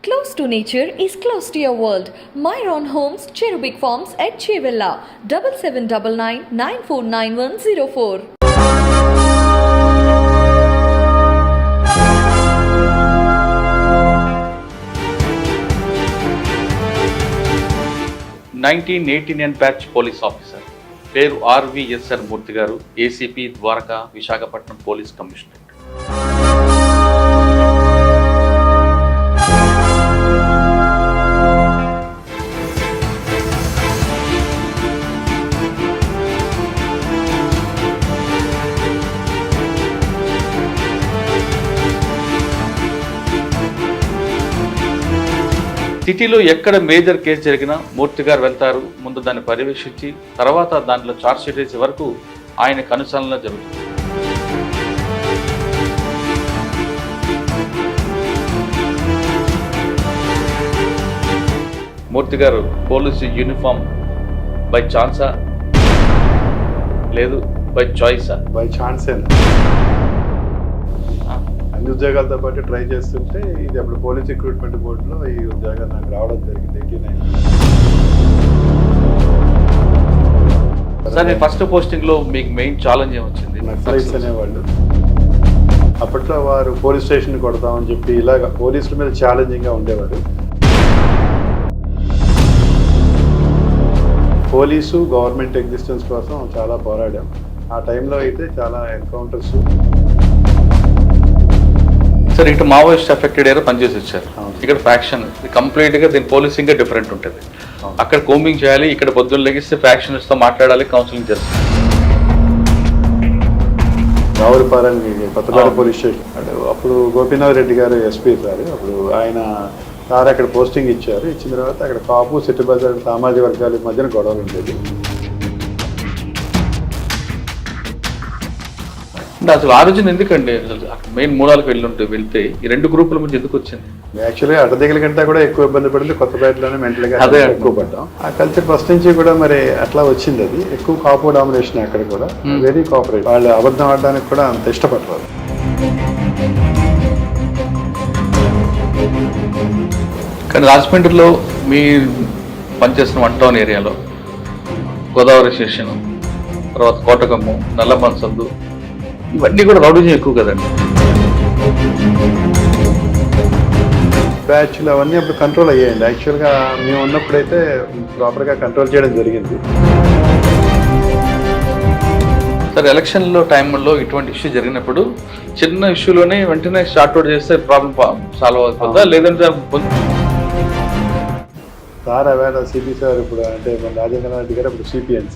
Close to nature is close to your world. Myron Homes, Cherubic Farms at Chevilla, 7799 949104. 1989 batch police officer, పేరు RVSR Murthy garu, ACP Dwaraka, Visakhapatnam police commissionerate. సిటీలో ఎక్కడ major case జరిగినా మూర్తి గారు వెళ్తారు. ముందు దాన్ని పర్యవేక్షించి తర్వాత దాంట్లో చార్జ్ షీట్ వేసే వరకు ఆయనకు అనుసరణ జరుగుతుంది. మూర్తి గారు పోలీసు యూనిఫామ్ బై ఛాన్సా లేదు బై చాయిసా? బై ఛాన్సే. అన్ని ఉద్యోగాలతో పాటు ట్రై చేస్తుంటే ఇది అప్పుడు పోలీస్ రిక్రూట్మెంట్ బోర్డులో ఈ ఉద్యోగం నాకు రావడం జరిగింది 89. సార్, ఫస్ట్ పోస్టింగ్ లో మీకు మెయిన్ ఛాలెంజ్ ఏమొచ్చింది? నక్సలైట్స్ అనేవాళ్ళు అప్పట్లో వారు పోలీస్ స్టేషన్ కొడతామని చెప్పి ఇలాగ పోలీసుల మీద ఛాలెంజింగ్ గా ఉండేవారు. పోలీసు గవర్నమెంట్ ఎగ్జిస్టెన్స్ కోసం చాలా పోరాడాం. ఆ టైంలో అయితే చాలా ఎన్కౌంటర్స్. సార్, ఇటు మావోయిస్ట్ ఎఫెక్టెడ్ ఏరియా పనిచేసి వచ్చారు. ఇక్కడ ఫ్యాక్షన్ కంప్లీట్ గా దీని పోలీసింగ్ డిఫరెంట్ ఉంటుంది. అక్కడ కోంబింగ్ చేయాలి, ఇక్కడ పొద్దున్న లెగిస్తే ఫ్యాక్షన్స్ తో మాట్లాడాలి, కౌన్సిలింగ్ చేస్తారు. రావులపాలెం కొత్తపేట పోలీస్ స్టేషన్ అప్పుడు గోపీనాథ్ రెడ్డి గారు ఎస్పీ సార్. అప్పుడు ఆయన సార్ అక్కడ పోస్టింగ్ ఇచ్చారు. ఇచ్చిన తర్వాత అక్కడ కాపు సిటీ బజార్ సామాజిక వర్గాల మధ్యన గొడవలు ఉండేది. అసలు ఆలోచన ఎందుకండి? మెయిన్ మూలాలకు వెళ్తే ఈ రెండు గ్రూపుల మధ్య ఎందుకు వచ్చింది? యాక్చువల్గా అడ్డదిగల కంటే కూడా ఎక్కువ ఇబ్బంది పడింది కొత్తపేటలోనే. మెంటల్గా ఎక్కువ పడ్డాం. ఆ కల్చర్ ఫస్ట్ నుంచి కూడా మరి అట్లా వచ్చింది. అది ఎక్కువ కాపు డామినేషన్ అక్కడ కూడా. Very cooperate. వాళ్ళు అబద్ధం ఆడడానికి కూడా అంత ఇష్టపడతారు. కానీ రాజమండ్రిలో మీ పనిచేస్తున్న 1 టౌన్ ఏరియాలో గోదావరి స్టేషన్, తర్వాత కోటకమ్ము, నల్లమన్సద్దు, ఇవన్నీ కూడా రౌడీజం ఎక్కువ కదండి. బ్యాచ్లు అవన్నీ అప్పుడు కంట్రోల్ అయ్యాయండి. యాక్చువల్గా మేము ఉన్నప్పుడైతే ప్రాపర్గా కంట్రోల్ చేయడం జరిగింది. సార్, ఎలక్షన్లో టైంలో ఇటువంటి ఇష్యూ జరిగినప్పుడు చిన్న ఇష్యూలోనే వెంటనే షార్ట్ అవుట్ చేస్తే ప్రాబ్లం సాల్వ్ అవుతుందా? లేదంటే సార్ అవేళ సిపి సార్ ఇప్పుడు అంటే మన రాజేంద్ర రెడ్డి గారు ఇప్పుడు సిపిఎన్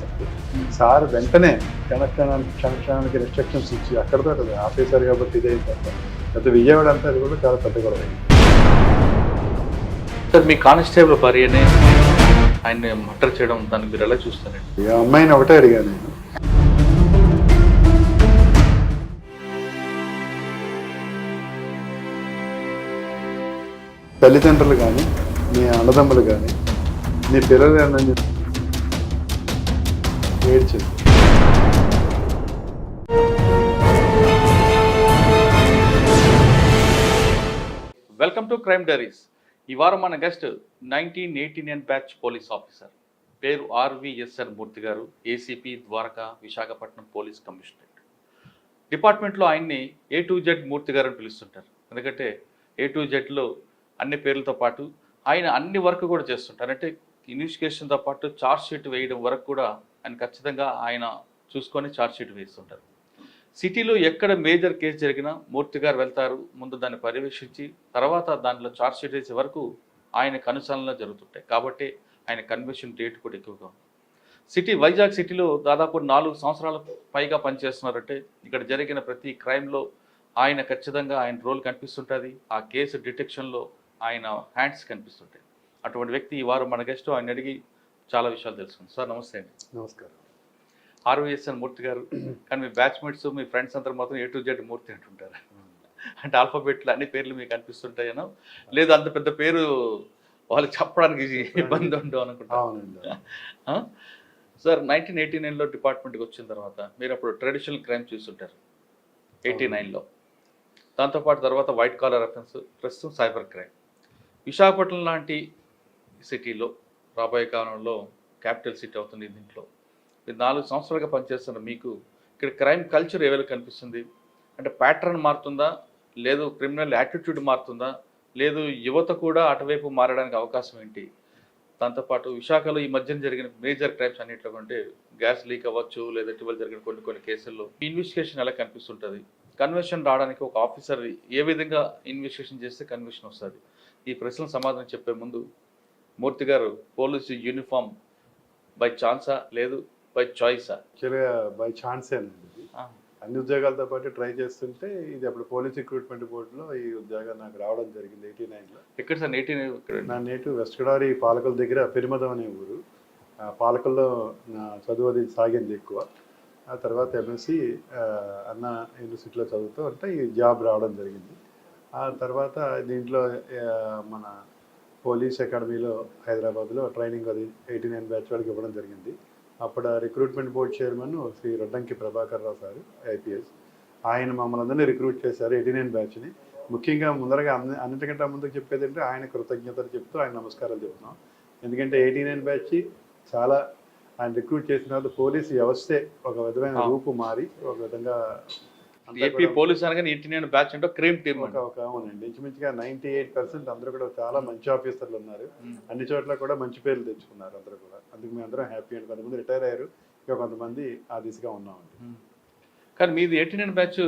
సార్ వెంటనే క్షణక్షణానికి రెస్ట్రిక్షన్స్ ఇచ్చి అక్కడితో ఆఫీసర్ కాబట్టి ఇదే తర్వాత విజయవాడ అంతా అది కూడా చాలా పెద్ద గొడవ. సార్, మీ కానిస్టేబుల్ భార్యనే ఆయన్ని మర్డర్ చేయడం దానికి మీరు ఎలా చూస్తారండి? ఇక అమ్మాయిని ఒకటే అడిగాను నేను. తల్లిదండ్రులు కానీ, నీ అన్నదమ్ములు కానీ, నీ పిల్లలు కానీ ఏడ్చింది. Welcome to crime diaries. ఈ వారం మన గెస్ట్ 1989 బ్యాచ్ పోలీస్ ఆఫీసర్, పేరు RVSR Murthy garu, ACP Dwaraka, Visakhapatnam police commissionerate. డిపార్ట్మెంట్లో ఆయన్ని A to Z మూర్తి గారు అని పిలుస్తుంటారు. ఎందుకంటే A to Zలో అన్ని పేర్లతో పాటు ఆయన అన్ని వర్క్ కూడా చేస్తుంటారు. అంటే ఇన్వెస్టిగేషన్తో పాటు ఛార్జ్ షీట్ వేయడం వరకు కూడా ఆయన ఖచ్చితంగా ఆయన చూసుకొని ఛార్జ్ షీట్ వేస్తుంటారు. సిటీలో ఎక్కడ మేజర్ కేసు జరిగినా మూర్తి గారు వెళ్తారు. ముందు దాన్ని పర్యవేక్షించి తర్వాత దాంట్లో ఛార్జ్ షీట్ వేసే వరకు ఆయనకు అనుసరణ జరుగుతుంటాయి. కాబట్టి ఆయన కన్విక్షన్ రేట్ కూడా ఎక్కువగా ఉంది. వైజాగ్ సిటీలో దాదాపు 4 సంవత్సరాల పైగా పనిచేస్తున్నారంటే ఇక్కడ జరిగిన ప్రతి క్రైమ్లో ఆయన ఖచ్చితంగా ఆయన రోల్ కనిపిస్తుంటుంది. ఆ కేసు డిటెక్షన్లో ఆయన హ్యాండ్స్ కనిపిస్తుంటాయి. అటువంటి వ్యక్తి ఈ వారం మన గెస్ట్. ఆయన అడిగి చాలా విషయాలు తెలుసుకుంది. సార్, నమస్తే అండి. నమస్కారం. ఆర్వీఎస్ఆర్ మూర్తి గారు. కానీ మీ బ్యాచ్మేట్స్, మీ ఫ్రెండ్స్ అందరూ మాత్రం A to Z మూర్తి అంటుంటారు. అంటే ఆల్ఫాబెట్లు అన్ని పేర్లు మీకు అనిపిస్తుంటాయనో, లేదు అంత పెద్ద పేరు వాళ్ళకి చెప్పడానికి ఇబ్బంది ఉండవు అనుకుంటాను. సార్, 1989లో డిపార్ట్మెంట్కి వచ్చిన తర్వాత మీరు అప్పుడు ట్రెడిషనల్ క్రైమ్ చూస్తుంటారు 89లో. దాంతోపాటు తర్వాత వైట్ కాలర్ అఫెన్స్, ప్రస్తుతం సైబర్ క్రైమ్. విశాఖపట్నం లాంటి సిటీలో రాబోయే కాలంలో క్యాపిటల్ సిటీ అవుతుంది దీంట్లో. మీరు 4 సంవత్సరాలుగా పనిచేస్తున్న మీకు ఇక్కడ క్రైమ్ కల్చర్ ఏ విధంగా కనిపిస్తుంది? అంటే ప్యాటర్న్ మారుతుందా? లేదు క్రిమినల్ యాటిట్యూడ్ మారుతుందా? లేదు యువత కూడా అటువైపు మారడానికి అవకాశం ఏంటి? దాంతోపాటు విశాఖలో ఈ మధ్యన జరిగిన మేజర్ క్రైమ్స్ అన్నింటిలో కంటే గ్యాస్ లీక్ అవ్వచ్చు, లేదా ఇటీవల జరిగిన కొన్ని కేసుల్లో ఇన్వెస్టిగేషన్ ఎలా కనిపిస్తుంటుంది? కన్వెన్షన్ రావడానికి ఒక ఆఫీసర్ ఏ విధంగా ఇన్వెస్టిగేషన్ చేస్తే కన్వెన్షన్ వస్తుంది? ఈ ప్రశ్నలు సమాధానం చెప్పే ముందు మూర్తి గారు, పోలీసు యూనిఫామ్ బై ఛాన్సా లేదు బై చాయిసా? యాక్చువల్గా బై ఛాన్సేనండి ఇది. అన్ని ఉద్యోగాలతో పాటు ట్రై చేస్తుంటే ఇది అప్పుడు పోలీస్ రిక్రూట్మెంట్ బోర్డులో ఈ ఉద్యోగం నాకు రావడం జరిగింది 89లో. ఎక్కడ సార్? 18 నా నేటివ్ వెస్ట్ గోదావరి పాలకుల దగ్గర పెరుమదం అనే ఊరు. పాలకుల్లో నా చదువు అది సాగింది ఎక్కువ. ఆ తర్వాత ఎంఎస్సి అన్న యూనివర్సిటీలో చదువుతూ అంటే ఈ జాబ్ రావడం జరిగింది. ఆ తర్వాత దీంట్లో మన పోలీస్ అకాడమీలో హైదరాబాద్లో ట్రైనింగ్ అది 89 బ్యాచ్ వాళ్ళకి ఇవ్వడం జరిగింది. అప్పుడు recruitment board chairman Sri Roddanki Prabhakar Rao sir IPS. ఆయన మమ్మల్ని అందరినీ రిక్రూట్ చేశారు 89 బ్యాచ్ని. ముఖ్యంగా ముందరగా అన్నిటికంటే ముందుకు చెప్పేది అంటే ఆయన కృతజ్ఞతలు చెప్తూ ఆయన నమస్కారాలు చెప్తున్నాం. ఎందుకంటే 89 బ్యాచ్ చాలా ఆయన రిక్రూట్ చేసిన తర్వాత పోలీసు వ్యవస్థే ఒక విధమైన రూపు మారి ఒక విధంగా ఏపీ పోలీస్ అనగానే 89 బ్యాచ్ అంటే క్రైమ్ టీమ్ ఒక అవునండి. ఇంచుమించుగా 98% అందరూ కూడా చాలా మంచి ఆఫీసర్లు ఉన్నారు. అన్ని చోట్ల కూడా మంచి పేర్లు తెచ్చుకున్నారు అందరూ కూడా. అందుకు మేము అందరం హ్యాపీ అండి. కొంతమంది రిటైర్ అయ్యారు, ఇంకా కొంతమంది ఆ దిశగా ఉన్నామండి. కానీ మీది 89 బ్యాచ్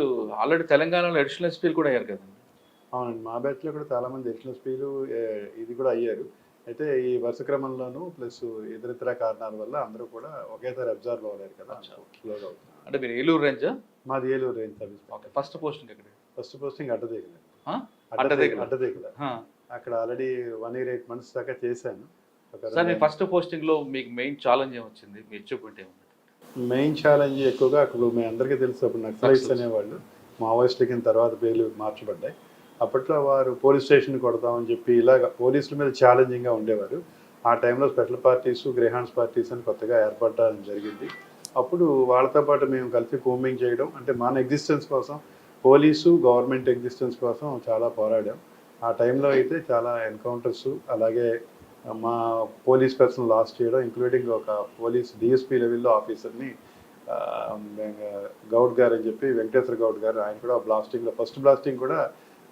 ఆల్రెడీ తెలంగాణలో అడిషనల్ ఎస్పీలు కూడా అయ్యారు కదండి? అవునండి, మా బ్యాచ్లో కూడా చాలామంది అడిషనల్ ఎస్పీలు ఇది కూడా అయ్యారు. అయితే ఈ వరుస క్రమంలోనూ ప్లస్ ఇతరితర కారణాల వల్ల అందరూ కూడా ఒకేసారి అబ్జర్వ్ అవ్వలేరు కదా, స్లోగా అవుతుంది. అంటే మీరు ఏలూరు రేంజా? మాది Eluru range service. Okay. First posting ఎక్కడ? First posting Addateegala. అడ్డదేగల. అక్కడ ఆల్రెడీ 1 year 8 months దాకా చేశాను. సార్ మీ ఫస్ట్ పోస్టింగ్ లో మీకు మెయిన్ ఛాలెంజ్ ఏమొచ్చింది? మీ అచీవ్మెంట్ ఏముంది? మెయిన్ ఛాలెంజ్ ఎక్కువగా అప్పుడు మీ అందరికీ తెలుసు, అప్పుడు నక్సలైట్స్ అనేవాళ్ళు మావోయిస్ట్ కింద తర్వాత పేర్లు మార్చబడ్డాయి. అప్పట్లో వారు పోలీస్ స్టేషన్ కొడతామని చెప్పి ఇలాగ పోలీసుల మీద ఛాలెంజింగ్గా ఉండేవారు. ఆ టైంలో స్పెషల్ పార్టీస్, గ్రేహాన్స్ పార్టీస్ అని కొత్తగా ఏర్పడడం జరిగింది. అప్పుడు వాళ్ళతో పాటు మేము కలిసి కోమింగ్ చేయడం, అంటే మన ఎగ్జిస్టెన్స్ కోసం, పోలీసు గవర్నమెంట్ ఎగ్జిస్టెన్స్ కోసం చాలా పోరాడాం. ఆ టైంలో అయితే చాలా ఎన్కౌంటర్స్, అలాగే మా పోలీస్ పర్సన్ లాస్ చేయడం, ఇంక్లూడింగ్ ఒక పోలీస్ డిఎస్పీ లెవెల్లో ఆఫీసర్ని గౌడ్ గారు అని చెప్పి వెంకటేశ్వర గౌడ్ గారు, ఆయన కూడా బ్లాస్టింగ్లో ఫస్ట్ బ్లాస్టింగ్ కూడా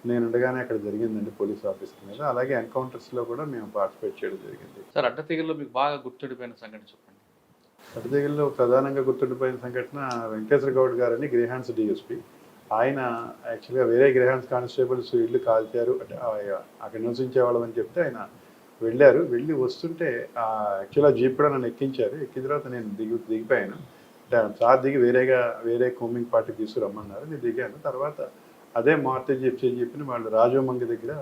నేను ఉండగానే అక్కడ జరిగిందండి పోలీస్ ఆఫీసర్ మీద. అలాగే ఎన్కౌంటర్స్లో కూడా మేము పార్టిసిపేట్ చేయడం జరిగింది. సార్ అడ్డతీగల్లో మీకు బాగా గుర్తుండిపోయిన సంఘటన చెప్పండి. అడ్డతీగల్లో ప్రధానంగా గుర్తుండిపోయిన సంఘటన వెంకటేశ్వర గౌడ్ గారని గ్రేహాన్స్ డిఎస్పీ. ఆయన యాక్చువల్గా వేరే గ్రేహాన్స్ కానిస్టేబుల్స్ ఇల్లు కాల్చారు అంటే అక్కడ నివసించే వాళ్ళని చెప్తే ఆయన వెళ్ళారు. వెళ్ళి వస్తుంటే యాక్చువల్గా జీప్ కూడా నన్ను ఎక్కించారు. ఎక్కిన తర్వాత నేను దిగిపోయాను. అంటే సార్ దిగి వేరే కోమింగ్ పార్టీ తీసుకురమ్మన్నారు, నేను దిగాను. తర్వాత అదే మారుతి జీప్ని వాళ్ళు రాజమంగి దగ్గర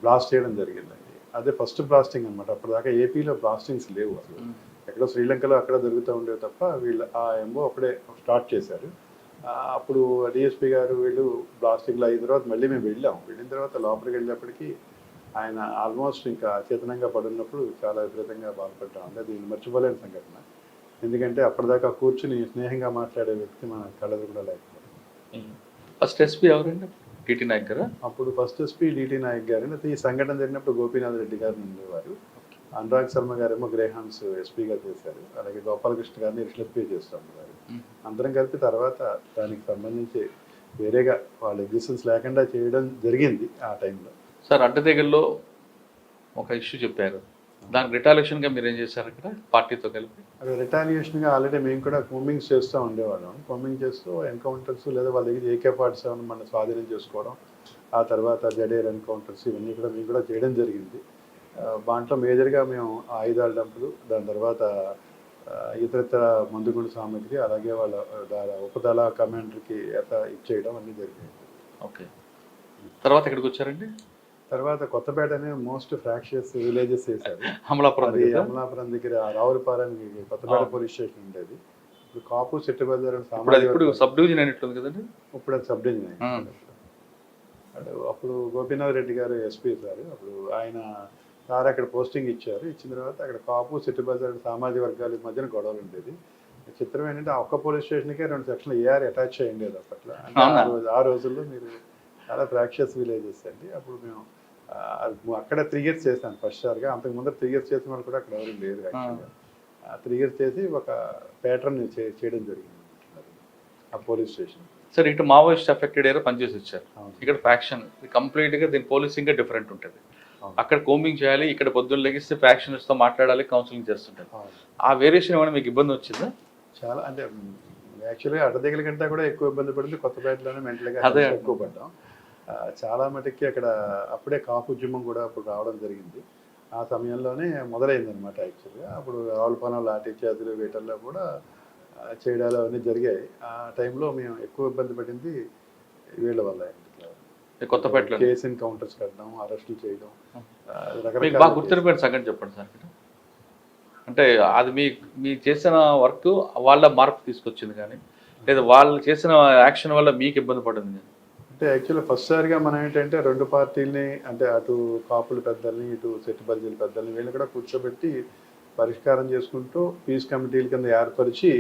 బ్లాస్ట్ చేయడం జరిగిందండి. అదే ఫస్ట్ బ్లాస్టింగ్ అనమాట. అప్పటిదాకా ఏపీలో బ్లాస్టింగ్స్ లేవు అసలు. ఎక్కడో శ్రీలంకలో అక్కడ జరుగుతూ ఉండేవి తప్ప వీళ్ళు ఆ ఎంఓ అప్పుడే స్టార్ట్ చేశారు. అప్పుడు డిఎస్పీ గారు వీళ్ళు బ్లాస్టింగ్లో అయిన తర్వాత మళ్ళీ మేము వెళ్ళిన తర్వాత లోపలికి వెళ్ళేప్పటికీ ఆయన ఆల్మోస్ట్ ఇంకా అచేతనంగా పడున్నప్పుడు చాలా విపరీతంగా బాధపడ్డాం. అంటే దీన్ని మర్చిపోలేని సంఘటన. ఎందుకంటే అప్పటిదాకా కూర్చుని స్నేహంగా మాట్లాడే వ్యక్తి మన కళ్ళదు కూడా లేకపోతే. ఫస్ట్ ఎస్పీ ఎవరండి? డిటి నాయక్ గారు. అప్పుడు ఫస్ట్ ఎస్పీ డిటి నాయక్ గారు. అయితే ఈ సంఘటన జరిగినప్పుడు గోపీనాథ్ రెడ్డి గారు ఉండేవారు. అనురాగ్ శర్మ గారేమో గ్రేహాన్స్ ఎస్పీగా చేశారు. అలాగే గోపాలకృష్ణ గారిని ఎస్పీ చేస్తున్నారు. అందరం కలిపి తర్వాత దానికి సంబంధించి వేరేగా వాళ్ళ ఎగ్జిస్టెన్స్ లేకుండా చేయడం జరిగింది ఆ టైంలో. సార్ అడ్డతీగల్లో ఒక ఇష్యూ చెప్పారు, దానికి రిటాలియేషన్గా మీరు ఏం చేశారు అక్కడ పార్టీతో కలిపి? అక్కడ రిటాలియేషన్గా ఆల్రెడీ మేము కూడా కోమింగ్స్ చేస్తూ ఉండేవాళ్ళం. కోమింగ్ చేస్తూ ఎన్కౌంటర్స్ లేదా వాళ్ళ దగ్గర AK-47 మనం స్వాధీనం చేసుకోవడం, ఆ తర్వాత జడేర్ ఎన్కౌంటర్స్ ఇవన్నీ కూడా మేము కూడా చేయడం జరిగింది. దాంట్లో మేజర్గా మేము ఆయుధాల డంపులు, దాని తర్వాత ఇతర మందుగుండు సామగ్రి, అలాగే వాళ్ళ ఉపదళ కమాండర్కి ఇచ్చేయడం అన్నీ జరిగింది. ఓకే. తర్వాత ఎక్కడికి వచ్చారండి? తర్వాత కొత్తపేట అనే మోస్ట్ ఫ్రాక్షియస్ విలేజెస్ వేశారు. అమలాపురం దగ్గర రావులపాలెం కొత్తపేట పోలీస్ స్టేషన్ ఉండేది. ఇప్పుడు కాపు సెట్టుబల్దారు సబ్ డివిజన్ అయినట్టుంది కదండి. ఇప్పుడు అది సబ్ డివిజన్ అయింది. అప్పుడు గోపీనాథ్ రెడ్డి గారు ఎస్పీ సార్. అప్పుడు ఆయన సార్ అక్కడ పోస్టింగ్ ఇచ్చారు. ఇచ్చిన తర్వాత అక్కడ కాపు సెట్టుబల్దారు సామాజిక వర్గాల మధ్యన గొడవలు ఉండేది. చిత్రం ఏంటంటే ఒక్క పోలీస్ స్టేషన్కే 2 సెక్షన్లు ఏఆర్ అటాచ్ అయ్యిండేది అప్పట్లో. అంటే ఆ రోజుల్లో మీరు చాలా ఫ్రాక్షియస్ విలేజెస్ అండి. అప్పుడు మేము అక్కడ 3 years చేశాను ఫస్ట్ సార్గా. అంతకు ముందర 3 years చేసిన వాళ్ళు కూడా అక్కడ ఎవరు లేరు యాక్చువల్గా. 3 years చేసి ఒక ప్యాటర్న్ చేయడం జరిగింది ఆ పోలీస్ స్టేషన్. సార్ ఇటు మావోయిస్ట్ అఫెక్టెడ్ ఏరియా పనిచేసి వచ్చారు, అవును. ఇక్కడ ఫ్యాక్షన్ కంప్లీట్గా దీని పోలీసింగ్ డిఫరెంట్ ఉంటుంది. అవును. అక్కడ కోంబింగ్ చేయాలి, ఇక్కడ పొద్దున్న లెగిస్తే ఫ్యాక్షన్స్తో మాట్లాడాలి, కౌన్సిలింగ్ చేస్తుంటారు. అవును. ఆ వేరియేషన్ ఏమైనా మీకు ఇబ్బంది వచ్చిందా? చాలా అంటే యాక్చువల్గా అడ్డదిగల కంటే కూడా ఎక్కువ ఇబ్బంది పడింది కొత్తపేటలోనే మెంటల్గా అదే ఎక్కువ పడ్డాం. చాలా మటుకి అక్కడ అప్పుడే కాపు ఉద్యమం కూడా అప్పుడు రావడం జరిగింది. ఆ సమయంలోనే మొదలైందనమాట యాక్చువల్గా. అప్పుడు రావులపాలెం లాఠీ చేతులు వీటల్లో కూడా చేయడాలు అవన్నీ జరిగాయి. ఆ టైంలో మేము ఎక్కువ ఇబ్బంది పడింది వీళ్ళ వల్ల. కొత్తపేటలో కేసు ఎన్కౌంటర్స్ కట్టడం, అరెస్టులు చేయడం, మీకు బాగా గుర్తుపెట్టిన సంగతి చెప్పండి సార్. అంటే అది మీ చేసిన వర్క్ వాళ్ళ మార్పు తీసుకొచ్చింది కానీ, లేదా వాళ్ళు చేసిన యాక్షన్ వల్ల మీకు ఇబ్బంది పడింది? అంటే యాక్చువల్లీ ఫస్ట్ సారిగా మనం ఏంటంటే 2 పార్టీలని, అంటే అటు కాపుల పెద్దల్ని ఇటు సెట్టు బల్జీల పెద్దల్ని వీళ్ళు కూడా కూర్చోబెట్టి పరిష్కారం చేసుకుంటూ పీస్ కమిటీల కింద ఏర్పరిచి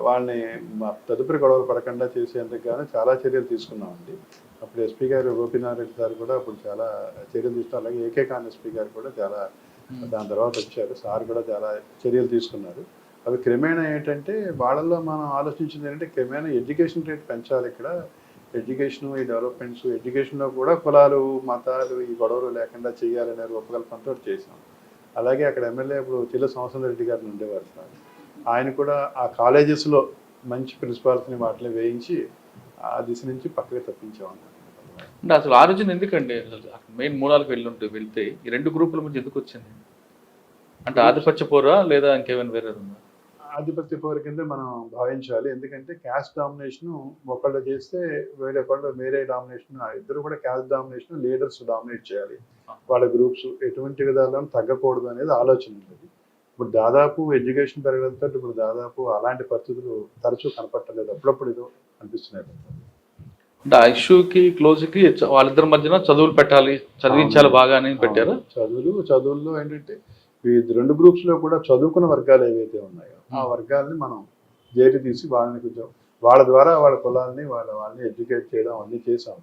వాళ్ళని తదుపరి గొడవలు పడకుండా చేసేందుకు కానీ చాలా చర్యలు తీసుకున్నామండి. అప్పుడు ఎస్పీ గారు గోపీనాథరెడ్డి సార్ కూడా అప్పుడు చాలా చర్యలు తీసుకున్నారు. అలాగే ఏకే ఖాన్ ఎస్పీ గారు కూడా చాలా దాని తర్వాత వచ్చారు. సార్ కూడా చాలా చర్యలు తీసుకున్నారు. అవి క్రమేణా ఏంటంటే వాళ్ళల్లో మనం ఆలోచించింది ఏంటంటే క్రమేణా ఎడ్యుకేషన్ రేట్ పెంచాలి. ఇక్కడ ఎడ్యుకేషను, ఈ డెవలప్మెంట్స్, ఎడ్యుకేషన్లో కూడా కులాలు మతాలు ఈ గొడవలు లేకుండా చేయాలనే రూపకల్పనతో చేసాం. అలాగే అక్కడ ఎమ్మెల్యే ఇప్పుడు చిల్ల సంవత్సరం రెడ్డి గారిని ఉండేవారు సార్. ఆయన కూడా ఆ కాలేజెస్లో మంచి ప్రిన్సిపాల్స్ని వాటిని వేయించి ఆ దిశ నుంచి పక్కకి తప్పించామన్నమాట. అంటే అసలు ఆ రోజున ఎందుకండి మెయిన్ మూలాలకు వెళ్తే ఈ 2 గ్రూపుల మధ్య ఎందుకు వచ్చింది? అంటే ఆధిపత్య పోరా లేదా ఇంకేమైనా వేరే ఉందా? ఆధిపత్య పోరు కింద మనం భావించాలి. ఎందుకంటే క్యాస్ట్ డామినేషన్ ఒకళ్ళు చేస్తే వేరే డామినేషన్, ఇద్దరు కూడా క్యాస్ట్ డామినేషన్, లీడర్స్ డామినేట్ చేయాలి వాళ్ళ గ్రూప్స్, ఎటువంటి విధాలను తగ్గకూడదు అనేది ఆలోచన ఉంటుంది. ఇప్పుడు దాదాపు ఎడ్యుకేషన్ పెరగడంతో ఇప్పుడు దాదాపు అలాంటి పరిస్థితులు తరచూ కనపట్టలేదు. అప్పుడప్పుడు ఏదో అనిపిస్తున్నాయి. అంటే ఆ ఇష్యూకి క్లోజ్కి వాళ్ళిద్దరి మధ్యన చదువులు పెట్టాలి, చదివించాలి బాగా అని పెట్టారు. చదువుల్లో ఏంటంటే ఈ 2 గ్రూప్స్లో కూడా చదువుకున్న వర్గాలు ఏవైతే ఉన్నాయో ఆ వర్గాలని మనం జైలు తీసి వాళ్ళని కొంచెం వాళ్ళ ద్వారా వాళ్ళ కులాలని వాళ్ళని ఎడ్యుకేట్ చేయడం అన్నీ చేసాం.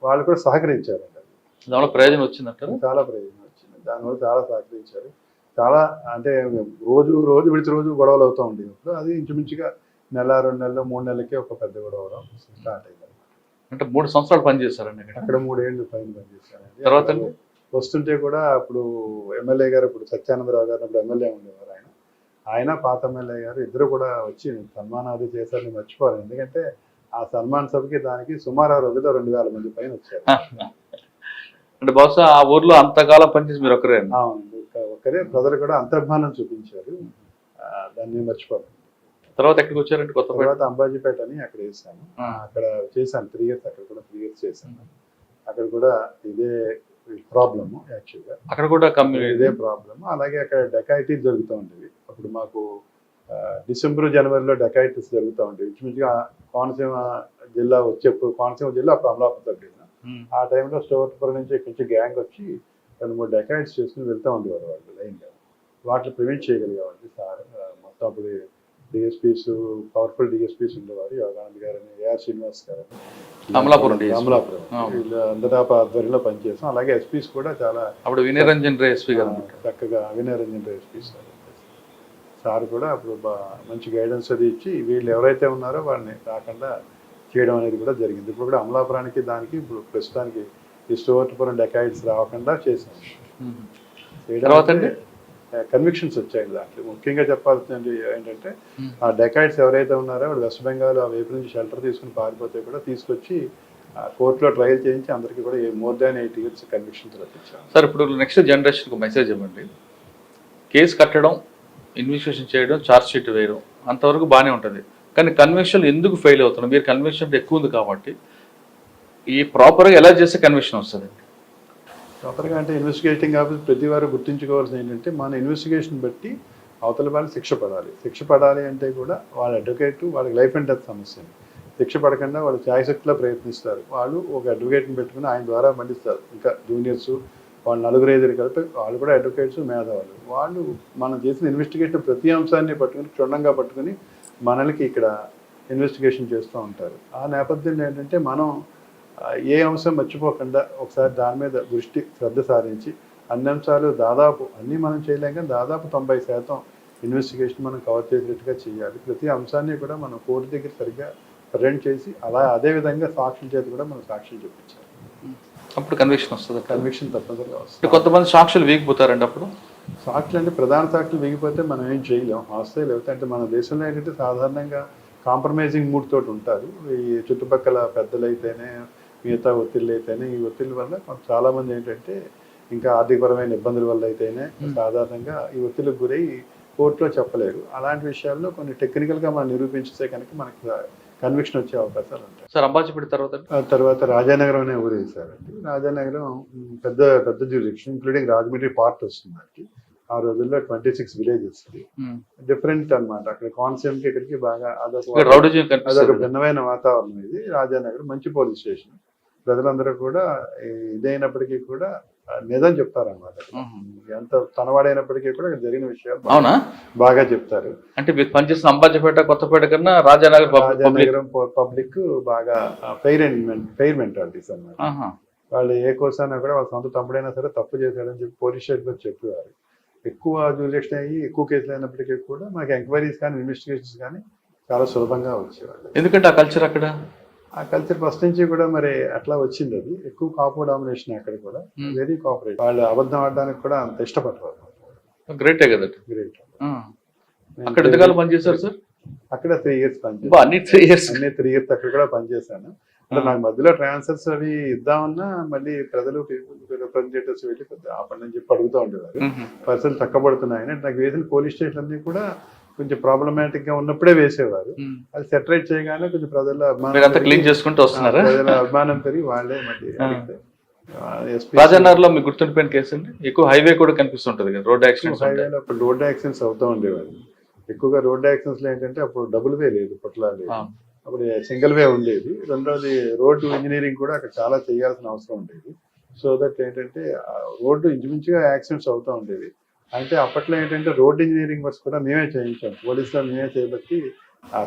వాళ్ళు కూడా సహకరించారండి. దానివల్ల ప్రయోజనం వచ్చిందంటారు? చాలా ప్రయోజనం వచ్చింది. దానివల్ల చాలా సహకరించారు. చాలా అంటే రోజు విడిచి రోజు గొడవలు అవుతూ ఉండేవి. ఇప్పుడు అది ఇంచుమించుగా నెల 2 నెలలు 3 నెలలకే ఒక పెద్ద గొడవ స్టార్ట్ అయింది. అంటే 3 సంవత్సరాలు పనిచేశారండి అక్కడ 3 ఏళ్ళు పైన పనిచేశారండి. తర్వాత వస్తుంటే కూడా అప్పుడు ఎమ్మెల్యే గారు, ఇప్పుడు సత్యానందరావు గారు అప్పుడు ఎమ్మెల్యే ఉండేవారు. ఆయన పాత ఎమ్మెల్యే గారు ఇద్దరు కూడా వచ్చి సన్మానాలు చేశారని మర్చిపోవాలి. ఎందుకంటే ఆ సన్మాన్ సభకి దానికి సుమారు ఆ రోజుల్లో 2000 మంది పైన వచ్చారు. అంటే బహుశా ఆ ఊర్లో అంతకాలం పనిచేసి మీరు ఒకరే? ఒక్కరే. ప్రజలు కూడా అంతర్మానం చూపించారు. దాన్ని మర్చిపోవాలి. తర్వాత ఎక్కడికి వచ్చారంటే తర్వాత అంబాజీపేట అని అక్కడ వేసాను. అక్కడ చేశాను 3 years. అక్కడ కూడా 3 years చేశాను. అక్కడ కూడా ఇదే ప్రాబ్లమ్ యాక్చువల్గా. అక్కడ కూడా ఇదే ప్రాబ్లమ్. అలాగే అక్కడ డెకాయిటీ జరుగుతూ ఉండేవి. అప్పుడు మాకు డిసెంబర్ జనవరిలో డెకాయిటీస్ జరుగుతూ ఉండేవి. ఇంచుమించుగా కోనసీమ జిల్లా వచ్చేప్పుడు, కోనసీమ జిల్లా అప్పుడు అమలాపురం తగ్గిన ఆ టైంలో స్టోర్పురం నుంచి కొంచెం గ్యాంగ్ వచ్చి 2-3 డెకాయిట్స్ చేసుకుని వెళ్తూ ఉండేవారు వాళ్ళు లైన్గా. వాటిని ప్రివెంట్ చేయగలిగేవాళ్ళు సార్. మొత్తం అప్పుడు డిఎస్పీస్, పవర్ఫుల్ డిఎస్పీస్ ఉండేవారు. యోగానంద్ గారని, ఏఆర్ శ్రీనివాస్ గారని, అమలాపురం వీళ్ళు అందరూ ఆధ్వర్యంలో పనిచేస్తాం. అలాగే ఎస్పీస్ కూడా చాలా అప్పుడు వినయరంజన్ రే ఎస్పీ గారు చక్కగా, వినయరంజన్ రే ఎస్పీ సార్ కూడా అప్పుడు మంచి గైడెన్స్ అది ఇచ్చి వీళ్ళు ఎవరైతే ఉన్నారో వాళ్ళని రాకుండా చేయడం అనేది కూడా జరిగింది. ఇప్పుడు కూడా అమలాపురానికి దానికి ఇప్పుడు ప్రస్తుతానికి ఈ స్టోర్పురం డెకాయిడ్స్ రాకుండా చేసాం. కన్విక్షన్స్ వచ్చాయి దాంట్లో. ముఖ్యంగా చెప్పాల్సింది ఏంటంటే ఆ డెకాయిడ్స్ ఎవరైతే ఉన్నారో వాళ్ళు వెస్ట్ బెంగాల్ ఆ వైపు నుంచి షెల్టర్ తీసుకుని పారిపోతే కూడా తీసుకొచ్చి కోర్టులో ట్రయల్ చేయించి అందరికీ కూడా more than 8 years కన్విక్షన్స్ రప్పించాం. సార్ ఇప్పుడు నెక్స్ట్ జనరేషన్కి మెసేజ్ ఇవ్వండి. కేసు కట్టడం, ఇన్వెస్టిగేషన్ చేయడం, ఛార్జ్ షీట్ వేయడం అంతవరకు బాగానే ఉంటుంది. కానీ కన్విక్షన్ ఎందుకు ఫెయిల్ అవుతున్నాం? మీరు కన్విక్షన్ ఎక్కువ ఉంది కాబట్టి ఈ ప్రాపర్గా ఎలా చేస్తే కన్విక్షన్ వస్తుంది? ప్రాపర్గా అంటే ఇన్వెస్టిగేటింగ్ ఆఫీస్ ప్రతి వారు గుర్తుంచుకోవాల్సింది ఏంటంటే మన ఇన్వెస్టిగేషన్ బట్టి అవతల వాళ్ళు శిక్ష పడాలి. శిక్ష పడాలి అంటే కూడా వాళ్ళ అడ్వకేట్ వాళ్ళకి లైఫ్ అండ్ డెత్ సమస్యని శిక్ష పడకుండా వాళ్ళు ఛాయశక్తిలో ప్రయత్నిస్తారు. వాళ్ళు ఒక అడ్వకేట్ని పెట్టుకుని ఆయన ద్వారా మండిస్తారు. ఇంకా జూనియర్స్ వాళ్ళు 4-5 కలిపి వాళ్ళు కూడా అడ్వకేట్స్, మేధావులు. వాళ్ళు మనం చేసిన ఇన్వెస్టిగేషన్ ప్రతి అంశాన్ని పట్టుకుని క్షుణ్ణంగా పట్టుకుని మనల్కి ఇక్కడ ఇన్వెస్టిగేషన్ చేస్తూ ఉంటారు. ఆ నేపథ్యంలో ఏంటంటే మనం ఏ అంశం మర్చిపోకుండా ఒకసారి దాని మీద శ్రద్ధ సారించి అన్ని అంశాలు దాదాపు అన్నీ మనం చేయలేం కానీ దాదాపు 90% ఇన్వెస్టిగేషన్ మనం కవర్ చేసేట్టుగా చేయాలి. ప్రతి అంశాన్ని కూడా మనం కోర్టు దగ్గర సరిగ్గా ప్రజెంట్ చేసి అదే విధంగా సాక్షుల చేతి కూడా మనం సాక్షులు చూపించాలి. అప్పుడు కన్విక్షన్ వస్తుంది. కన్విక్షన్ తప్పనిసరిగా వస్తుంది. కొంతమంది సాక్షులు వీగిపోతారండి అప్పుడు. సాక్షులు అంటే ప్రధాన సాక్షులు వీగిపోతే మనం ఏం చేయలేం. వస్తాయి లేకపోతే అంటే మన దేశంలో ఏంటంటే సాధారణంగా కాంప్రమైజింగ్ మూడ్ తోటి ఉంటారు. ఈ చుట్టుపక్కల పెద్దలు అయితేనే మిగతా ఒత్తిళ్ళు అయితేనే ఈ ఒత్తిళ్ళ వల్ల చాలామంది ఏంటంటే ఇంకా ఆర్థికపరమైన ఇబ్బందుల వల్ల అయితేనే సాధారణంగా ఈ ఒత్తిళ్ళకు గురై కోర్టులో చెప్పలేరు. అలాంటి విషయాల్లో కొన్ని టెక్నికల్గా మనం నిరూపించితే కనుక మనకి కన్విక్షన్ వచ్చే అవకాశాలు ఉంటాయి. సార్ అంబాజీపేట తర్వాత రాజానగరం అనే ఊరు వేశారండి. రాజానగరం పెద్ద జ్యూరిడిక్షన్ ఇంక్లూడింగ్ రాజమండ్రి పార్ట్ వస్తుంది. ఆ రోజుల్లో 26 విలేజెస్ డిఫరెంట్ అన్నమాట. అక్కడ కాన్సెప్ట్ ఇక్కడికి బాగా అదొక భిన్నమైన వాతావరణం. ఇది రాజానగరం మంచి పోలీస్ స్టేషన్. ప్రజలందరూ కూడా ఇదైనప్పటికీ కూడా నిజం చెప్తారన్నమాట. ఎంత తనవాడైనప్పటికీ కూడా జరిగిన విషయాలు అవునా బాగా చెప్తారు. అంటే మీరు పనిచేసిన అంబాజీపేట కొత్తపేట కన్నా రాజానగరం పబ్లిక్ బాగా ఫెయిర్ మెంటాలిటీస్ అన్నమాట. వాళ్ళు ఏ కోసానా కూడా వాళ్ళ సొంత తమ్ముడైనా సరే తప్పు చేశాడని చెప్పి పోలీస్ స్టేషన్లో చెప్పేవారు. ఎక్కువ జ్యూరిడిక్షన్ అయ్యి ఎక్కువ కేసులు అయినప్పటికీ కూడా మనకి ఎంక్వైరీస్ కానీ ఇన్వెస్టిగేషన్స్ కానీ చాలా సులభంగా వచ్చేవాళ్ళు. ఎందుకంటే ఆ కల్చర్ అక్కడ ఆ కల్చర్ ఫస్ట్ నుంచి కూడా మరి అట్లా వచ్చింది. అది ఎక్కువ కాపు డామినేషన్ అక్కడ కూడా వెరీ కోఆపరేట్. వాళ్ళు అబద్ధం ఆడడానికి కూడా అంత ఇష్టపడతారు. గ్రేటే కదా. గ్రేట్. అక్కడ ఎంతకాలం పనిచేశారు సార్? అక్కడ 3 years పనిచేశాను. అన్ని 3 years అక్కడ కూడా పనిచేశాను. అంటే నాకు మధ్యలో ట్రాన్స్ఫర్స్ అవి ఇద్దామన్నా మళ్ళీ ప్రజలు రిప్రజెంటేటివ్స్ వెళ్ళి ఆపండి అని చెప్పి అడుగుతూ ఉండేవారు. పరిస్థితులు చక్కబడుతున్నాయని నాకు వేసిన పోలీస్ స్టేషన్ అన్ని కూడా కొంచెం ప్రాబ్లమాటిక్ గా ఉన్నప్పుడే వేసేవారు. అది సెటరేట్ చేయగానే కొంచెం ప్రజల అభిమానం పెరిగి వాళ్ళే మళ్ళీ రాజానగర్ లో మీకు గుర్తుండిపోయిన కేసు అండి. ఎక్కువ హైవే కూడా కనిపిస్తుంటది కదా, రోడ్ యాక్సిడెంట్స్. హైవేలో అప్పుడు రోడ్ యాక్సిడెంట్స్ అవుతూ ఉండేవారు. ఎక్కువగా రోడ్ యాక్సిడెంట్స్ లో ఏంటంటే అప్పుడు డబుల్ వే లేదు, పొట్లా లేదు. అప్పుడు సింగిల్ వే ఉండేది. రెండోది రోడ్డు ఇంజనీరింగ్ కూడా అక్కడ చాలా చేయాల్సిన అవసరం ఉండేది. సో దట్ ఏంటంటే రోడ్డు ఇంచుమించుగా యాక్సిడెంట్స్ అవుతూ ఉండేవి. అంటే అప్పట్లో ఏంటంటే రోడ్ ఇంజనీరింగ్ వర్క్స్ కూడా మేమే చేయించాం. పోలీసులో మేమే చేయబట్టి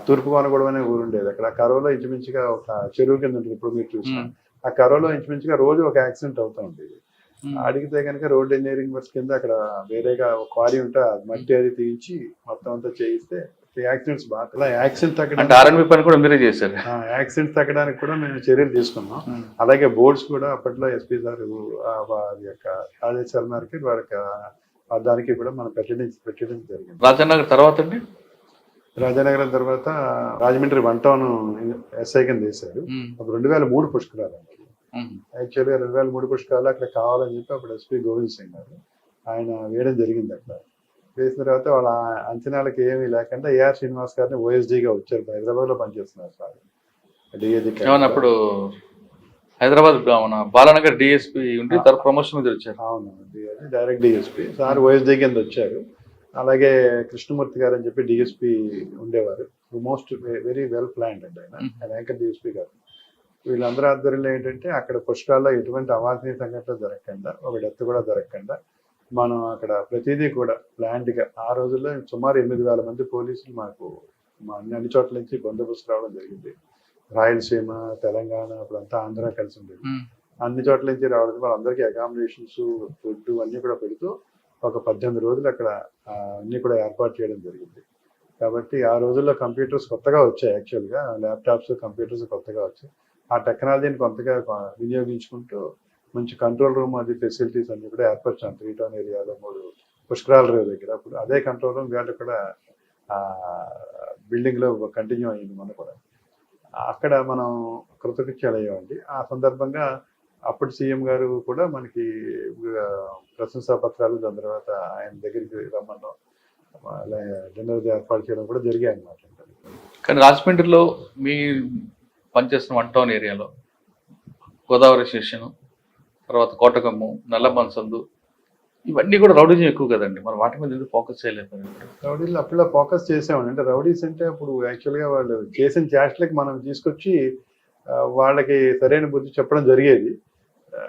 తూర్పు కోనగూడెం అనే ఊరు ఉండేది. అక్కడ కరోలో ఇంచుమించుగా ఒక చెరువు కింద ఉంటుంది. ఇప్పుడు మీరు చూసిన ఆ కరోలో ఇంచుమించుగా రోజు ఒక యాక్సిడెంట్ అవుతూ ఉండేది. అడిగితే కనుక రోడ్ ఇంజనీరింగ్ వర్క్స్ కింద అక్కడ వేరేగా ఒక క్వారీ ఉంటే మట్టి అది తీయించి మొత్తం అంతా చేయిస్తే యాక్సిడెంట్స్ బాగా యాక్సిడెంట్ యాక్సిడెంట్స్ తగ్గడానికి కూడా మేము చర్యలు తీసుకున్నాం. అలాగే బోర్డ్స్ కూడా అప్పట్లో ఎస్పీ సార్ వారి యొక్క ఆదేశాల మేరకు వారికి దానికి కూడా మనం పెట్టడం జరిగింది. రాజానగరం తర్వాత రాజమండ్రి 1 town ఎస్ఐ కింద వేశారు. అప్పుడు 2003 పుష్కరాలు. యాక్చువల్గా 2003 పుష్కరాలు అక్కడ కావాలని చెప్పి అప్పుడు ఎస్పీ గోవింద్ సింగ్ గారు ఆయన వేయడం జరిగింది. అక్కడ వేసిన తర్వాత వాళ్ళ అంచనాలకు ఏమీ లేకుండా ఏఆర్ శ్రీనివాస్ గారిని ఓఎస్డీగా వచ్చారు. హైదరాబాద్ లో పనిచేస్తున్నారు సార్. అప్పుడు హైదరాబాద్ బాలానగర్ డిఎస్పీ ఉండి ప్రమోషన్ మీద వచ్చారు. అవును, డైరెక్ట్ డిఎస్పీ సార్ ఓఎస్డీ కింద వచ్చారు. అలాగే కృష్ణమూర్తి గారు అని చెప్పి డిఎస్పీ ఉండేవారు. మోస్ట్ వెరీ వెల్ ప్లాన్డ్ అండి ఆయన యాంకర్ డిఎస్పీ గారు. వీళ్ళందరూ ఆధ్వర్యంలో ఏంటంటే అక్కడ పుష్కరాల్లో ఎటువంటి అవాంఛనీయ సంఘటనలు జరగకుండా, ఒక డెత్ కూడా జరగకుండా మనం అక్కడ ప్రతిదీ కూడా ప్లాంట్గా ఆ రోజుల్లో సుమారు 8,000 మంది పోలీసులు మాకు అన్ని చోట్ల నుంచి బందోబస్తు రావడం జరిగింది. రాయలసీమ, తెలంగాణ, అప్పుడంతా ఆంధ్ర కలిసి ఉండేది. అన్ని చోట్ల నుంచి రావడం, వాళ్ళందరికీ అకామిడేషన్స్, ఫుడ్ అన్నీ కూడా పెడుతూ ఒక 18 రోజులు అక్కడ అన్నీ కూడా ఏర్పాటు చేయడం జరిగింది. కాబట్టి ఆ రోజుల్లో కంప్యూటర్స్ కొత్తగా వచ్చాయి. యాక్చువల్గా ల్యాప్టాప్స్, కంప్యూటర్స్ కొత్తగా వచ్చాయి. ఆ టెక్నాలజీని కొంతగా వినియోగించుకుంటూ మంచి కంట్రోల్ రూమ్ అది ఫెసిలిటీస్ అన్ని కూడా ఏర్పరిచాం. 3 town ఏరియాలో 3 పుష్కరాల రేవు దగ్గర. అప్పుడు అదే కంట్రోల్ రూమ్ వేట కూడా బిల్డింగ్లో కంటిన్యూ అయ్యింది. మన కూడా అక్కడ మనం కృతకృత్యాలు అయ్యామండి. ఆ సందర్భంగా అప్పుడు సీఎం గారు కూడా మనకి ప్రశంసా పత్రాలు, దాని తర్వాత ఆయన దగ్గరికి రమ్మన్నాం, డిన్నర్ ఏర్పాటు చేయడం కూడా జరిగాయి అన్నమాట. కానీ రాజమండ్రిలో మీ పనిచేస్తున్న 1 town ఏరియాలో గోదావరి స్టేషన్, తర్వాత కోటకమ్ము, నల్లమన్సందు, ఇవన్నీ కూడా రౌడీజం ఎక్కువ కదండి. మరి వాటి మీద ఎందుకు ఫోకస్ చేయలేదు? రౌడీలు అప్పుడు ఫోకస్ చేసామండి. అంటే రౌడీస్ అంటే అప్పుడు యాక్చువల్గా వాళ్ళు చేసిన చేష్టలకి మనం తీసుకొచ్చి వాళ్ళకి సరైన బుద్ధి చెప్పడం జరిగేది.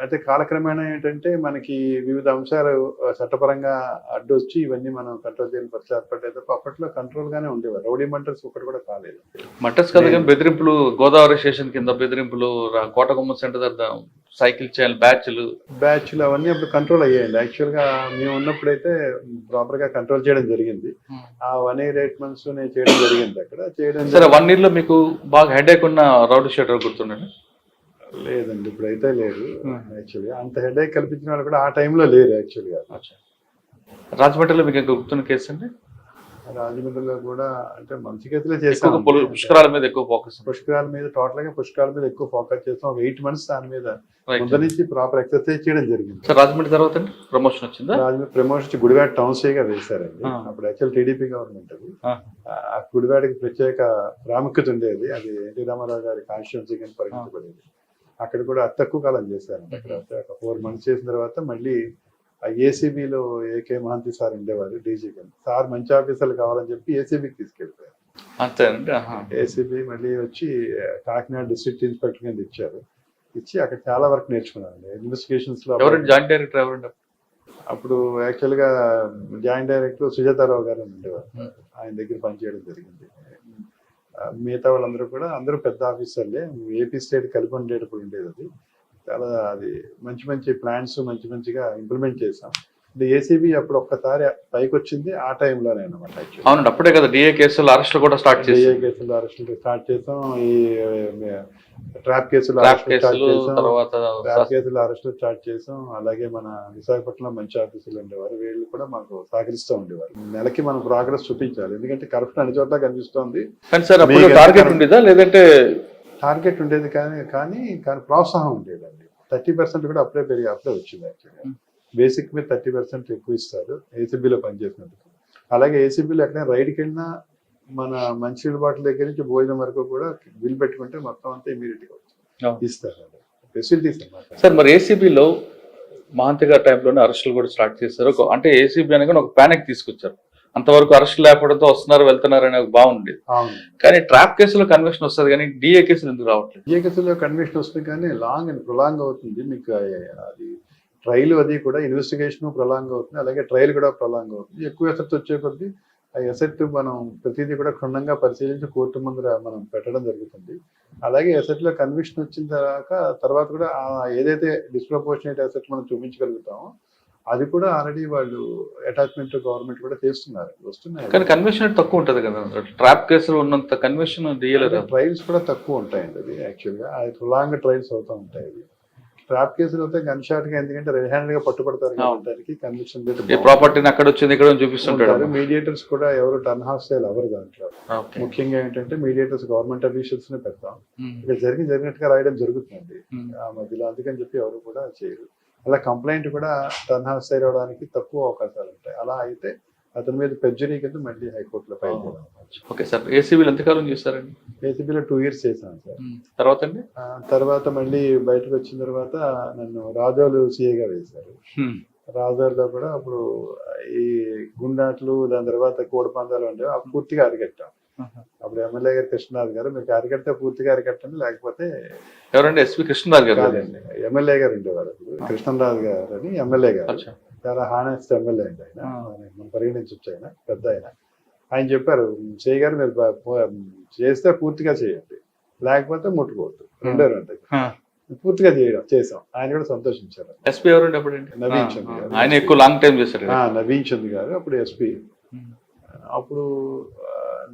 అయితే కాలక్రమేణా ఏంటంటే మనకి వివిధ అంశాలు చట్టపరంగా అడ్డొచ్చి ఇవన్నీ మనం కంట్రోల్ చేయని పరిస్థితి ఏర్పడ్డాయి తప్ప అప్పట్లో కంట్రోల్ గానే ఉండేవారు. రౌడీ మంటర్స్ ఒకటి కూడా కాలేదు. మట్టర్స్ కదా కానీ బెదిరింపులు, గోదావరి స్టేషన్ కింద బెదిరింపులు, కోటగుమ్మ సెంటర్ దగ్గర సైకిల్ చైన్ బ్యాచ్లు అవన్నీ అప్పుడు కంట్రోల్ అయ్యాయండి. యాక్చువల్ గా మేము ఉన్నప్పుడైతే ప్రాపర్ గా కంట్రోల్ చేయడం జరిగింది. ఆ 1 year 8 months నేను చేయడం జరిగింది. అక్కడ చేయడం సరే 1 year లో మీకు బాగా హెడేక్ ఉన్న రౌడీ షీటర్ గుర్తుండండి? లేదండి, ఇప్పుడైతే లేదు. యాక్చువల్గా అంత హెడేక్ కల్పించిన వాళ్ళు కూడా ఆ టైంలో లేరు. యాక్చువల్గా రాజమండ్రిలో మీకు ఇంకా గుర్తున్న కేసు అండి? రాజమండ్రిలో కూడా అంటే మంచి కేసులే చేసాం. పుష్కరాల మీద ఎక్కువ ఫోకస్, పుష్కరాల మీద టోటల్ గా పుష్కరాల మీద ఎక్కువ ఫోకస్ చేస్తాం. ఒక 8 months దాని మీద ముందు నుంచి ప్రాపర్ ఎక్సర్సైజ్ చేయడం జరిగింది. సార్ రాజమండ్రి తర్వాత ప్రమోషన్ వచ్చిందా? రాజమండ్రి ప్రమోషన్ గుడివాడ టౌన్షిప్ గా వేశారండి. అప్పుడు యాక్చువల్ టీడీపీ గవర్నమెంట్ అది. ఆ గుడివాడకి ప్రత్యేక ప్రాముఖ్యత ఉండేది. అది ఎన్టీ రామారావు గారి కాన్స్టిట్యున్సీ కింద పరిగణించబడేది. అక్కడ కూడా అతి తక్కువ కాలం చేశారు. అక్కడ ఒక 4 months చేసిన తర్వాత మళ్ళీ ఆ ఏసీబీలో ఏకే మహంతి సార్ ఉండేవారు డీజీ కింద. సార్ మంచి ఆఫీసర్లు కావాలని చెప్పి ఏసీబీకి తీసుకెళ్ళిపోయారు. అంతేనండి. ఏసీబీ మళ్ళీ వచ్చి కాకినాడ డిస్ట్రిక్ట్ ఇన్స్పెక్టర్ కింద ఇచ్చి అక్కడ చాలా వరకు నేర్చుకున్నాను. ఇన్వెస్టిగేషన్స్ లో జాయింట్ డైరెక్టర్ ఎవరండి అప్పుడు? యాక్చువల్ గా జాయింట్ డైరెక్టర్ సుజాతారావు గారు ఉండేవారు. ఆయన దగ్గర పనిచేయడం జరిగింది. మిగతా వాళ్ళందరూ కూడా అందరూ పెద్ద ఆఫీసర్లే. ఏపీ స్టేట్ కలిపి ఉండేటప్పుడు ఉండేది. అది చాలా అది మంచి ప్లాన్స్ మంచిగా ఇంప్లిమెంట్ చేసాం. ఏసీబీ అప్పుడు ఒక్కసారి పైకి వచ్చింది ఆ టైంలోనే అనమాట. అవునండి, అప్పుడే కదా డిఏ కేసులు అరెస్టులు కూడా స్టార్ట్ చేసాం. డిఏ కేసులు అరెస్టులు స్టార్ట్ చేసాం. ఈ ట్రాప్ కేసులు అరెస్టులు స్టార్ట్ చేసాం. అలాగే మన విశాఖపట్నంలో మంచి ఆఫీసులు ఉండేవారు. వీళ్ళు కూడా మాకు సహకరిస్తూ ఉండేవారు. నెలకి మనం ప్రోగ్రెస్ చూపించాలి. ఎందుకంటే కరప్షన్ అన్ని చోట్ల కనిపిస్తోంది. టార్గెట్ ఉండేదా లేదంటే? టార్గెట్ ఉండేది కానీ ప్రోత్సాహం ఉండేదండి. 30% కూడా అప్పుడే వచ్చింది. యాక్చువల్గా బేసిక్ మీద 30% ఎక్కువ ఇస్తారు ఏసీబీలో పనిచేసినందుకు. అలాగే ఏసీబీలో ఎక్కడైనా రైడ్కి వెళ్ళినా మన మంచినీళ్ళ బాటిల్ దగ్గర నుంచి భోజనం వరకు కూడా బిల్ పెట్టుకుంటే మొత్తం అంతా ఇమీడియట్ గా ఇస్తారు. ఫెసిలిటీస్ అన్నమాట. సార్ మరి ఏసీబీలో మహంతి గారి టైంలోనే అరెస్టులు కూడా స్టార్ట్ చేశారు. అంటే ఏసీబీ అనగా ఒక ప్యానిక్ తీసుకొచ్చారు. అంతవరకు అరెస్టులు లేకపోవడంతో వస్తున్నారు వెళ్తున్నారు అనే బాగుండేది. కానీ ట్రాప్ కేసులో కన్విక్షన్ వస్తుంది కానీ డిఏ కేసులు ఎందుకు రావట్లేదు? డిఏ కేసులో కన్విక్షన్ వస్తుంది కానీ లాంగ్ అండ్ ప్రొలాంగ్ అవుతుంది. మీకు అది ట్రయల్ అది కూడా ఇన్వెస్టిగేషన్ ప్రొలాంగ్ అవుతుంది. అలాగే ట్రయల్ కూడా ప్రొలాంగ్ అవుతుంది. ఎక్కువ ఎసెట్ వచ్చే కొద్దీ ఆ ఎసెట్ మనం ప్రతిదీ కూడా క్షుణ్ణంగా పరిశీలించి కోర్టు ముందర మనం పెట్టడం జరుగుతుంది. అలాగే ఎసెట్ లో కన్విక్షన్ వచ్చిన తర్వాత కూడా ఏదైతే డిస్ప్రపోర్షనేట్ ఎసెట్ మనం చూపించగలుగుతామో అది కూడా ఆల్రెడీ వాళ్ళు అటాచ్మెంట్ గవర్నమెంట్ కూడా చేస్తున్నారు, వస్తున్నాయి. కానీ కన్విక్షన్ తక్కువ ఉంటుంది కదా ట్రాప్ కేసులు ఉన్నంత కన్విక్షన్ ట్రయల్స్ కూడా తక్కువ ఉంటాయండి. అది యాక్చువల్గా అది ప్రొలాంగ్ ట్రయల్స్ అవుతూ ఉంటాయి. ట్రాప్ కేసులు అయితే గన్ షాట్ గా, ఎందుకంటే రెడ్ హ్యాండ్ గా పట్టుబడతారు కాబట్టి కన్విక్షన్ ప్రాపర్టీని అక్కడ వచ్చింది ఇక్కడ చూపిస్తుంటారు. మీడియేటర్స్ కూడా ఎవరు టర్న్ హాఫ్ స్టైల్ ఎవరు దాంట్లో. ముఖ్యంగా ఏంటంటే మీడియేటర్స్ గవర్నమెంట్ అఫీషియల్స్ నే పెడతాం. ఇక్కడ జరిగినట్టుగా రాయడం జరుగుతుంది ఆ మధ్యలో, అందుకని చెప్పి ఎవరు కూడా చేయరు. అలా కంప్లైంట్ కూడా టర్న్ హాఫ్ స్టైల్ అవడానికి తక్కువ అవకాశాలు ఉంటాయి. అలా అయితే అతని మీద పెర్జరీ కింద మళ్ళీ హైకోర్టులో ఫైల్ చేయడం. ఓకే సార్, ఏసీబీలో ఎంతకాలం చేస్తారండి? ఏసీబీలో 2 years చేశాను సార్. తర్వాత మళ్ళీ బయటకు వచ్చిన తర్వాత నన్ను రాజోలు సిఏగా వేశారు. రాజోల్లో కూడా అప్పుడు ఈ గుండాట్లు, దాని తర్వాత కోడి పందాలు అంటే పూర్తిగా అరికట్టాం. అప్పుడు ఎమ్మెల్యే గారు కృష్ణరాజు గారు, మీకు అరికడితే పూర్తిగా అరికట్టండి, లేకపోతే ఎవరండి? ఎస్పీ కృష్ణరాజు గారు కాదండి, ఎమ్మెల్యే గారు ఉండేవారు అప్పుడు. కృష్ణరాజు గారు అని ఎమ్మెల్యే గారు, చాలా హానెస్ట్ ఎమ్మెల్యే అండి ఆయన. మనం పరిగణించవచ్చు, ఆయన పెద్ద ఆయన చెప్పారు, సిఐ గారు మీరు చేస్తే పూర్తిగా చేయండి, లేకపోతే ముట్టుకోవద్దు, రెండో ఉంటాయి. పూర్తిగా చేసాం. ఆయన కూడా సంతోషించారు. ఎస్పీ ఎవరండి అప్పుడు? నవీన్ చంద్ గారు. ఆయన ఎక్కువ లాంగ్ టైం చేశారు. నవీన్ చంద్ గారు అప్పుడు ఎస్పీ. అప్పుడు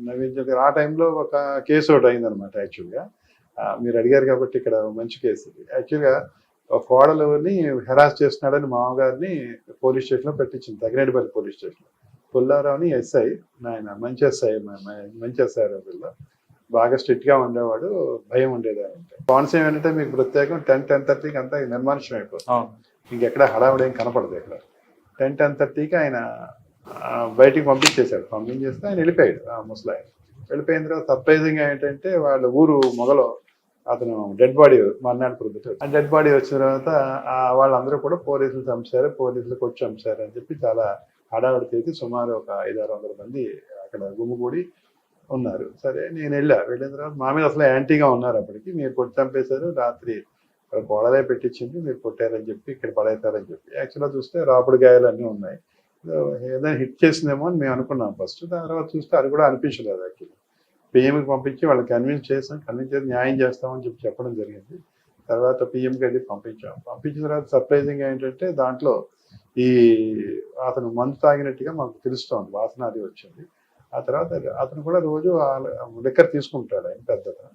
నవీన్ చంద్ గారు ఆ టైంలో ఒక కేసు ఒకటి అయిందనమాట. యాక్చువల్గా మీరు అడిగారు కాబట్టి ఇక్కడ మంచి కేసు. యాక్చువల్గా ఒక కోడలుని హెరాస్ చేస్తున్నాడని మామగారిని పోలీస్ స్టేషన్లో పెట్టించింది, తగినేటిపల్లి పోలీస్ స్టేషన్లో. పుల్లారావుని ఎస్ఐ, ఆయన మంచి ఎస్ఐ రోజుల్లో బాగా స్ట్రిక్ట్ గా ఉండేవాడు, భయం ఉండేది. కోనసీమ ఏంటంటే మీకు ప్రత్యేకం 10-10:30కి అంతా నిర్మానుష్యం అయిపోతుంది. ఇంకెక్కడ హడావుడేం కనపడదు. ఇక్కడ 10-10:30కి ఆయన బయటికి పంపించేస్తే ఆయన వెళ్ళిపోయాడు. ఆ ముసలాయన వెళ్ళిపోయిన తర్వాత సర్ప్రైజింగ్ ఏంటంటే వాళ్ళ ఊరు మొగలో అతను డెడ్ బాడీ మర్నాడు ప్రొద్దుట. ఆ డెడ్ బాడీ వచ్చిన తర్వాత వాళ్ళందరూ కూడా పోలీసులు పోలీసులకు వచ్చి చంపారు అని చెప్పి చాలా హడావుడి చేసి సుమారు ఒక 500-600 మంది అక్కడ గుమ్ముగూడి ఉన్నారు. సరే నేను వెళ్ళిన తర్వాత మా మీద అసలు యాంటీగా ఉన్నారు. అప్పటికి మీరు కొట్టి చంపేశారు, రాత్రి ఇక్కడ కోడలే పెట్టించింది, మీరు కొట్టారని చెప్పి ఇక్కడ పడేస్తారని చెప్పి. యాక్చువల్గా చూస్తే రాపుడు గాయాలు అన్నీ ఉన్నాయి. ఏదైనా హిట్ చేసిందేమో అని మేము అనుకున్నాం ఫస్ట్. దాని తర్వాత చూస్తే అది కూడా అనిపించలేదు. యాక్చువల్లీ పిఎంకి పంపించి వాళ్ళని కన్విన్స్ చేసి న్యాయం చేస్తామని చెప్పి చెప్పడం జరిగింది. తర్వాత పిఎంకి వెళ్ళి పంపించిన తర్వాత సర్ప్రైజింగ్ ఏంటంటే దాంట్లో ఈ అతను మందు తాగినట్టుగా మాకు తెలుస్తోంది, వాసన అది వచ్చింది. ఆ తర్వాత అతను కూడా రోజు లిక్కర్ తీసుకుంటాడు ఆయన పెద్దగా.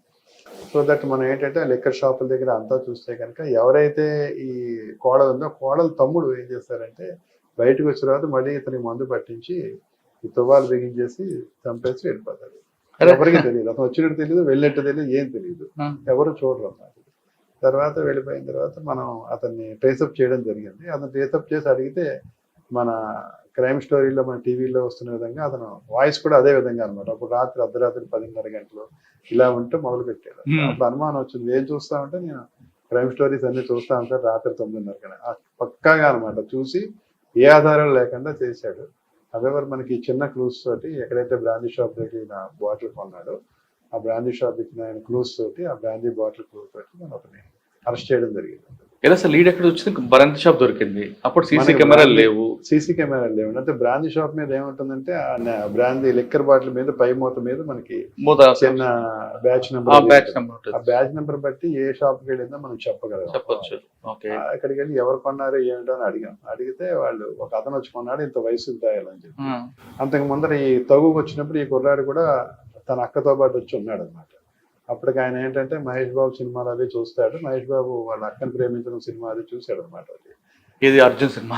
సో దట్ మనం ఏంటంటే లిక్కర్ షాపుల దగ్గర అంతా చూస్తే కనుక ఎవరైతే ఈ కోడలు ఉందో కోడలు తమ్ముడు ఏం చేస్తారంటే బయటకు వచ్చిన తర్వాత మళ్ళీ ఇతనికి మందు పట్టించి ఈ తువ్వాలు బిగించేసి చంపేసి వెళ్ళిపోతాడు. ఎవరికి తెలియదు, అతను వచ్చినట్టు తెలియదు, వెళ్ళినట్టు తెలియదు, ఏం తెలియదు, ఎవరు చూడరు అన్నమాట. తర్వాత వెళ్ళిపోయిన తర్వాత మనం అతన్ని ట్రేసప్ చేయడం జరిగింది. అతను ట్రేసప్ చేసి అడిగితే మన క్రైమ్ స్టోరీలో మన టీవీలో వస్తున్న విధంగా అతను వాయిస్ కూడా అదే విధంగా అనమాట. అప్పుడు అర్ధరాత్రి 10:30 గంటలు ఇలా ఉంటే మొదలు పెట్టాడు. అప్పుడు అనుమానం వచ్చింది, ఏం చూస్తామంటే నేను క్రైమ్ స్టోరీస్ అన్ని చూస్తా ఉంటాను రాత్రి 9:30 పక్కాగా అనమాట. చూసి ఏ ఆధారాలు లేకుండా చేశాడు. అవేవర్ మనకి చిన్న క్లూస్ తోటి ఎక్కడైతే బ్రాందీ షాప్ దగ్గర నా బాటిల్ కొన్నాడో ఆ బ్రాందీ షాప్ ఇచ్చిన ఆయన క్లూస్ తోటి ఆ బ్రాందీ బాటిల్ క్లూస్ తోటి మనం అతన్ని అరెస్ట్ చేయడం జరిగింది. ఎలా సార్ లీడ్ ఎక్కడ వచ్చింది? బ్రాందీ షాప్ దొరికింది, అప్పుడు సీసీ కెమెరాలు లేవు. అంటే బ్రాందీ షాప్ మీద ఏముంటుందంటే బ్రాందీ లిక్కర్ బాటిల్ మీద పై మూత మీద మనకి చిన్న బ్యాచ్ నెంబర్, ఆ బ్యాచ్ నెంబర్ బట్టి ఏ షాప్ కి వెళ్ళిందో మనం చెప్పగలం. అక్కడికి వెళ్ళి ఎవరు కొన్నారు ఏమిటో అని అడిగితే వాళ్ళు ఒక అతను వచ్చి కొన్నాడు, ఇంత వయసు ఇంతాయాలని చెప్పి. అంతకు ముందర ఈ తగుకు వచ్చినప్పుడు ఈ కుర్రాడు కూడా తన అక్కతో పాటు వచ్చి ఉన్నాడు అనమాట. అప్పటికి ఆయన ఏంటంటే మహేష్ బాబు సినిమాలు అవి చూస్తాడు, మహేష్ బాబు వాళ్ళ అక్కని ప్రేమించిన సినిమా అది చూశాడు అనమాట. ఇది అర్జున్ సినిమా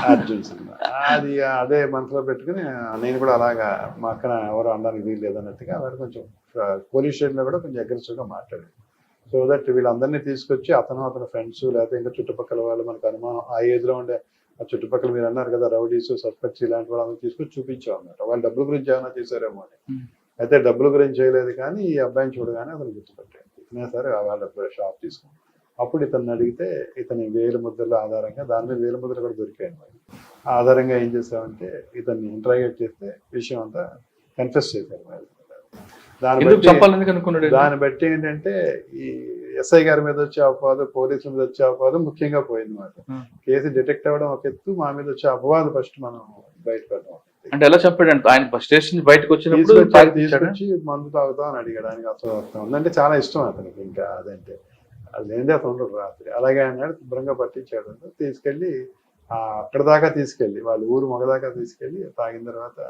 అది అదే మనసులో పెట్టుకుని నేను కూడా అలాగా మా అక్కన ఎవరు అనడానికి వీలు లేదన్నట్టుగా వాడు కొంచెం పోలీస్ స్టేషన్ లో కూడా కొంచెం అగ్రెసివ్ గా మాట్లాడాడు. సో దట్ వీళ్ళందరినీ తీసుకొచ్చి అతని ఫ్రెండ్స్ లేకపోతే ఇంకా చుట్టుపక్కల వాళ్ళు మనకు అనుమానం ఆ ఏజ్ లో ఉండే ఆ చుట్టుపక్కల మీరు అన్నారు కదా రౌడీస్ సస్పెక్ట్స్ ఇలాంటి వాళ్ళని తీసుకొచ్చి చూపించాం అన్నమాట. వాళ్ళు డబ్బుల గురించి ఏమైనా చేశారేమో అని. అయితే డబ్బుల గురించి చేయలేదు, కానీ ఈ అబ్బాయిని చూడగానే అతను గుర్తుపెట్టాడు. ఇతనే సరే వాళ్ళ షాప్ తీసుకుని అప్పుడు ఇతన్ని అడిగితే ఇతని వేలు ముద్రల ఆధారంగా దాని మీద వేలు ముద్రలు కూడా దొరికాయండి. మరి ఆధారంగా ఏం చేసామంటే ఇతన్ని ఇంటరాగేట్ చేస్తే విషయం అంతా కన్ఫెస్ చేశారు. దాన్ని బట్టి ఏంటంటే ఈ ఎస్ఐ గారి మీద వచ్చే అపవాదం, పోలీసుల మీద వచ్చే అపవాదం ముఖ్యంగా పోయింది మాట. కేసు డిటెక్ట్ అవ్వడం ఒక ఎత్తు, మా మీద వచ్చే అపవాదం ఫస్ట్ మనం బయటపడడం. అంటే ఎలా చెప్పాడు అంటే ఆయన స్టేషన్ బయటకు వచ్చినప్పుడు తీసుకొచ్చి మందు తాగుతాం అని అడిగాడు. ఆయనకి అసలు ఉందంటే చాలా ఇష్టం అతనికి, ఇంకా అదంటే అది లేనిదే అతను ఉండడు రాత్రి. అలాగే అన్నాడు, శుభ్రంగా పట్టించాడు. తీసుకెళ్ళి అక్కడ దాకా తీసుకెళ్ళి వాళ్ళ ఊరు మొగదాకా తీసుకెళ్ళి తాగిన తర్వాత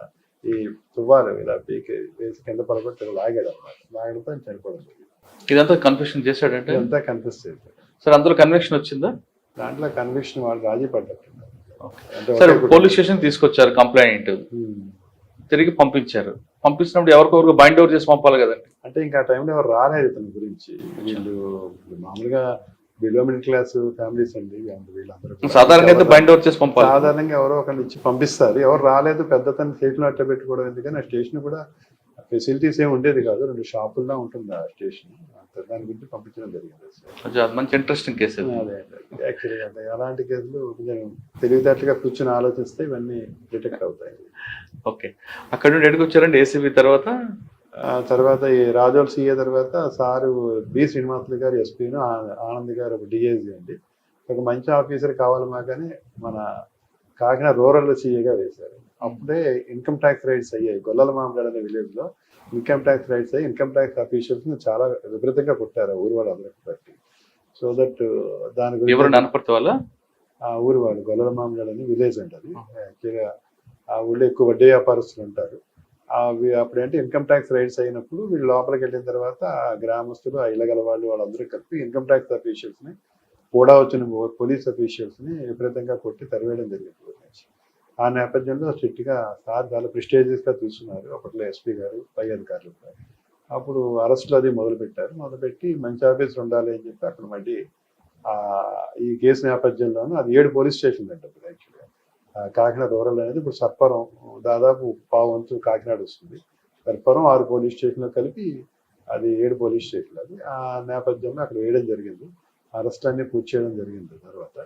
ఈ తువ్వాలు ఇలా పీకి వేసి కింద పడగొట్టి లాగాడు అనమాట. లాగడంతో ఆయన చనిపోవడం జరిగింది. ఇదంతా కన్ఫెషన్ చేశాడంటే ఇదంతా కన్ఫెస్ చేశాడు సార్. అందులో కన్విక్షన్ వచ్చిందా? దాంట్లో కన్విక్షన్ వాళ్ళు రాజీ పడ్డట్టు. సార్ పోలీస్ స్టేషన్ తీసుకొచ్చారు, కంప్లైంట్ తిరిగి పంపించారు. పంపించినప్పుడు ఎవరికొరకు బైండ్ ఓవర్ చేసి పంపాలి కదండి. అంటే ఇంకా ఆ టైంలో ఎవరు రాలేదు ఇతని గురించి. వీళ్ళు మామూలుగా బిలో మిడిల్ క్లాస్ ఫ్యామిలీస్ అండి వీళ్ళందరూ. సాధారణంగా బైండ్ ఓవర్ చేసి పంపాలి. సాధారణంగా ఎవరో ఒకరిని ఇచ్చి పంపిస్తారు. ఎవరు రాలేదు, పెద్ద తన స్టేషన్ అట్ట పెట్టుకోవడం ఎందుకని. ఆ స్టేషన్ కూడా ఫెసిలిటీస్ ఏమి ఉండేది కాదు, 2 షాపుల్లో ఉంటుంది ఆ స్టేషన్. దాని గురించి పంపించడం జరిగింది. మంచి ఇంట్రెస్టింగ్ కేసు. అదే యాక్చువల్లీ అంటే అలాంటి కేసులు కొంచెం తెలివితేటగా కూర్చొని ఆలోచిస్తే ఇవన్నీ డిటెక్ట్ అవుతాయి. ఓకే, అక్కడ నుండి ఎక్కడికి వచ్చారండి ఏసీబీ తర్వాత? తర్వాత ఈ రాజోల్ సీఏ తర్వాత సారు బి శ్రీనివాసులు గారు ఎస్పీను, ఆనంద్ గారు ఒక డిఐజీ అండి. ఒక మంచి ఆఫీసర్ కావాలి మాకని మన కాకినాడ రూరల్ సీఏగా వేశారు. అప్పుడే ఇన్కమ్ ట్యాక్స్ రైడ్స్ అయ్యాయి. గొల్లల మామిడాడు అనే విలేజ్ లో ఇన్కమ్ ట్యాక్స్ రైడ్స్ అయ్యి ఇన్కమ్ ట్యాక్స్ ఆఫీషియల్స్ ని చాలా విపరీతంగా కొట్టారు ఊరు వాళ్ళు అందరికి బట్టి. సో దట్ దాని గురించి ఆ ఊరు వాళ్ళు గొల్లల మామిడాడు అని విలేజ్ అండి. అది యాక్చువల్గా ఆ ఊళ్ళో ఎక్కువ వడ్డీ వ్యాపారస్తులు ఉంటారు. అప్పుడేంటే ఇన్కమ్ ట్యాక్స్ రైడ్స్ అయినప్పుడు వీళ్ళు లోపలికి వెళ్ళిన తర్వాత ఆ గ్రామస్తులు, ఆ ఇళ్ళగల వాళ్ళు వాళ్ళందరూ కలిపి ఇన్కమ్ ట్యాక్స్ ఆఫీషియల్స్ ని, కూడా వచ్చిన పోలీస్ ఆఫీషియల్స్ ని విపరీతంగా కొట్టి తరివేయడం జరిగింది. ఆ నేపథ్యంలో స్ట్రిక్ట్ గా సార్ చాలా ప్రిస్టేజియస్ గా తీసుకున్నారు అప్పట్లో ఎస్పీ గారు, పై అధికారులు. అప్పుడు అరెస్టులు అది మొదలుపెట్టారు. మొదలుపెట్టి మంచి ఆఫీసర్ ఉండాలి అని చెప్పి అక్కడ మళ్ళీ ఈ కేసు నేపథ్యంలోనూ అది 7 పోలీస్ స్టేషన్లు అంటే ఇప్పుడు యాక్చువల్గా కాకినాడ రూరల్ అనేది ఇప్పుడు సర్పవరం దాదాపు పావంతు కాకినాడ వస్తుంది. సర్పవరం 6 పోలీస్ స్టేషన్లు కలిపి అది 7 పోలీస్ స్టేషన్లు. అది ఆ నేపథ్యంలో అక్కడ వేయడం జరిగింది. అరెస్ట్ అన్ని పూర్తి చేయడం జరిగింది. తర్వాత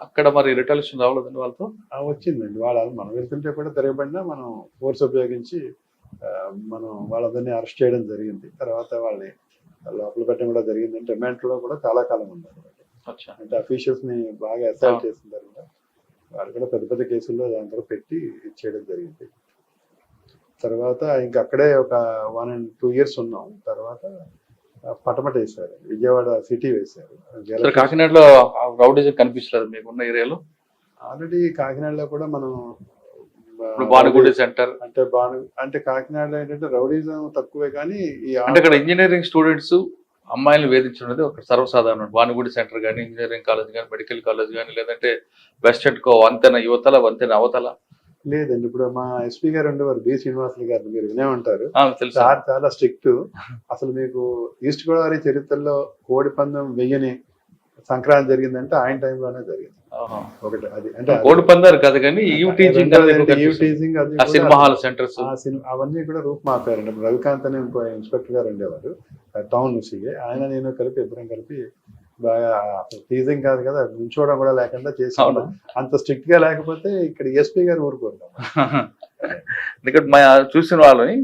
అక్కడ మరి రిటర్న్ రావలేదండి వాళ్ళతో? వచ్చిందండి. మనం వెళ్తుంటే కూడా తిరగబడినా మనం ఫోర్స్ ఉపయోగించి మనం వాళ్ళందరినీ అరెస్ట్ చేయడం జరిగింది. తర్వాత వాళ్ళని లోపల పెట్టడం కూడా జరిగింది. రిమాండ్లో కూడా చాలా కాలం ఉన్నారు. అచ్చా. అంటే అఫీషియల్స్ ని బాగా అసైల్ చేసిన తర్వాత వాళ్ళు కూడా పెద్ద పెద్ద కేసుల్లో దాంట్లో పెట్టి ఇచ్చేయడం జరిగింది. తర్వాత ఇంకా అక్కడే ఒక 1 and 2 years ఉన్నాం. తర్వాత పటమట వేశారు, విజయవాడ సిటీ వేశారు. సరే, కాకినాడలో రౌడీజం కనిపించలేదు మీకున్న ఏరియాలో? ఆల్రెడీ కాకినాడలో కూడా మనం భానుగుడి సెంటర్ అంటే కాకినాడలో ఏంటంటే రౌడీజం తక్కువే, కానీ ఈ అంటే ఇక్కడ ఇంజనీరింగ్ స్టూడెంట్స్ అమ్మాయిలు వేధించడం ఒక సర్వసాధారణం. భానుగుడి సెంటర్ కానీ, ఇంజనీరింగ్ కాలేజ్ కానీ, మెడికల్ కాలేజ్ కానీ, లేదంటే వెస్టర్న్ కో వంతెన యువతల వంతెన అవతల లేదండి. ఇప్పుడు మా ఎస్పీ గారు ఉండేవారు, బి శ్రీనివాసులు గారు, మీరు వినే ఉంటారు. తెలుసు. సార్ చాలా స్ట్రిక్ట్. అసలు మీకు ఈస్ట్ గోదావరి చరిత్రలో కోడి పందెం వెయ్యని సంక్రాంతి జరిగిందంటే ఆయన టైంలోనే జరిగింది. ఒకటి అది అంటే కోడి పందారు కాదు కానీ సినిమా హాల్ సెంటర్స్ అవన్నీ కూడా రూప్ మాపారండి. ఇప్పుడు రవికాంత్ అని ఇంకో ఇన్స్పెక్టర్ గారు ఉండేవారు టౌన్ సిఏ, ఆయన నేను కలిపి ఇద్దరం కలిపి బాగా టీజింగ్ కాదు కదా, నుంచోవడం కూడా లేకుండా చేసి అంత స్ట్రిక్ట్ గా లేకపోతే ఇక్కడ ఎస్పీ గారు ఊరుకోరు. ఎందుకంటే చూసిన వాళ్ళని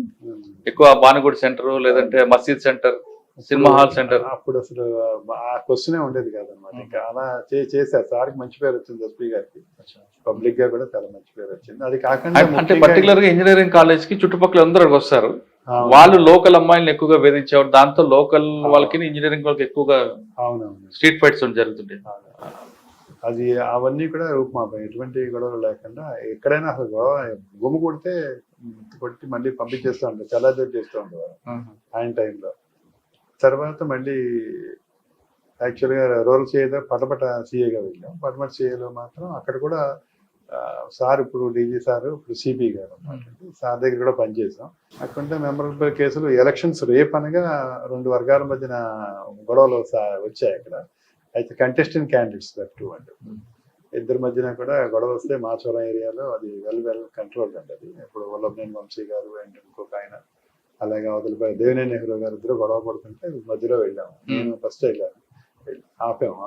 ఎక్కువ భానుగుడి సెంటర్ లేదంటే మసీద్ సెంటర్, సినిమా హాల్ సెంటర్ అప్పుడు అసలు ఆ క్వశ్చనే ఉండేది కాదనమాట. ఇంకా అలా చేశారు. సార్కి మంచి పేరు వచ్చింది, ఎస్పీ గారికి పబ్లిక్ గా కూడా చాలా మంచి పేరు వచ్చింది. అది కాకుండా అంటే పర్టికులర్ గా ఇంజనీరింగ్ కాలేజ్ కి చుట్టుపక్కల అందరూ వస్తారు, వాళ్ళు లోకల్ అమ్మాయిలను ఎక్కువగా వేధించేవారు. దాంతో లోకల్ వాళ్ళకి ఇంజనీరింగ్ వాళ్ళకి ఎక్కువగా స్ట్రీట్ ఫైట్స్ జరుగుతుంటాయి. అది అవన్నీ కూడా రూపుమాపం, ఎటువంటి గొడవలు లేకుండా ఎక్కడైనా అసలు గొడవ గుమ్ము కొడితే కొట్టి మళ్ళీ పంపించేస్తూ ఉంటారు, చలాజర్ చేస్తూ ఉండేవారు ఆయన టైంలో. తర్వాత మళ్ళీ యాక్చువల్గా రూరల్ సిఐగా పటమట సిఐగా వెళ్ళాం. పటమట సిఐలో మాత్రం అక్కడ కూడా సార్ ఇప్పుడు డీజీ సార్ ఇప్పుడు సిపి గారు అన్నమాట, సార్ దగ్గర కూడా పనిచేసాం. అక్కడుంటే మెమరబుల్ కేసులు ఎలక్షన్స్ రేపు అనగా 2 వర్గాల మధ్యన గొడవలు వచ్చాయి అక్కడ. అయితే కంటెస్టెంట్ క్యాండిడేట్స్ దట్టు అంటే ఇద్దరి మధ్యన కూడా గొడవ వస్తే మాచవరం ఏరియాలో అది వెల్ కంట్రోల్ అండి. అది ఇప్పుడు వల్లభనేని వంశీ గారు అండ్ ఇంకొక ఆయన, అలాగే అవతల దేవినేని నెహ్రూ గారు ఇద్దరు గొడవ పడుతుంటే మధ్యలో వెళ్ళాము. నేను ఫస్ట్ వెళ్ళాను,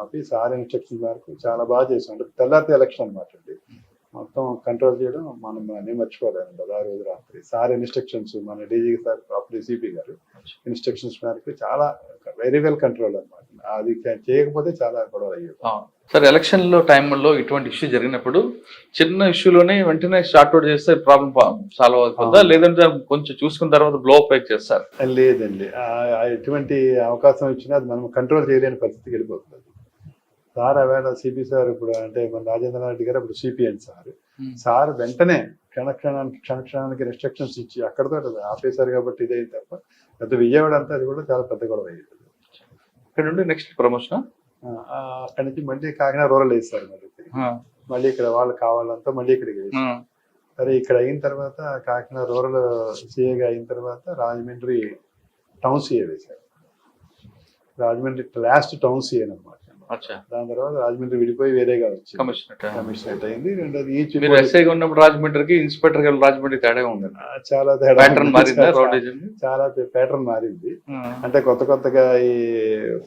ఆపి సార్ ఇన్స్ట్రక్షన్ మేరకు చాలా బాగా చేసాం. అంటే తెల్లారితే ఎలక్షన్ అనమాట అండి, మొత్తం కంట్రోల్ చేయడం మనం నేను మర్చిపోలేను కదా. ఆ రోజు రాత్రి సార్ ఇన్స్ట్రక్షన్స్, మన డీజీ సార్ అప్పుడు సిపి గారు ఇన్స్ట్రక్షన్స్ మేరకు చాలా వెరీ వెల్ కంట్రోల్ అనమాట. అది చేయకపోతే చాలా గొడవ అయ్యేది. సార్, ఎలక్షన్ లో టైంలో ఇటువంటి ఇష్యూ జరిగినప్పుడు చిన్న ఇష్యూలోనే వెంటనే షార్ట్ అవుట్ చేస్తే ప్రాబ్లం సాల్వ్ అవుతుందా, లేదంటే కొంచెం చూసుకున్న తర్వాత బ్లో అప్ చేస్తారు? లేదండి, ఎటువంటి అవకాశం ఇచ్చినా అది మనం కంట్రోల్ చేయలేని పరిస్థితికి వెళ్ళిపోతుంది. సార్ అవేళ సిపి సార్ ఇప్పుడు అంటే మన రాజేంద్ర రెడ్డి గారు అప్పుడు సిపిఎన్ సార్ వెంటనే క్షణక్షణానికి రెస్ట్రిక్షన్స్ ఇచ్చి అక్కడతో ఆపేశారు. కాబట్టి ఇదే తప్ప పెద్ద విజయవాడ అంతా అది కూడా చాలా పెద్ద గొడవ అయ్యేది. ఇక్కడ నుండి నెక్స్ట్ ప్రమోషన్ అక్కడి నుంచి మళ్ళీ కాకినాడ రూరల్ వేస్తారు. మళ్ళీ ఇక్కడ వాళ్ళు కావాలంతా మళ్ళీ ఇక్కడికి వేస్తారు. సరే, ఇక్కడ అయిన తర్వాత కాకినాడ రూరల్ సిఏగా అయిన తర్వాత రాజమండ్రి టౌన్ సిఏ వేశారు. రాజమండ్రి లాస్ట్ టౌన్ సిఏ అనమాట. దాని తర్వాత రాజమండ్రి విడిపోయి వేరేగా వచ్చి కమిషనరేట్ అయింది. రెండోది ఉన్నప్పుడు రాజమండ్రికి ఇన్స్పెక్టర్ రాజమండ్రి తేడా ఉంది, చాలా తేడా, చాలా ప్యాటర్న్ మారింది. అంటే కొత్తగా ఈ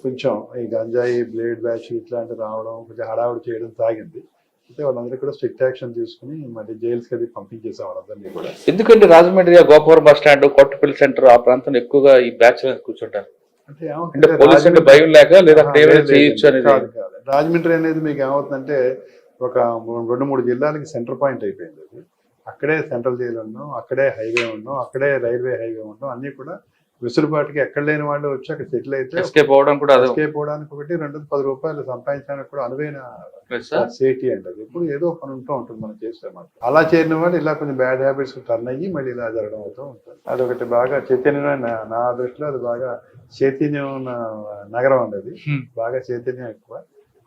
కొంచెం ఈ గంజాయి బ్లేడ్ బ్యాచ్ ఇట్లాంటి రావడం, కొంచెం హడావుడి చేయడం సాగింది. అయితే వాళ్ళందరూ కూడా స్ట్రిక్ట్ యాక్షన్ తీసుకుని మళ్ళీ జైల్స్ కి అది పంపించేసాం వాళ్ళందరినీ కూడా. ఎందుకంటే Rajahmundry Gopavaram bus stand, Kottapalli centre ఆ ప్రాంతం ఎక్కువగా ఈ బ్యాచ్ కూర్చుంటారు. అంటే భయం లేక రాజమండ్రి అనేది మీకు ఏమవుతుందంటే ఒక 2-3 జిల్లాలకి సెంటర్ పాయింట్ అయిపోయింది. అది అక్కడే సెంట్రల్ జైలు ఉన్నాం, అక్కడే హైవే ఉన్నాం, అక్కడే రైల్వే హైవే ఉన్నాం. అన్ని కూడా విసులుబాటుకి ఎక్కడ లేని వాళ్ళు వచ్చి అక్కడ సెటిల్ అయితే ఎస్కేప్ అవడానికి ఒకటి, 2-10 రూపాయలు సంపాదించడానికి కూడా అనువైన సేఫ్టీ అంటే అది ఇప్పుడు ఏదో పని ఉంటూ ఉంటుంది మనం చేస్తే మాత్రం. అలా చేరిన వాళ్ళు ఇలా కొంచెం బ్యాడ్ హ్యాబిట్స్ టర్న్ అయ్యి మళ్ళీ ఇలా జరగడం అవుతూ ఉంటుంది. అదొకటి బాగా చైతన్యమైన, నా దృష్టిలో అది బాగా చైతన్యం ఉన్న నగరం అండి. అది బాగా చైతన్యం ఎక్కువ.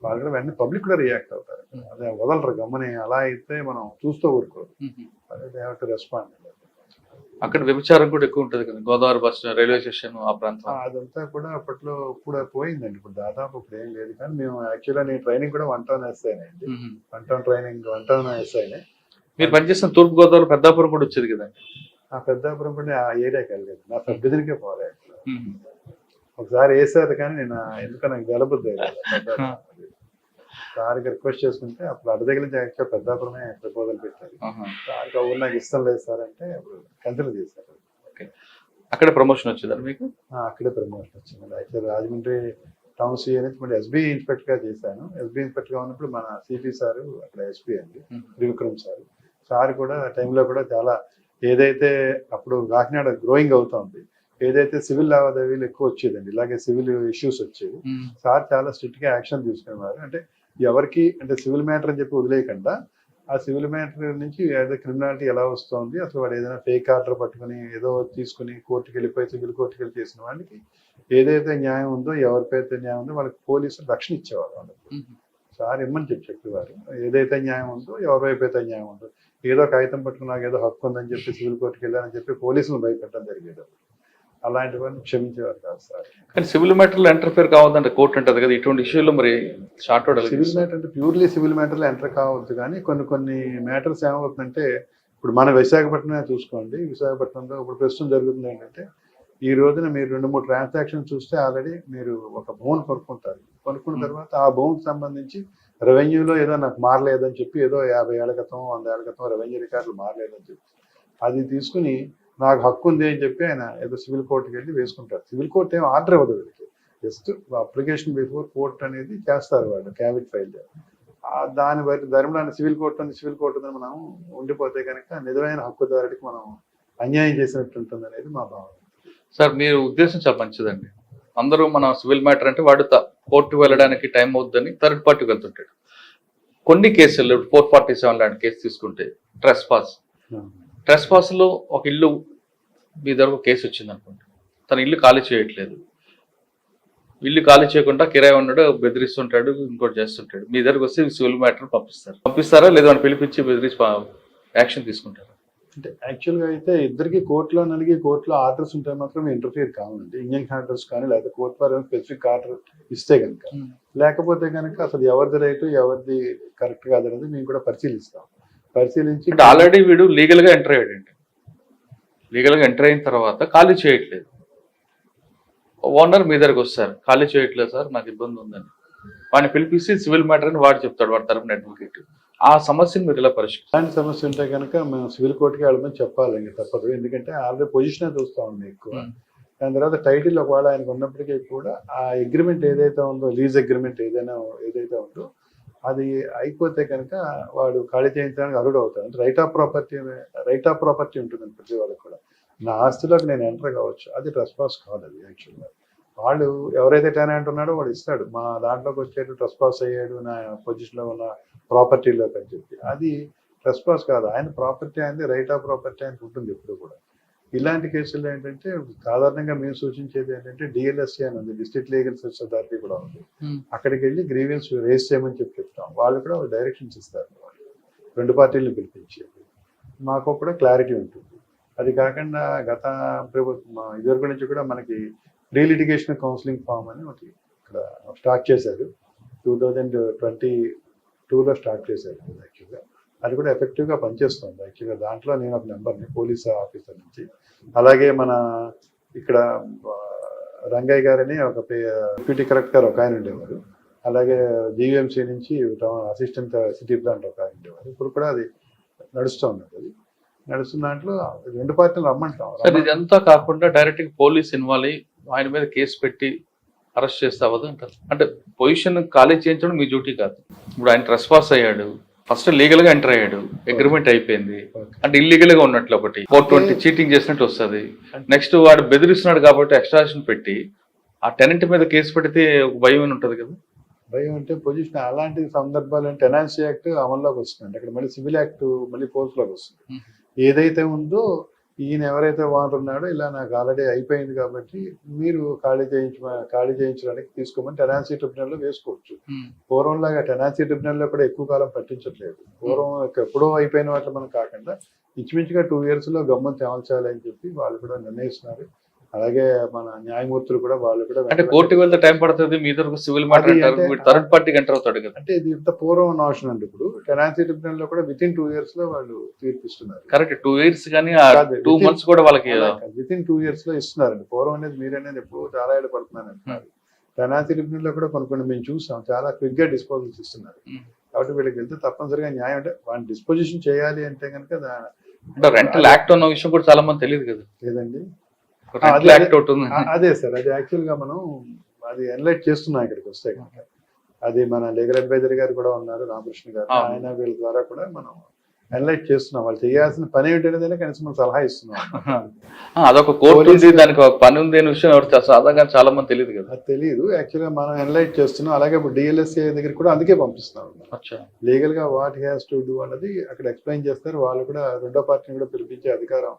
వాళ్ళు కూడా వెంటనే పబ్లిక్ కూడా రియాక్ట్ అవుతారు, అదే వదలరు గమ్మని. అలా అయితే మనం చూస్తూ ఊరుకోరు, అదే రెస్పాండ్. అక్కడ వ్యభిచారం కూడా ఎక్కువ ఉంటుంది కదా, గోదావరి బస్ రైల్వే స్టేషన్ ఆ ప్రాంతం. అదంతా కూడా అప్పట్లో ఇప్పుడు పోయిందండి, ఇప్పుడు దాదాపు ఇప్పుడు ఏం లేదు. కానీ మేము యాక్చువల్గా నేను ట్రైనింగ్ కూడా 1 టౌన్ వేస్తానండి, 1 టౌన్ ట్రైనింగ్ 1 టౌన్ వేస్తానే. మీరు పనిచేసిన తూర్పు గోదావరి పెద్దాపురం కూడా వచ్చేది కదా? ఆ పెద్దాపురం కూడా ఆ ఏరియాకి వెళ్ళలేదు, నా సబ్ డివిజన్కే పోలే. ఒకసారి వేసారు కానీ నేను ఎందుకో నాకు గెలబుద్ది సార్కి రిక్వెస్ట్ చేసుకుంటే అప్పుడు అడ్డ దగ్గర నుంచి యాక్చువల్ పెద్దాపురమే ప్రపోజల్ పెట్టారు. సార్కి ఊరు నాకు ఇష్టం లేదు సార్ అంటే అప్పుడు కన్సిడర్ చేశారు. అక్కడ ప్రమోషన్ వచ్చిందా మీకు? అక్కడే ప్రమోషన్ వచ్చింది. యాక్చువల్ రాజమండ్రి టౌన్ సిఐ నుంచి మళ్ళీ ఎస్బీ ఇన్స్పెక్టర్గా చేశాను. ఎస్బీ ఇన్స్పెక్టర్గా ఉన్నప్పుడు మన సిపి సారు అక్కడ ఎస్పీ అండి త్రివిక్రమ్ సార్ కూడా ఆ టైంలో కూడా చాలా ఏదైతే అప్పుడు కాకినాడ గ్రోయింగ్ అవుతుంది, ఏదైతే సివిల్ లావాదేవీలు ఎక్కువ వచ్చేదండి, ఇలాగే సివిల్ ఇష్యూస్ వచ్చేవి, సార్ చాలా స్ట్రిక్ట్ గా యాక్షన్ తీసుకునేవారు. అంటే ఎవరికి అంటే సివిల్ మ్యాటర్ అని చెప్పి వదిలేయకుండా ఆ సివిల్ మ్యాటర్ నుంచి ఏదో క్రిమినాలిటీ ఎలా వస్తుంది, అసలు వాడు ఏదైనా ఫేక్ ఆర్డర్ పట్టుకుని ఏదో తీసుకుని కోర్టుకి వెళ్ళిపోయి సివిల్ కోర్టుకి వెళ్ళి చేసిన వాడికి ఏదైతే న్యాయం ఉందో, ఎవరికైతే న్యాయం ఉందో వాళ్ళకి పోలీసులు రక్షణ ఇచ్చేవారు. వాళ్ళకి సార్ ఇమ్మని చెప్పేవారు, ఏదైతే న్యాయం ఉందో ఎవరి వైపు అయితే న్యాయం ఉందో. ఏదో కాగితం పట్టుకుని నాకు ఏదో హక్కు ఉందని చెప్పి సివిల్ కోర్టుకి వెళ్ళాలని చెప్పి పోలీసులు భయపెట్టడం జరిగేది. అలాంటి వాడిని క్షమించేవారు కాదు సార్. కానీ సివిల్ మ్యాటర్లో ఎంటర్ఫేర్ కావద్దంటే కోర్టు ఉంటుంది కదా, ఇటువంటి ఇష్యూలో మరి షార్ట్ అవుట్ సివిల్ మ్యాటర్ అంటే ప్యూర్లీ సివిల్ మ్యాటర్లో ఎంటర్ కావద్దు, కానీ కొన్ని మ్యాటర్స్ ఏమవుతుందంటే ఇప్పుడు మన విశాఖపట్నమే చూసుకోండి. విశాఖపట్నంలో ఇప్పుడు ప్రస్తుతం జరుగుతుంది ఏంటంటే, ఈ రోజున మీరు 2-3 ట్రాన్సాక్షన్ చూస్తే ఆల్రెడీ మీరు ఒక భూమిని కొనుక్కుంటారు. కొనుక్కున్న తర్వాత ఆ భూమికి సంబంధించి రెవెన్యూలో ఏదో నాకు మారలేదని చెప్పి, ఏదో 50 ఏళ్ల క్రితం 100 ఏళ్ల క్రితం రెవెన్యూ రికార్డులు మారలేదని చెప్పి అది తీసుకుని నాకు హక్కు ఉంది అని చెప్పి ఆయన ఏదో సివిల్ కోర్టుకి వెళ్ళి వేసుకుంటారు. సివిల్ కోర్టు ఏం ఆర్డర్ ఇవ్వదు వీళ్ళకి, జస్ట్ అప్లికేషన్ బిఫోర్ కోర్ట్ అనేది చేస్తారు వాళ్ళు, క్యావిట్ ఫైల్ దాన్ని బట్టి ధర్మలాన్ని సివిల్ కోర్టు మనం ఉండిపోతే కనుక నిజమైన హక్కుదారుడికి మనం అన్యాయం చేసినట్టు ఉంటుంది అనేది మా భావన. సార్ మీరు ఉద్దేశం చాలా మంచిదండి. అందరూ మన సివిల్ మ్యాటర్ అంటే వాడు కోర్టు వెళ్ళడానికి టైం అవుతుందని థర్డ్ పార్టీకి వెళ్తుంటాడు. కొన్ని కేసుల్లో 447 లాంటి కేసు తీసుకుంటే ట్రెస్ పాస్ లో ఒక ఇల్లు మీ దగ్గర ఒక కేసు వచ్చింది అనుకోండి, తన ఇల్లు ఖాళీ చేయట్లేదు, ఇల్లు ఖాళీ చేయకుండా కిరాయి ఉన్నాడు, బెదిరిస్తుంటాడు, ఇంకోటి చేస్తుంటాడు, మీ దగ్గరకు వస్తే సివిల్ మ్యాటర్ పంపిస్తారా లేదా అని పిలిపించి బెదిరించి యాక్షన్ తీసుకుంటారా? అంటే యాక్చువల్గా అయితే ఇద్దరికి కోర్టులో నలిగి కోర్టులో ఆర్డర్స్ ఉంటే మాత్రం ఇంటర్ఫియర్ కావాలండి. ఇంజన్ ఆర్డర్స్ కానీ లేకపోతే కోర్టు వారు స్పెసిఫిక్ ఆర్డర్ ఇస్తే కనుక, లేకపోతే కనుక అసలు ఎవరిది రైట్ ఎవరిది కరెక్ట్ కాదనేది మేము కూడా పరిశీలించి ఆల్రెడీ వీడు లీగల్ గా ఎంటర్ అయ్యాడండి. లీగల్ గా ఎంటర్ అయిన తర్వాత ఖాళీ చేయట్లేదు, ఓనర్ మీ దగ్గరకు వస్తారు, ఖాళీ చేయట్లేదు సార్ నాకు ఇబ్బంది ఉందని, వాడిని పిలిపిస్తే సివిల్ మ్యాటర్ అని వాడు చెప్తాడు, వాడి తరపున అడ్వకేట్. ఆ సమస్యను మీరు ఇలా పరిష్కరిస్తారు? అలాంటి సమస్య ఉంటే కనుక మేము సివిల్ కోర్టుకి వెళ్ళమని చెప్పాలి, ఇంకా తప్పదు. ఎందుకంటే ఆల్రెడీ పొజిషనే చూస్తా ఉంది ఎక్కువ. దాని తర్వాత టైటిల్ ఒకవేళ ఆయనకు ఉన్నప్పటికీ కూడా ఆ అగ్రిమెంట్ ఏదైతే ఉందో, లీజ్ అగ్రిమెంట్ ఏదైతే ఉందో అది అయిపోతే కనుక వాడు ఖాళీ చేయించడానికి అర్హుడు అవుతాడు. అంటే రైట్ ఆఫ్ ప్రాపర్టీ ఉంటుంది ప్రతి వాళ్ళకి కూడా. నా ఆస్తిలోకి నేను ఎంటర్ కావచ్చు, అది ట్రెస్పాస్ కాదు. అది యాక్చువల్గా వాళ్ళు ఎవరైతే టెనెంట్ ఉన్నాడో వాడు ఇస్తాడు, మా దాంట్లోకి వచ్చేట్టు ట్రెస్పాస్ అయ్యాడు నా పొజిషన్లో ఉన్న ప్రాపర్టీలోకి అని చెప్పి, అది ట్రెస్పాస్ కాదు. ఆయన ప్రాపర్టీ అనేది రైట్ ఆఫ్ ప్రాపర్టీ ఆయనకు ఉంటుంది ఎప్పుడు కూడా. ఇలాంటి కేసుల్లో ఏంటంటే సాధారణంగా మేము సూచించేది ఏంటంటే డిఎల్ఎస్సీ అని ఉంది, డిస్ట్రిక్ట్ లీగల్ సర్వీస్ అథారిటీ కూడా ఉంది, అక్కడికి వెళ్ళి గ్రీవెన్స్ రేస్ చేయమని చెప్పి చెప్తాం. వాళ్ళు కూడా డైరెక్షన్స్ ఇస్తారు, రెండు పార్టీలను పిలిపించి మాకు కూడా క్లారిటీ ఉంటుంది. అది కాకుండా గత ప్రభుత్వం ఇదివరకు నుంచి కూడా మనకి ప్రీ లిటిగేషన్ కౌన్సిలింగ్ ఫామ్ అని ఒకటి ఇక్కడ స్టార్ట్ చేశారు, 2022లో స్టార్ట్ చేశారు. యాక్చువల్గా అది కూడా ఎఫెక్టివ్గా పనిచేస్తుంది. యాక్చువల్గా దాంట్లో నేను ఒక మెంబర్ని పోలీస్ ఆఫీసర్ నుంచి, అలాగే మన ఇక్కడ రంగయ్య గారని ఒక డిప్యూటీ కలెక్టర్ ఒక ఆయన ఉండేవారు, అలాగే జీవీఎంసీ నుంచి అసిస్టెంట్ సిటీ ప్లాంట్ ఒక ఆయన ఉండేవారు. ఇప్పుడు కూడా అది నడుస్తూ ఉన్నది. అది నడుస్తున్న దాంట్లో రెండు పార్టీలు రమ్మంటాం. ఇదంతా కాకుండా డైరెక్ట్ పోలీస్ ఇన్వాల్వ్ అయ్యి ఆయన మీద కేసు పెట్టి అరెస్ట్ చేస్తే అవ్వదు అంటారు? అంటే పొజిషన్ ఖాళీ చేయించడం మీ డ్యూటీ కాదు. ఇప్పుడు ఆయన ట్రెస్పాస్ అయ్యాడు, ఫస్ట్ లీగల్ గా ఎంటర్ అయ్యాడు, అగ్రిమెంట్ అయిపోయింది, అంటే ఇల్లీగల్ గా ఉన్నట్లు ఒకటి 420 చీటింగ్ చేసినట్టు వస్తుంది. నెక్స్ట్ వాడు బెదిరిస్తున్నాడు కాబట్టి ఎక్స్ట్రాషన్ పెట్టి ఆ టెనెంట్ మీద కేసు పెడితే భయం అని ఉంటుంది కదా. భయం అంటే పొజిషన్ అలాంటి సందర్భాలు అంటే టెనెన్సీ యాక్ట్ అమల్లోకి వస్తుంది, అక్కడ మళ్ళీ సివిల్ యాక్ట్ మళ్ళీ ఫోర్స్లోకి వస్తుంది. ఏదైతే ఉందో ఈయన ఎవరైతే ఓనర్ ఉన్నాడో ఇలా నాకు ఆల్రెడీ అయిపోయింది కాబట్టి మీరు ఖాళీ చేయించడానికి తీసుకోమని టెనాన్సీ ట్రిబ్యునల్లో వేసుకోవచ్చు. పూర్వంలాగా టెనాన్సీ ట్రిబ్యునల్లో కూడా ఎక్కువ కాలం పట్టించట్లేదు. పూర్వం ఎప్పుడో అయిపోయిన వాటిలో మనం కాకుండా ఇంచుమించుగా 2 yearsలో గమ్మం తేల్చాలి అని చెప్పి వాళ్ళు కూడా నిర్ణయిస్తున్నారు. అలాగే మన న్యాయమూర్తులు కూడా వాళ్ళు కూడా అంటే కోర్టుకి వెళ్తే టైం పడుతుంది, మీ దగ్గర సివిల్ మ్యాటర్ థర్డ్ పార్టీకి ఎంటర్ అవుతాడు కదా. అంటే ఇది ఇంత పూర్వం నోషన్ అండి. ఇప్పుడు టెనాన్సీ ట్రిబ్యునల్ లో కూడా వితిన్ 2 yearsలో వాళ్ళు తీర్పిస్తున్నారు. కరెక్ట్, 2 years కానీ 2 months కూడా వాళ్ళకి వితిన్ 2 yearsలో ఇస్తున్నారండి. పూర్వం అనేది మీరనేది ఎప్పుడు చాలా ఏళ్ళు పడుతున్నాను అంటున్నారు. టెనాన్సీ ట్రిబ్యునల్ లో కూడా కొన్ని మేము చూసాం, చాలా క్విక్ గా డిస్పోజల్స్ ఇస్తున్నారు. కాబట్టి వీళ్ళకి వెళ్తే తప్పనిసరిగా న్యాయం అంటే వాడిని డిస్పోజిషన్ చేయాలి అంటే కనుక రెంటల్ యాక్ట్ అన్న విషయం కూడా చాలా మంది తెలియదు కదా. లేదండి, అదే సార్, అది యాక్చువల్ గా మనం అది ఎన్లైట్ చేస్తున్నాం ఇక్కడికి వస్తే కనుక. అది మన లీగల్ అడ్వైజర్ గారు కూడా ఉన్నారు, రామకృష్ణ గారు, ఆయన వీళ్ళ ద్వారా కూడా మనం ఎన్లైట్ చేస్తున్నాం. వాళ్ళు చేయాల్సిన పని ఏంటనేది కనీసం మనం సలహా ఇస్తున్నాం. అదొక కోర్టు ఉంది, దానికి ఒక పని ఉంది అనే విషయం ఎవరు సాధారణంగా చాలా మంది తెలియదు కదా. అది తెలియదు, యాక్చువల్గా మనం ఎన్లైట్ చేస్తున్నాం. అలాగే ఇప్పుడు డిఎల్ఎస్ఏ దగ్గర కూడా అందుకే పంపిస్తున్నాం. లీగల్ గా వాట్ హ్యాస్ టు డూ అన్నది అక్కడ ఎక్స్ప్లెయిన్ చేస్తారు. వాళ్ళు కూడా రెండో పార్టీని కూడా పిలిపించే అధికారం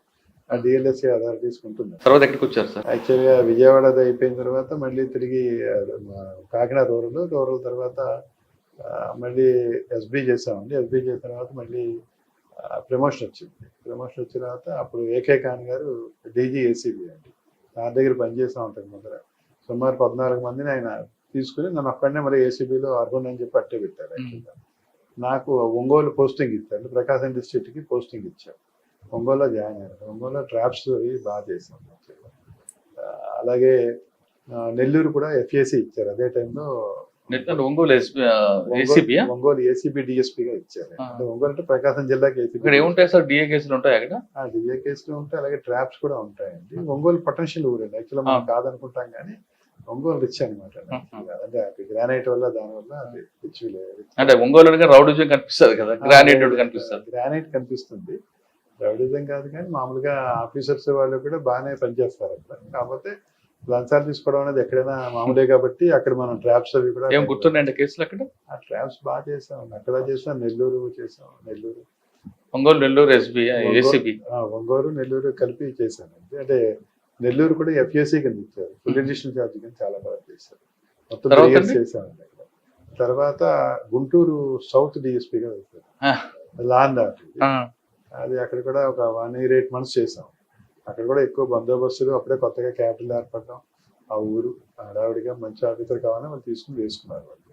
ఆ డిఎల్ఎస్ఏ ఆధార్ తీసుకుంటుంది. తర్వాత ఎక్కడికి వచ్చారు సార్? యాక్చువల్గా విజయవాడది అయిపోయిన తర్వాత మళ్ళీ తిరిగి కాకినాడ రూరల్ తర్వాత మళ్ళీ ఎస్బీ చేసామండి. ఎస్బీ చేసిన తర్వాత మళ్ళీ ప్రమోషన్ వచ్చింది. ప్రమోషన్ వచ్చిన తర్వాత అప్పుడు ఏకే ఖాన్ గారు డీజీ ఏసీబీ అండి, నా దగ్గర పనిచేసాం అంతకు ముందర. సుమారు 14 మందిని ఆయన తీసుకుని నన్ను అక్కడనే మళ్ళీ ఏసీబీలో అర్బన్ అని చెప్పి అట్టే పెట్టారు. యాక్చువల్గా నాకు ఒంగోలు పోస్టింగ్ ఇచ్చారు, ప్రకాశం డిస్ట్రిక్ట్కి పోస్టింగ్ ఇచ్చారు. ఒంగోలులో జాయిన్ అయ్యారు. ఒంగోలులో ట్రాప్స్ అవి బాగా చేసాం. అలాగే నెల్లూరు కూడా ఎఫ్ఏసి ఇచ్చారు. అదే టైంలో ఒంగోలు ఏసీబీ డిఎస్పీగా ఇచ్చారు. ఒంగోలు అంటే ప్రకాశం జిల్లాకి ఏసీబీ. ఏముంటాయి సార్? డిఏ కేసులు ఉంటాయి అక్కడ? డిఏ కేసులు ఉంటాయి, అలాగే ట్రాప్స్ కూడా ఉంటాయండి. ఒంగోలు పొటెన్షియల్ ఊరండి, యాక్చువల్గా మనం కాదనుకుంటాం కానీ ఒంగోలు రిచ్ అనమాట. అంటే గ్రానైట్ వల్ల దానివల్ల అది రిచ్ లేదు. అంటే ఒంగోలు రౌడిజం కనిపిస్తుంది కదా, గ్రానైట్ కనిపిస్తుంది. గ్రానైట్ కనిపిస్తుంది, రౌడిజం కాదు. కానీ మామూలుగా ఆఫీసర్స్ వాళ్ళు కూడా బాగానే పనిచేస్తారు అక్కడ. కాకపోతే లంచాలు తీసుకోవడం అనేది ఎక్కడైనా మామూలే కాబట్టి అక్కడ మనం ట్రాప్స్ అవి కూడా. ఏం గుర్తున్నాయండి కేసులు అక్కడ? ఆ ట్రాప్స్ బాగా చేసాం, అక్కడ చేసాం, నెల్లూరు చేసాం. ఒంగోలు, నెల్లూరు, ఎస్బీ, ఏసీబీ, ఒంగోలు, నెల్లూరు కలిపి చేశాను. అంటే నెల్లూరు కూడా ఎఫ్ఏసీ కింద ఇచ్చారు, ఫుల్ అడిషనల్ ఛార్జ్ కింద చాలా బాగా చేశారు. మొత్తం 3 years చేశాను. తర్వాత గుంటూరు సౌత్ డిఎస్పీగా వేశారు, లాండ్ అది అక్కడ కూడా ఒక 1 year 8 months చేసాం. అక్కడ కూడా ఎక్కువ బందోబస్తులు, అప్పుడే కొత్తగా క్యాపిటల్ ఏర్పడడం, ఆ ఊరు హడావిడిగా మంచి ఆఫీసర్ కావాలని వాళ్ళు తీసుకుని వేసుకున్నారు. వాళ్ళు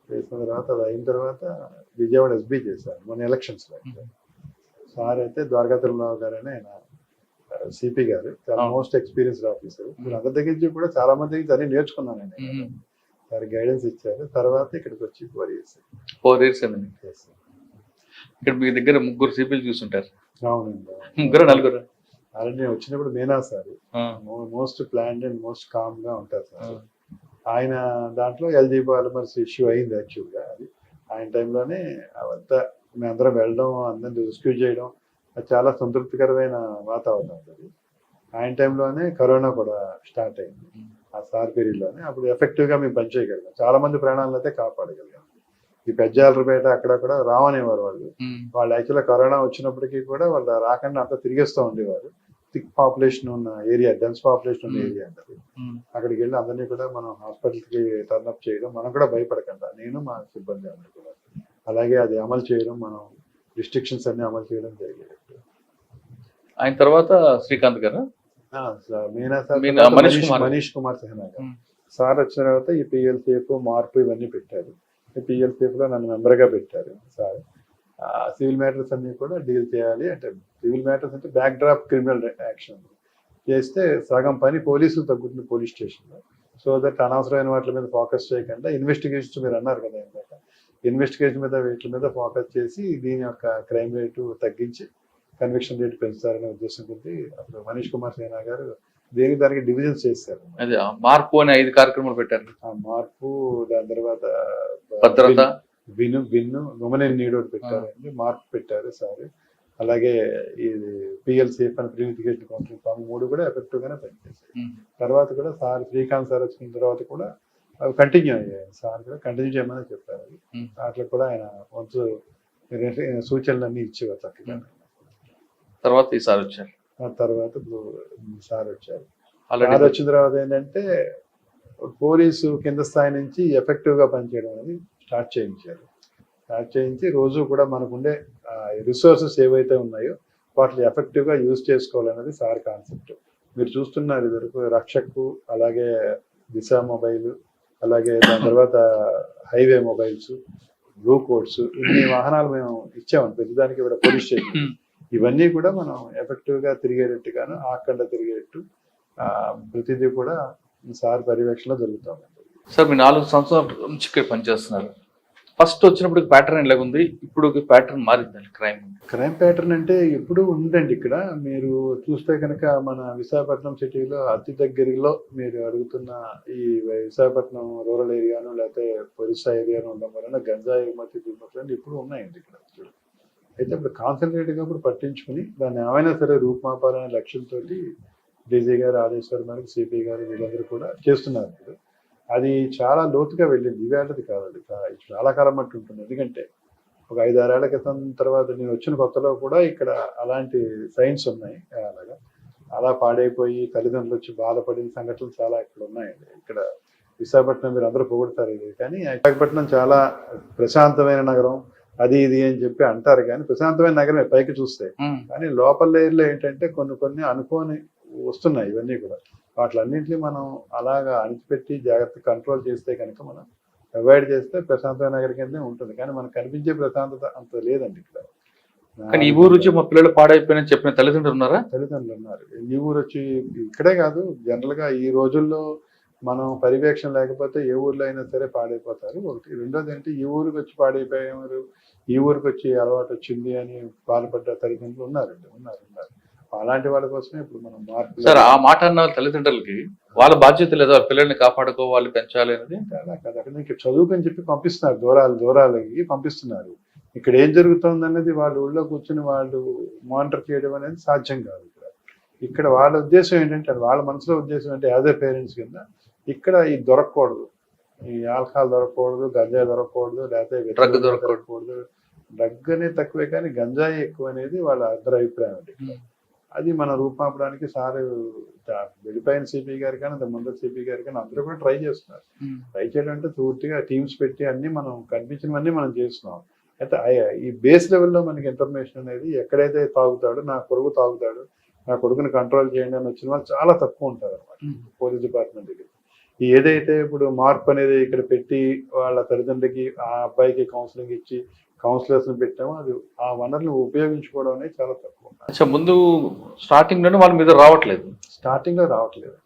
వేసుకున్న తర్వాత అది అయిన తర్వాత విజయవాడ ఎస్బీ చేశారు మొన్న ఎలక్షన్స్లో. సార్ అయితే ద్వారకా తిరుమలరావు గారు అని ఆయన సిపి గారు, చాలా మోస్ట్ ఎక్స్పీరియన్స్డ్ ఆఫీసర్. అందరి దగ్గర నుంచి కూడా చాలా మంది దగ్గర అన్ని నేర్చుకున్నాను నేను. సార్ గైడెన్స్ ఇచ్చారు. తర్వాత ఇక్కడికి వచ్చి 4 years. 4 years అండి. ఇక్కడ మీ దగ్గర 3 సిపిలు చూస్తుంటారు. అవునండి, 3 4. అలాంటి నేను వచ్చినప్పుడు Meena sir most planned and most calm గా ఉంటారు సార్. ఆయన దాంట్లో ఎల్జీ పాలిమర్స్ ఇష్యూ అయింది యాక్చువల్గా. అది ఆయన టైంలోనే అవంతా మేమందరం వెళ్ళడం, అందరిని రెస్క్యూ చేయడం, అది చాలా సంతృప్తికరమైన వాతావరణం. అది ఆయన టైంలోనే కరోనా కూడా స్టార్ట్ అయింది, ఆ సార్ పీరియడ్లోనే. అప్పుడు ఎఫెక్టివ్గా మేము పనిచేయగలిగాం, చాలా మంది ప్రాణాలను అయితే కాపాడగలిగాం. ఈ పెజ్జాలపేట అక్కడ కూడా రావనేవారు వాళ్ళు యాక్చువల్గా కరోనా వచ్చినప్పటికీ కూడా వాళ్ళు రాకుండా అంతా తిరిగేస్తూ ఉండేవారు. థిక్ పాపులేషన్ ఉన్న ఏరియా, డెన్స్ పాపులేషన్ ఉన్న ఏరియా అంటది. అక్కడికి వెళ్ళి అందరినీ కూడా మనం హాస్పిటల్కి టర్న్అప్ చేయడం, మనం కూడా భయపడకుండా, నేను మా సిబ్బంది అందరూ కూడా అలాగే అది అమలు చేయడం, మనం రిస్ట్రిక్షన్స్ అన్ని అమలు చేయడం జరిగేది. ఆయన తర్వాత శ్రీకాంత్ గారు, మీనా సార్, మనీష్ కుమార్ సిన్హా గారు. సార్ వచ్చిన తర్వాత ఈ పిఎల్సిఎఫ్ మార్పు ఇవన్నీ పెట్టారు. పిఎల్సిఎఫ్ లో నన్ను మెంబర్గా పెట్టారు సార్. సివిల్ మ్యాటర్స్ అన్ని కూడా డీల్ చేయాలి. అంటే సివిల్ మ్యాటర్స్ అంటే బ్యాక్ డ్రాప్ క్రిమినల్ యాక్షన్ చేస్తే సగం పని పోలీసులు తగ్గుతుంది పోలీస్ స్టేషన్లో. సో దట్ అనవసరమైన వాటి మీద ఫోకస్ చేయకుండా ఇన్వెస్టిగేషన్స్, మీరు అన్నారు కదా ఇందాక, ఇన్వెస్టిగేషన్ మీద వీటి మీద ఫోకస్ చేసి దీని యొక్క క్రైమ్ రేటు తగ్గించి కన్విక్షన్ రేటు పెంచుతారనే ఉద్దేశం కొద్ది అప్పుడు మనీష్ కుమార్ సిన్హా గారు దానికి డివిజన్స్ చేశారు. మార్పు అని 5 కార్యక్రమాలు పెట్టారు. ఆ మార్పు, దాని తర్వాత భద్రత, విన్ ఉమెన్ ఇన్ నీడ్ ఒకటి పెట్టారండి, మార్పు పెట్టారు సార్. అలాగే ఇది పిఎల్సిఎఫ్ అని ప్రీనిఫికేషన్ కౌంటరింగ్ ఫామ్ 3 కూడా ఎఫెక్టివ్ గానే పనిచేశాయి. తర్వాత కూడా సార్ శ్రీకాంత్ సార్ వచ్చిన తర్వాత కూడా అవి కంటిన్యూ అయ్యాయి. సార్ కూడా కంటిన్యూ చేయమని చెప్పారు. అట్లా కూడా ఆయన వంతు సూచనలన్నీ ఇచ్చేవారు చక్కగా. తర్వాత ఈ సార్ వచ్చారు. తర్వాత సార్ వచ్చారు. సార్ వచ్చిన తర్వాత ఏంటంటే పోలీసు కింద స్థాయి నుంచి ఎఫెక్టివ్ గా పనిచేయడం అనేది స్టార్ట్ చేయించి రోజు కూడా మనకుండే రిసోర్సెస్ ఏవైతే ఉన్నాయో వాటిని ఎఫెక్టివ్ గా యూజ్ చేసుకోవాలనేది సార్ కాన్సెప్ట్. మీరు చూస్తున్నారు ఇదివరకు రక్షకు, అలాగే దిశ మొబైల్, అలాగే దాని తర్వాత హైవే మొబైల్స్, బ్లూ కోడ్స్, ఇన్ని వాహనాలు మేము ఇచ్చామని ప్రతిదానికి కూడా పోలీస్ స్టేషన్. ఇవన్నీ కూడా మనం ఎఫెక్టివ్ గా తిరిగేటట్టుగాను, ఆకుండా తిరిగేటట్టు ప్రతిదీ కూడా సార్ పర్యవేక్షణలో జరుగుతాం. సార్ మీరు 4 సంవత్సరాల నుంచి ఇక్కడ పనిచేస్తున్నారు. ఫస్ట్ వచ్చినప్పుడు ప్యాటర్న్ ఇలాగ ఉంది, ఇప్పుడు ప్యాటర్న్ మారిందండి క్రైమ్. క్రైమ్ ప్యాటర్న్ అంటే ఎప్పుడు ఉందండి. ఇక్కడ మీరు చూస్తే కనుక మన విశాఖపట్నం సిటీలో అతి దగ్గరలో మీరు అడుగుతున్న ఈ విశాఖపట్నం రూరల్ ఏరియాను లేకపోతే ఒరిస్సా ఏరియాను ఉండడం వలన గంజాయి ఎగుమతి దిగుమతులు ఇప్పుడు ఉన్నాయండి ఇక్కడ. అయితే ఇప్పుడు కాన్సన్ట్రేట్గా ఇప్పుడు పట్టించుకుని దాన్ని ఏమైనా సరే రూపుమాపాలనే లక్ష్యంతో డీజీ గారు ఆదేశాల మేరకు సిపి గారు వీళ్ళందరూ కూడా చేస్తున్నారు. ఇప్పుడు అది చాలా లోతుగా వెళ్ళింది, ఇవేళది కాదండి, చాలా కాలం మట్టి ఉంటుంది. ఎందుకంటే ఒక 5-6 ఏళ్ల క్రితం తర్వాత నేను వచ్చిన కొత్తలో కూడా ఇక్కడ అలాంటి సైన్స్ ఉన్నాయి. అలాగా అలా పాడైపోయి తల్లిదండ్రులు వచ్చి బాధపడిన సంఘటనలు చాలా ఇక్కడ ఉన్నాయండి. ఇక్కడ విశాఖపట్నం మీరు అందరూ పొగుడతారు ఇది, కానీ విశాఖపట్నం చాలా ప్రశాంతమైన నగరం అది ఇది అని చెప్పి అంటారు, కానీ ప్రశాంతమైన నగరమే పైకి చూస్తే. కానీ లోపల లేయర్లో ఏంటంటే కొన్ని అనుకోని వస్తున్నాయి. ఇవన్నీ కూడా వాటిలన్నింటినీ మనం అలాగా అణిచిపెట్టి జాగ్రత్త కంట్రోల్ చేస్తే కనుక మనం అవాయిడ్ చేస్తే ప్రశాంతమైన నగరం కిందే ఉంటుంది. కానీ మనకు కనిపించే ప్రశాంతత అంత లేదండి ఇక్కడ. కానీ ఈ ఊరు వచ్చి మా పిల్లలు పాడైపోయిన చెప్పిన తల్లిదండ్రులు ఉన్నారా? తల్లిదండ్రులు ఉన్నారు. ఈ ఊరు వచ్చి ఇక్కడే కాదు, జనరల్ గా ఈ రోజుల్లో మనం పర్యవేక్షణ లేకపోతే ఏ ఊర్లో అయినా సరే పాడైపోతారు. ఒకటి. రెండోది అంటే ఈ ఊరికి వచ్చి పాడైపోయారు, ఈ ఊరికి వచ్చి అలవాటు వచ్చింది అని బాధపడ్డ తల్లిదండ్రులు ఉన్నారు. అలాంటి వాళ్ళ కోసమే ఇప్పుడు మనం మార్పు. సార్, ఆ మాట అన్న తల్లిదండ్రులకి వాళ్ళ బాధ్యత లేదా వాళ్ళ పిల్లల్ని కాపాడుకోవాలి, పెంచాలి అనేది? అలా కదా, అక్కడ ఇంకా చదువుకని చెప్పి పంపిస్తున్నారు, దూరాలకి పంపిస్తున్నారు. ఇక్కడ ఏం జరుగుతుంది అనేది వాళ్ళ ఊళ్ళో కూర్చొని వాళ్ళు మానిటర్ చేయడం అనేది సాధ్యం కాదు. ఇక్కడ వాళ్ళ ఉద్దేశం ఏంటంటే, వాళ్ళ మనసులో ఉద్దేశం అంటే యాజ్ ఏ పేరెంట్స్ కింద ఇక్కడ ఇది దొరకకూడదు, ఈ ఆల్కహాల్ దొరకకూడదు, గంజాయి దొరకకూడదు, లేకపోతే డ్రగ్ దొరకకూడదు. డ్రగ్ అనేది తక్కువే కానీ గంజాయి ఎక్కువ అనేది వాళ్ళ అందరి అభిప్రాయం అండి. అది మన రూపాపడానికి సార్ వెళ్ళిపోయిన సిపి గారు కానీ ముందర సిపి గారు కానీ అందరూ కూడా ట్రై చేస్తున్నారు. ట్రై చేయడం అంటే పూర్తిగా టీమ్స్ పెట్టి అన్ని మనం కనిపించినవన్నీ మనం చేస్తున్నాం. అయితే ఈ బేస్ లెవెల్లో మనకి ఇన్ఫర్మేషన్ అనేది ఎక్కడైతే తాగుతాడో నా కొడుకు తాగుతాడు, నా కొడుకుని కంట్రోల్ చేయండి అని వచ్చిన వాళ్ళు చాలా తక్కువ ఉంటారు అన్నమాట పోలీస్ డిపార్ట్మెంట్ దగ్గర. ఏదైతే ఇప్పుడు మార్పు అనేది ఇక్కడ పెట్టి వాళ్ళ తల్లిదండ్రులకి ఆ అబ్బాయికి కౌన్సిలింగ్ ఇచ్చి కౌన్సిలర్స్ పెట్టాము, అది ఆ వనరులు ఉపయోగించుకోవడం అనేది చాలా తక్కువ. ముందు స్టార్టింగ్ లోనే వాళ్ళ మీద రావట్లేదు, స్టార్టింగ్ లో రావట్లేదు.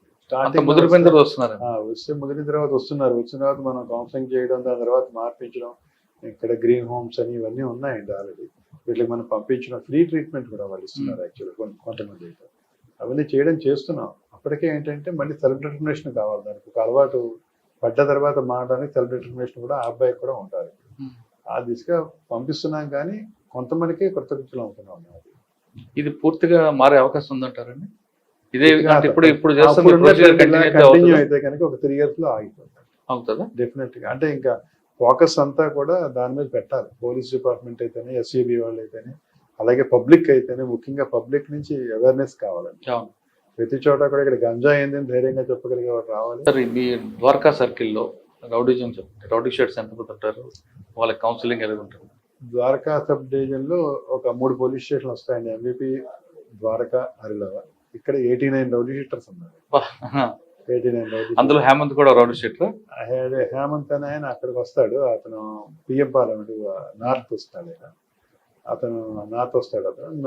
ముదిరిపోయిన తర్వాత వస్తున్నారు. వస్తే ముదిరిన తర్వాత వస్తున్నారు. వచ్చిన తర్వాత మనం కౌన్సిలింగ్ చేయడం, దాని తర్వాత మార్పించడం. ఇక్కడ గ్రీన్ హోమ్స్ అని ఇవన్నీ ఉన్నాయండి ఆల్రెడీ. వీటికి మనం పంపించడం, ఫ్రీ ట్రీట్మెంట్ కూడా వాళ్ళు ఇస్తున్నారు యాక్చువల్గా కొంతమంది అయితే. అవన్నీ చేస్తున్నాం. అప్పటికే ఏంటంటే మళ్ళీ సెల్ఫ్ డిటర్మినేషన్ కావాలి, దానికి ఒక అలవాటు పడ్డ తర్వాత మారడానికి సెల్ఫ్ డిటర్మినేషన్ కూడా ఆ అబ్బాయికి కూడా ఉండాలి. ఆ దిశగా పంపిస్తున్నాం, కానీ కొంతమందికి కొత్త రుచులు అవుతున్నాం. ఇది పూర్తిగా మారే అవకాశం ఉందంటారండి? ఇదే ఇప్పుడు కంటిన్యూ అయితే కనుక ఒక 3 years లో ఆగిపోతుంది డెఫినెట్ గా. అంటే ఇంకా ఫోకస్ అంతా కూడా దాని మీద పెట్టాలి. పోలీస్ డిపార్ట్మెంట్ అయితేనే, ఎస్సీబీ వాళ్ళు అయితేనే, అలాగే పబ్లిక్ అయితేనే. ముఖ్యంగా పబ్లిక్ నుంచి అవేర్నెస్ కావాలండి. ప్రతి చోట కూడా ఇక్కడ గంజా ఏందని ధైర్యంగా చెప్పగలిగే వాడు రావాలి. సార్, మీ ద్వారకా సర్కిల్లో రౌడీ షీటర్స్ ఎంతమంది ఉంటారు, వాళ్ళకి కౌన్సిలింగ్ ఎలా ఉంటుంది? ద్వారకా సబ్ డివిజన్ లో ఒక 3 పోలీస్ స్టేషన్లు వస్తాయండి. MVP, ద్వారకా, హరిలవ. ఇక్కడ 89 రౌడీ షీటర్స్ ఉన్నారు. 89 రౌడీ. అందులో హేమంత్ కూడా రౌడీ షీటర్. హేమంత్ అని ఆయన అక్కడికి వస్తాడు. అతను పిఎం పార్లమెంట్ నార్త్ వస్తాడు. అతను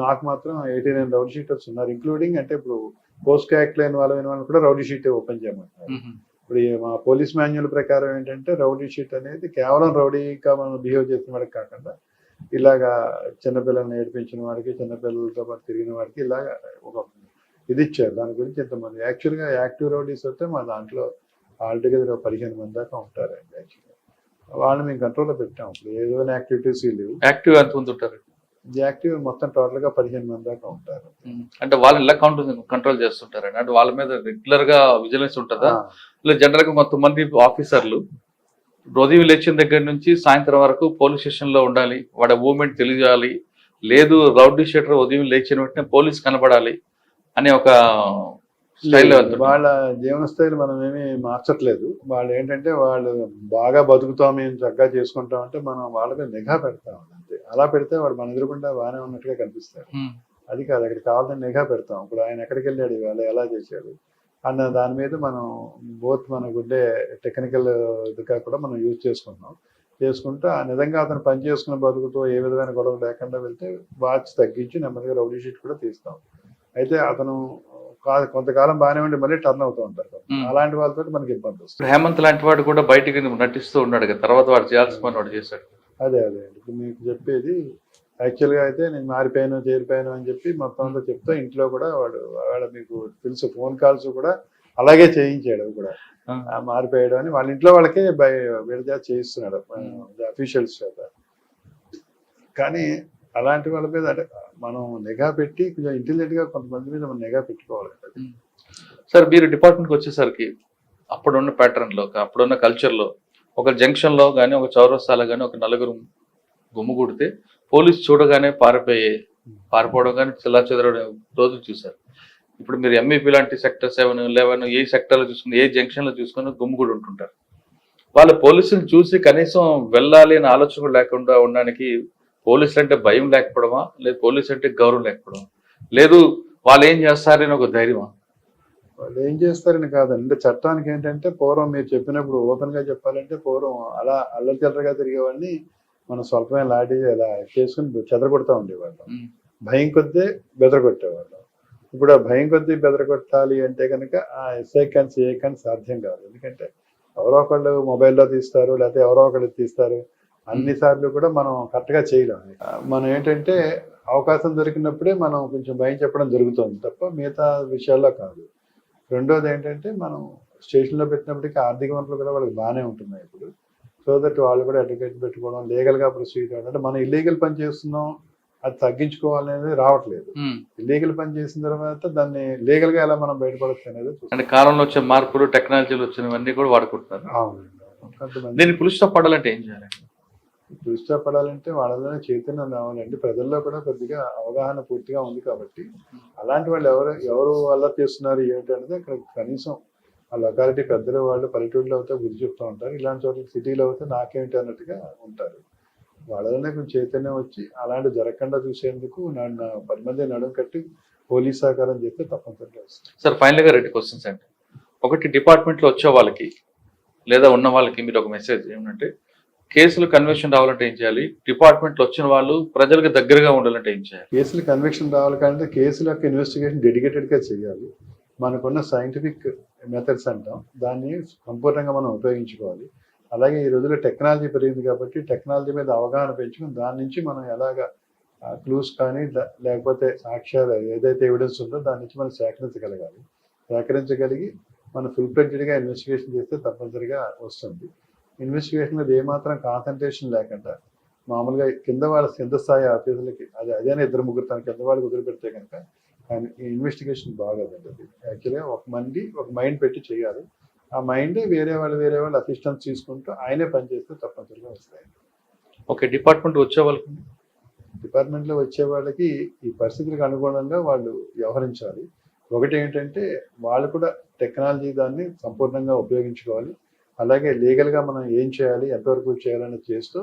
నాకు మాత్రం 89 రౌడీ షీటర్స్ ఉన్నారు. ఇంక్లూడింగ్ అంటే ఇప్పుడు పోస్ట్ యాక్ట్ లేని వాళ్ళని కూడా రౌడీ షీట్ ఓపెన్ చేయమంటున్నారు. ఇప్పుడు మా పోలీస్ మాన్యువల్ ప్రకారం ఏంటంటే రౌడీ షీట్ అనేది కేవలం రౌడీగా మనం బిహేవ్ చేసిన వాడికి కాకుండా, ఇలాగా చిన్నపిల్లల్ని ఏడిపించిన వాడికి, చిన్నపిల్లలతో పాటు తిరిగిన వాడికి ఇలాగా ఒక ఇది ఇచ్చారు. దాని గురించి ఇంతమంది యాక్చువల్గా యాక్టివ్ రౌడీస్ వస్తే మా దాంట్లో ఆల్టుగెదర్ 15 మంది దాకా ఉంటారండి. యాక్చువల్గా వాళ్ళని మేము కంట్రోల్లో పెట్టాము. ఇప్పుడు ఏదైనా యాక్టివిటీస్ లేవు. యాక్టివ్ ఎంతమంది ఉంటారు? యాక్టివ్ మొత్తం టోటల్ గా 15 మంది దాకా ఉంటారు. అంటే వాళ్ళు ఎలా కంట్రోల్ చేస్తుంటారండి? అంటే వాళ్ళ మీద రెగ్యులర్ గా విజిలెన్స్ ఉంటుందా? ఇలా జనరల్ గా కొంతమంది ఆఫీసర్లు ఉదయం లేచిన దగ్గర నుంచి సాయంత్రం వరకు పోలీస్ స్టేషన్ లో ఉండాలి, వాడి మూవ్మెంట్ తెలియాలి, లేదు రౌడీ షీటర్ ఉదయం లేచిన వెంటనే పోలీస్ కనబడాలి అనే ఒక స్టైల్లో వాళ్ళ జీవన స్థాయిలు మనం ఏమీ మార్చట్లేదు. వాళ్ళు ఏంటంటే వాళ్ళు బాగా బతుకుతాం, మేము చక్కగా చేసుకుంటాం అంటే మనం వాళ్ళ మీద నిఘా పెడతాం అంతే. అలా పెడితే వాడు మన ఎదురుకుండా బాగానే ఉన్నట్టుగా కనిపిస్తారు. అది కాదు, అక్కడ కావాలని నిఘా పెడతాం. ఇప్పుడు ఆయన ఎక్కడికి వెళ్ళాడు, ఇవాళ ఎలా చేశాడు అన్న దాని మీద మనం మనకు ఉండే టెక్నికల్ ఇదిగా కూడా మనం యూజ్ చేసుకుంటూ ఆ నిజంగా అతను పని చేసుకున్న బతుకుతో ఏ విధమైన గొడవ లేకుండా వెళ్తే వాచ్ తగ్గించి నెమ్మదిగా రౌడీ షీట్ కూడా తీస్తాం. అయితే అతను కొంతకాలం బాగానే ఉండి మళ్ళీ టర్న్ అవుతూ ఉంటారు. అలాంటి వాళ్ళతో మనకి ఇబ్బంది వస్తుంది. హేమంత్ లాంటి వాడు కూడా బయటికి నటిస్తూ ఉన్నాడు కదా, తర్వాత వాడు చేయాల్సిన పని వాడు చేశాడు. అదే ఇప్పుడు మీకు చెప్పేది యాక్చువల్గా అయితే నేను మారిపోయాను చేరిపోయాను అని చెప్పి మొత్తం అంతా చెప్తా ఇంట్లో కూడా వాడు మీకు తెలుసు ఫోన్ కాల్స్ కూడా అలాగే చేయించాడు అవి కూడా మారిపోయాడు అని వాళ్ళ ఇంట్లో వాళ్ళకే విడజా చేయిస్తున్నాడు అఫీషియల్స్ చేత. కానీ అలాంటి వాళ్ళ మీద అంటే మనం నిఘా పెట్టి కొంచెం ఇంటెలిజెంట్ గా కొంతమంది మీద మనం నిఘా పెట్టుకోవాలి. సార్ మీరు డిపార్ట్మెంట్కి వచ్చేసరికి అప్పుడున్న ప్యాటర్న్లో అప్పుడున్న కల్చర్లో ఒక జంక్షన్లో కానీ ఒక చౌరస్తాలో కానీ ఒక నలుగురు గుమ్ముగూడితే పోలీసు చూడగానే పారిపోవడం కానీ చెదరడం రోజులు చూశారు. ఇప్పుడు మీరు ఎంఈపీ లాంటి సెక్టర్ 7, 11 ఏ సెక్టర్లో చూసుకుని ఏ జంక్షన్లో చూసుకుని గుమ్ముగూడి ఉంటుంటారు. వాళ్ళ పోలీసులు చూసి కనీసం వెళ్ళాలి అనే ఆలోచన కూడా లేకుండా ఉండడానికి పోలీసులు అంటే భయం లేకపోవడమా, లేదు పోలీసు అంటే గౌరవం లేకపోవడమా, లేదు వాళ్ళు ఏం చేస్తారని ఒక ధైర్యమా? వాళ్ళు ఏం చేస్తారని కాదండి. అంటే చట్టానికి ఏంటంటే పూర్వం మీరు చెప్పినప్పుడు ఓపెన్ గా చెప్పాలంటే పూర్వం అలా అల్లరి చిల్లరగా తిరిగేవాడిని మనం స్వల్పమైన లాఠీ ఇలా చేసుకుని చెదరగొడతా ఉండేవాళ్ళం. భయం కొద్దీ బెదరగొట్టేవాళ్ళం. ఇప్పుడు ఆ భయం కొద్దీ బెదరగొట్టాలి అంటే కనుక ఆ ఎస్ఐ కానీ సిఐ కానీ సాధ్యం కాదు. ఎందుకంటే ఎవరో ఒకళ్ళు మొబైల్లో తీస్తారు, లేకపోతే ఎవరో ఒకళ్ళు తీస్తారు. అన్నిసార్లు కూడా మనం కరెక్ట్గా చేయలేము. మనం ఏంటంటే అవకాశం దొరికినప్పుడే మనం కొంచెం భయం చెప్పడం జరుగుతుంది తప్ప మిగతా విషయాల్లో కాదు. రెండోది ఏంటంటే మనం స్టేషన్లో పెట్టినప్పటికీ ఆర్థిక వనరులు కూడా వాళ్ళకి బాగానే ఉంటున్నాయి ఇప్పుడు. సో దట్ వాళ్ళు కూడా అడ్వకేట్ పెట్టుకోవడం, లీగల్గా ప్రొసీడ్ అవ్వడం. అంటే మనం ఇల్లీగల్ పని చేస్తున్నాం అది తగ్గించుకోవాలనేది రావట్లేదు. ఇల్లీగల్ పని చేసిన తర్వాత దాన్ని లీగల్గా ఎలా మనం బయటపడచ్చు అనేది. అంటే కాలంలో వచ్చే మార్పులు, టెక్నాలజీలు వచ్చినవన్నీ కూడా వాడుకుంటున్నారు. అవునండి. దీన్ని పులుస్తో పడాలంటే ఏం చేయాలి? దృష్టి పడాలంటే వాళ్ళలోనే చైతన్యం రావాలండి. ప్రజల్లో కూడా కొద్దిగా అవగాహన పూర్తిగా ఉంది కాబట్టి అలాంటి వాళ్ళు ఎవరు అల్లరి చేస్తున్నారు ఏంటనేది అక్కడ కనీసం ఆ లొకాలిటీ పెద్దలు వాళ్ళు పల్లెటూరులో అయితే గురి చెప్తూ ఉంటారు. ఇలాంటి చోట్ల సిటీలో అయితే నాకేంటి అన్నట్టుగా ఉంటారు. వాళ్ళలోనే కొంచెం చైతన్యం వచ్చి అలాంటి జరగకుండా చూసేందుకు 10 మంది నడుం కట్టి పోలీస్ సహకారం చేస్తే తప్పనిసరిగా వస్తుంది. సార్ ఫైనల్గా 2 క్వశ్చన్స్ అండి. ఒకటి, డిపార్ట్మెంట్లో వచ్చే వాళ్ళకి లేదా ఉన్న వాళ్ళకి మీరు ఒక మెసేజ్ ఏమంటే కేసులు కన్విక్షన్ రావాలంటే ఏం చేయాలి? డిపార్ట్మెంట్లో వచ్చిన వాళ్ళు ప్రజలకు దగ్గరగా ఉండాలంటే ఏం చేయాలి? కేసులు కన్విక్షన్ రావాలి అంటే కేసుల యొక్క ఇన్వెస్టిగేషన్ డెడికేటెడ్గా చేయాలి. మనకున్న సైంటిఫిక్ మెథడ్స్ అంటాం, దాన్ని సంపూర్ణంగా మనం ఉపయోగించుకోవాలి. అలాగే ఈ రోజుల్లో టెక్నాలజీ పెరిగింది కాబట్టి టెక్నాలజీ మీద అవగాహన పెంచుకుని దాని నుంచి మనం ఎలాగా క్లూస్ కానీ లేకపోతే సాక్ష్యాలు ఏదైతే ఎవిడెన్స్ ఉందో దాని నుంచి మనం సేకరించగలిగి మనం ఫుల్ ఫ్లెడ్జ్డ్గా ఇన్వెస్టిగేషన్ చేస్తే తప్పనిసరిగా వస్తుంది. ఇన్వెస్టిగేషన్ మీద ఏమాత్రం కాన్సన్ట్రేషన్ లేకుండా మామూలుగా కింద స్థాయి ఆఫీసులకి అదే 2-3 తన కింద వాళ్ళకి వదిలిపెడితే కనుక ఈ ఇన్వెస్టిగేషన్ బాగోదండి. అది యాక్చువల్గా ఒక మైండ్ పెట్టి చేయాలి. ఆ మైండ్ వేరే వాళ్ళు అసిస్టెన్స్ తీసుకుంటూ ఆయనే పనిచేస్తే తప్పనిసరిగా వస్తాయి. ఓకే, డిపార్ట్మెంట్లో వచ్చే వాళ్ళకి ఈ పరిస్థితులకు అనుగుణంగా వాళ్ళు వ్యవహరించాలి. ఒకటి ఏంటంటే వాళ్ళు కూడా టెక్నాలజీ దాన్ని సంపూర్ణంగా ఉపయోగించుకోవాలి. అలాగే లీగల్గా మనం ఏం చేయాలి, ఎంతవరకు చేయాలని చేస్తూ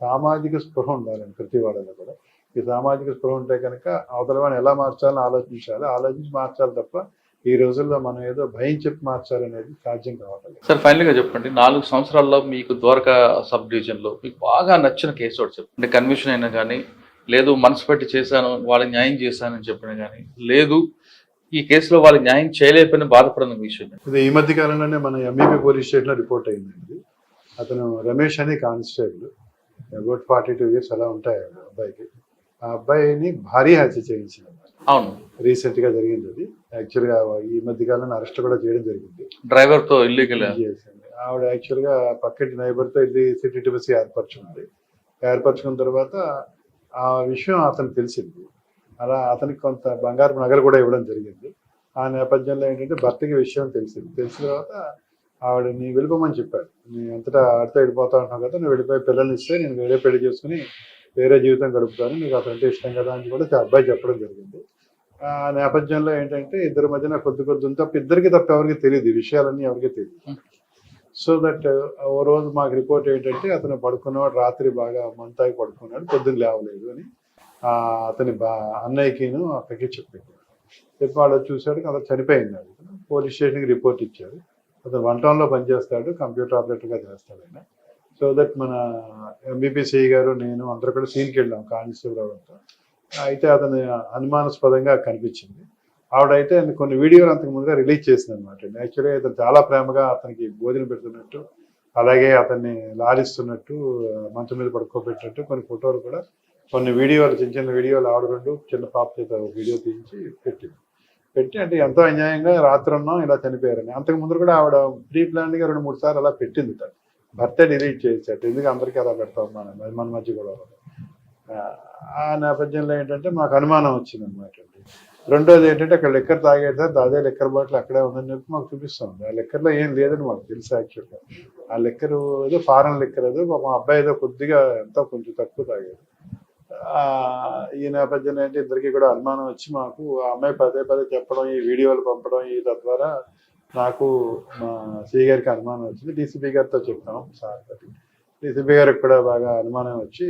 సామాజిక స్పృహ ఉండాలండి ప్రతి వాళ్ళలో కూడా. ఈ సామాజిక స్పృహ ఉంటే కనుక అవతల వాడిని ఎలా మార్చాలని ఆలోచించి మార్చాలి తప్ప ఈ రోజుల్లో మనం ఏదో భయం చెప్పి మార్చాలనేది సాధ్యం కావట్లేదు. సార్ ఫైనల్గా చెప్పండి, 4 సంవత్సరాల్లో మీకు ద్వారకా సబ్ డివిజన్లో మీకు బాగా నచ్చిన కేసు ఒకటి చెప్పండి. అంటే కన్విక్షన్ అయినా కానీ, లేదు మనసు పెట్టి చేశాను వాళ్ళకి న్యాయం చేశానని చెప్పిన కానీ, లేదు ఈ కేసులో వాళ్ళకి న్యాయం చేయలేకపోయినా బాధపడిన విషయం. ఇది ఈ మధ్య కాలంలోనే మన ఎంఈపీ పోలీస్ స్టేషన్లో రిపోర్ట్ అయిందండి. అతను రమేష్ అని కానిస్టేబుల్, అబౌట్ 42 years అలా ఉంటాయి అబ్బాయికి. ఆ అబ్బాయిని భారీ హత్య చేయించింది. అవును, రీసెంట్ గా జరిగింది అది. యాక్చువల్గా ఈ మధ్య కాలంలో అరెస్ట్ కూడా చేయడం జరిగింది. డ్రైవర్ తో ఇల్లీగల్ ఆవిడ యాక్చువల్గా పక్కటి నైబర్తో ఇది సిటీ ఏర్పరచుకున్న తర్వాత ఆ విషయం అతనికి తెలిసింది. అలా అతనికి కొంత బంగారు నగలు కూడా ఇవ్వడం జరిగింది. ఆ నేపథ్యంలో ఏంటంటే భర్తకి విషయం తెలిసిన తర్వాత ఆవిడ నీ వెళ్ళిపోమని చెప్పాడు. నీ అంతటా ఆడితో వెళ్ళిపోతా ఉంటున్నావు కదా, నువ్వు వెళ్ళిపోయి పిల్లల్ని ఇస్తే నేను వేరే పెళ్లి చేసుకుని వేరే జీవితం గడుపుతాను, నీకు అతనంటే ఇష్టం కదా అని కూడా అబ్బాయి చెప్పడం జరిగింది. ఆ నేపథ్యంలో ఏంటంటే ఇద్దరి మధ్యన కొద్ది తప్ప ఇద్దరికి తప్ప ఎవరికి తెలియదు, ఈ విషయాలన్నీ ఎవరికి తెలియదు. సో దట్ ఓ రోజు మాకు రిపోర్ట్ ఏంటంటే అతను పడుకున్నవాడు, రాత్రి బాగా మంతాయి పడుకున్నాడు, పొద్దున్న లేవలేదు అని అతని అన్నయ్యకిను అక్కడికి చెప్పి వాళ్ళు చూశాడు. అతను చనిపోయింది. పోలీస్ స్టేషన్కి రిపోర్ట్ ఇచ్చారు. అతను 1 town పనిచేస్తాడు, కంప్యూటర్ ఆపరేటర్గా చేస్తాడు ఆయన. సో దట్ మన ఎంబీపీసీ గారు నేను అందరూ కూడా సీన్కి వెళ్ళాం కానిస్టేబుల్ అవడంతో. అయితే అతను అనుమానాస్పదంగా కనిపించింది. ఆవిడైతే కొన్ని వీడియోలు అంతకు ముందుగా రిలీజ్ చేసింది అనమాట. యాక్చువల్గా అతను చాలా ప్రేమగా అతనికి భోజనం పెడుతున్నట్టు, అలాగే అతన్ని లాలిస్తున్నట్టు మంచం మీద పడుకోబెట్టినట్టు కొన్ని ఫోటోలు కూడా, కొన్ని వీడియోలు, చిన్న చిన్న వీడియోలు ఆవిడ రెండు చిన్న పాప చేత వీడియో తీయించి పెట్టి అంటే ఎంతో అన్యాయంగా రాత్రి ఉన్నాం ఇలా చనిపోయారని. అంతకు ముందు కూడా ఆవిడ ప్రీ ప్లాన్గా 2-3 సార్లు అలా పెట్టింది. భర్తే డిలీట్ చేసేట, ఎందుకు అందరికీ అలా పెడతాం మన మధ్య కూడా. ఆ నేపథ్యంలో ఏంటంటే మాకు అనుమానం వచ్చింది అనమాట అండి. రెండోది ఏంటంటే అక్కడ లెక్కర్ తాగేది, అదే లెక్కర్ బాటిల్ అక్కడే ఉందని చెప్పి మాకు చూపిస్తుంది. ఆ లెక్కర్లో ఏం లేదని మాకు తెలుసు యాక్చువల్గా. ఆ లెక్కరు ఏదో ఫారెన్ లెక్కర్, ఏదో మా అబ్బాయి ఏదో కొద్దిగా ఎంతో కొంచెం తక్కువ తాగేది. ఈ నేపథ్యంలో ఏంటి ఇద్దరికి కూడా అనుమానం వచ్చి మాకు ఆ అమ్మాయి పదే పదే చెప్పడం, ఈ వీడియోలు పంపడం, ఈ తద్వారా నాకు మా సిఐ గారికి అనుమానం వచ్చింది. డీసీపీ గారితో చెప్తాం సార్. డీసీపీ గారికి కూడా బాగా అనుమానం వచ్చి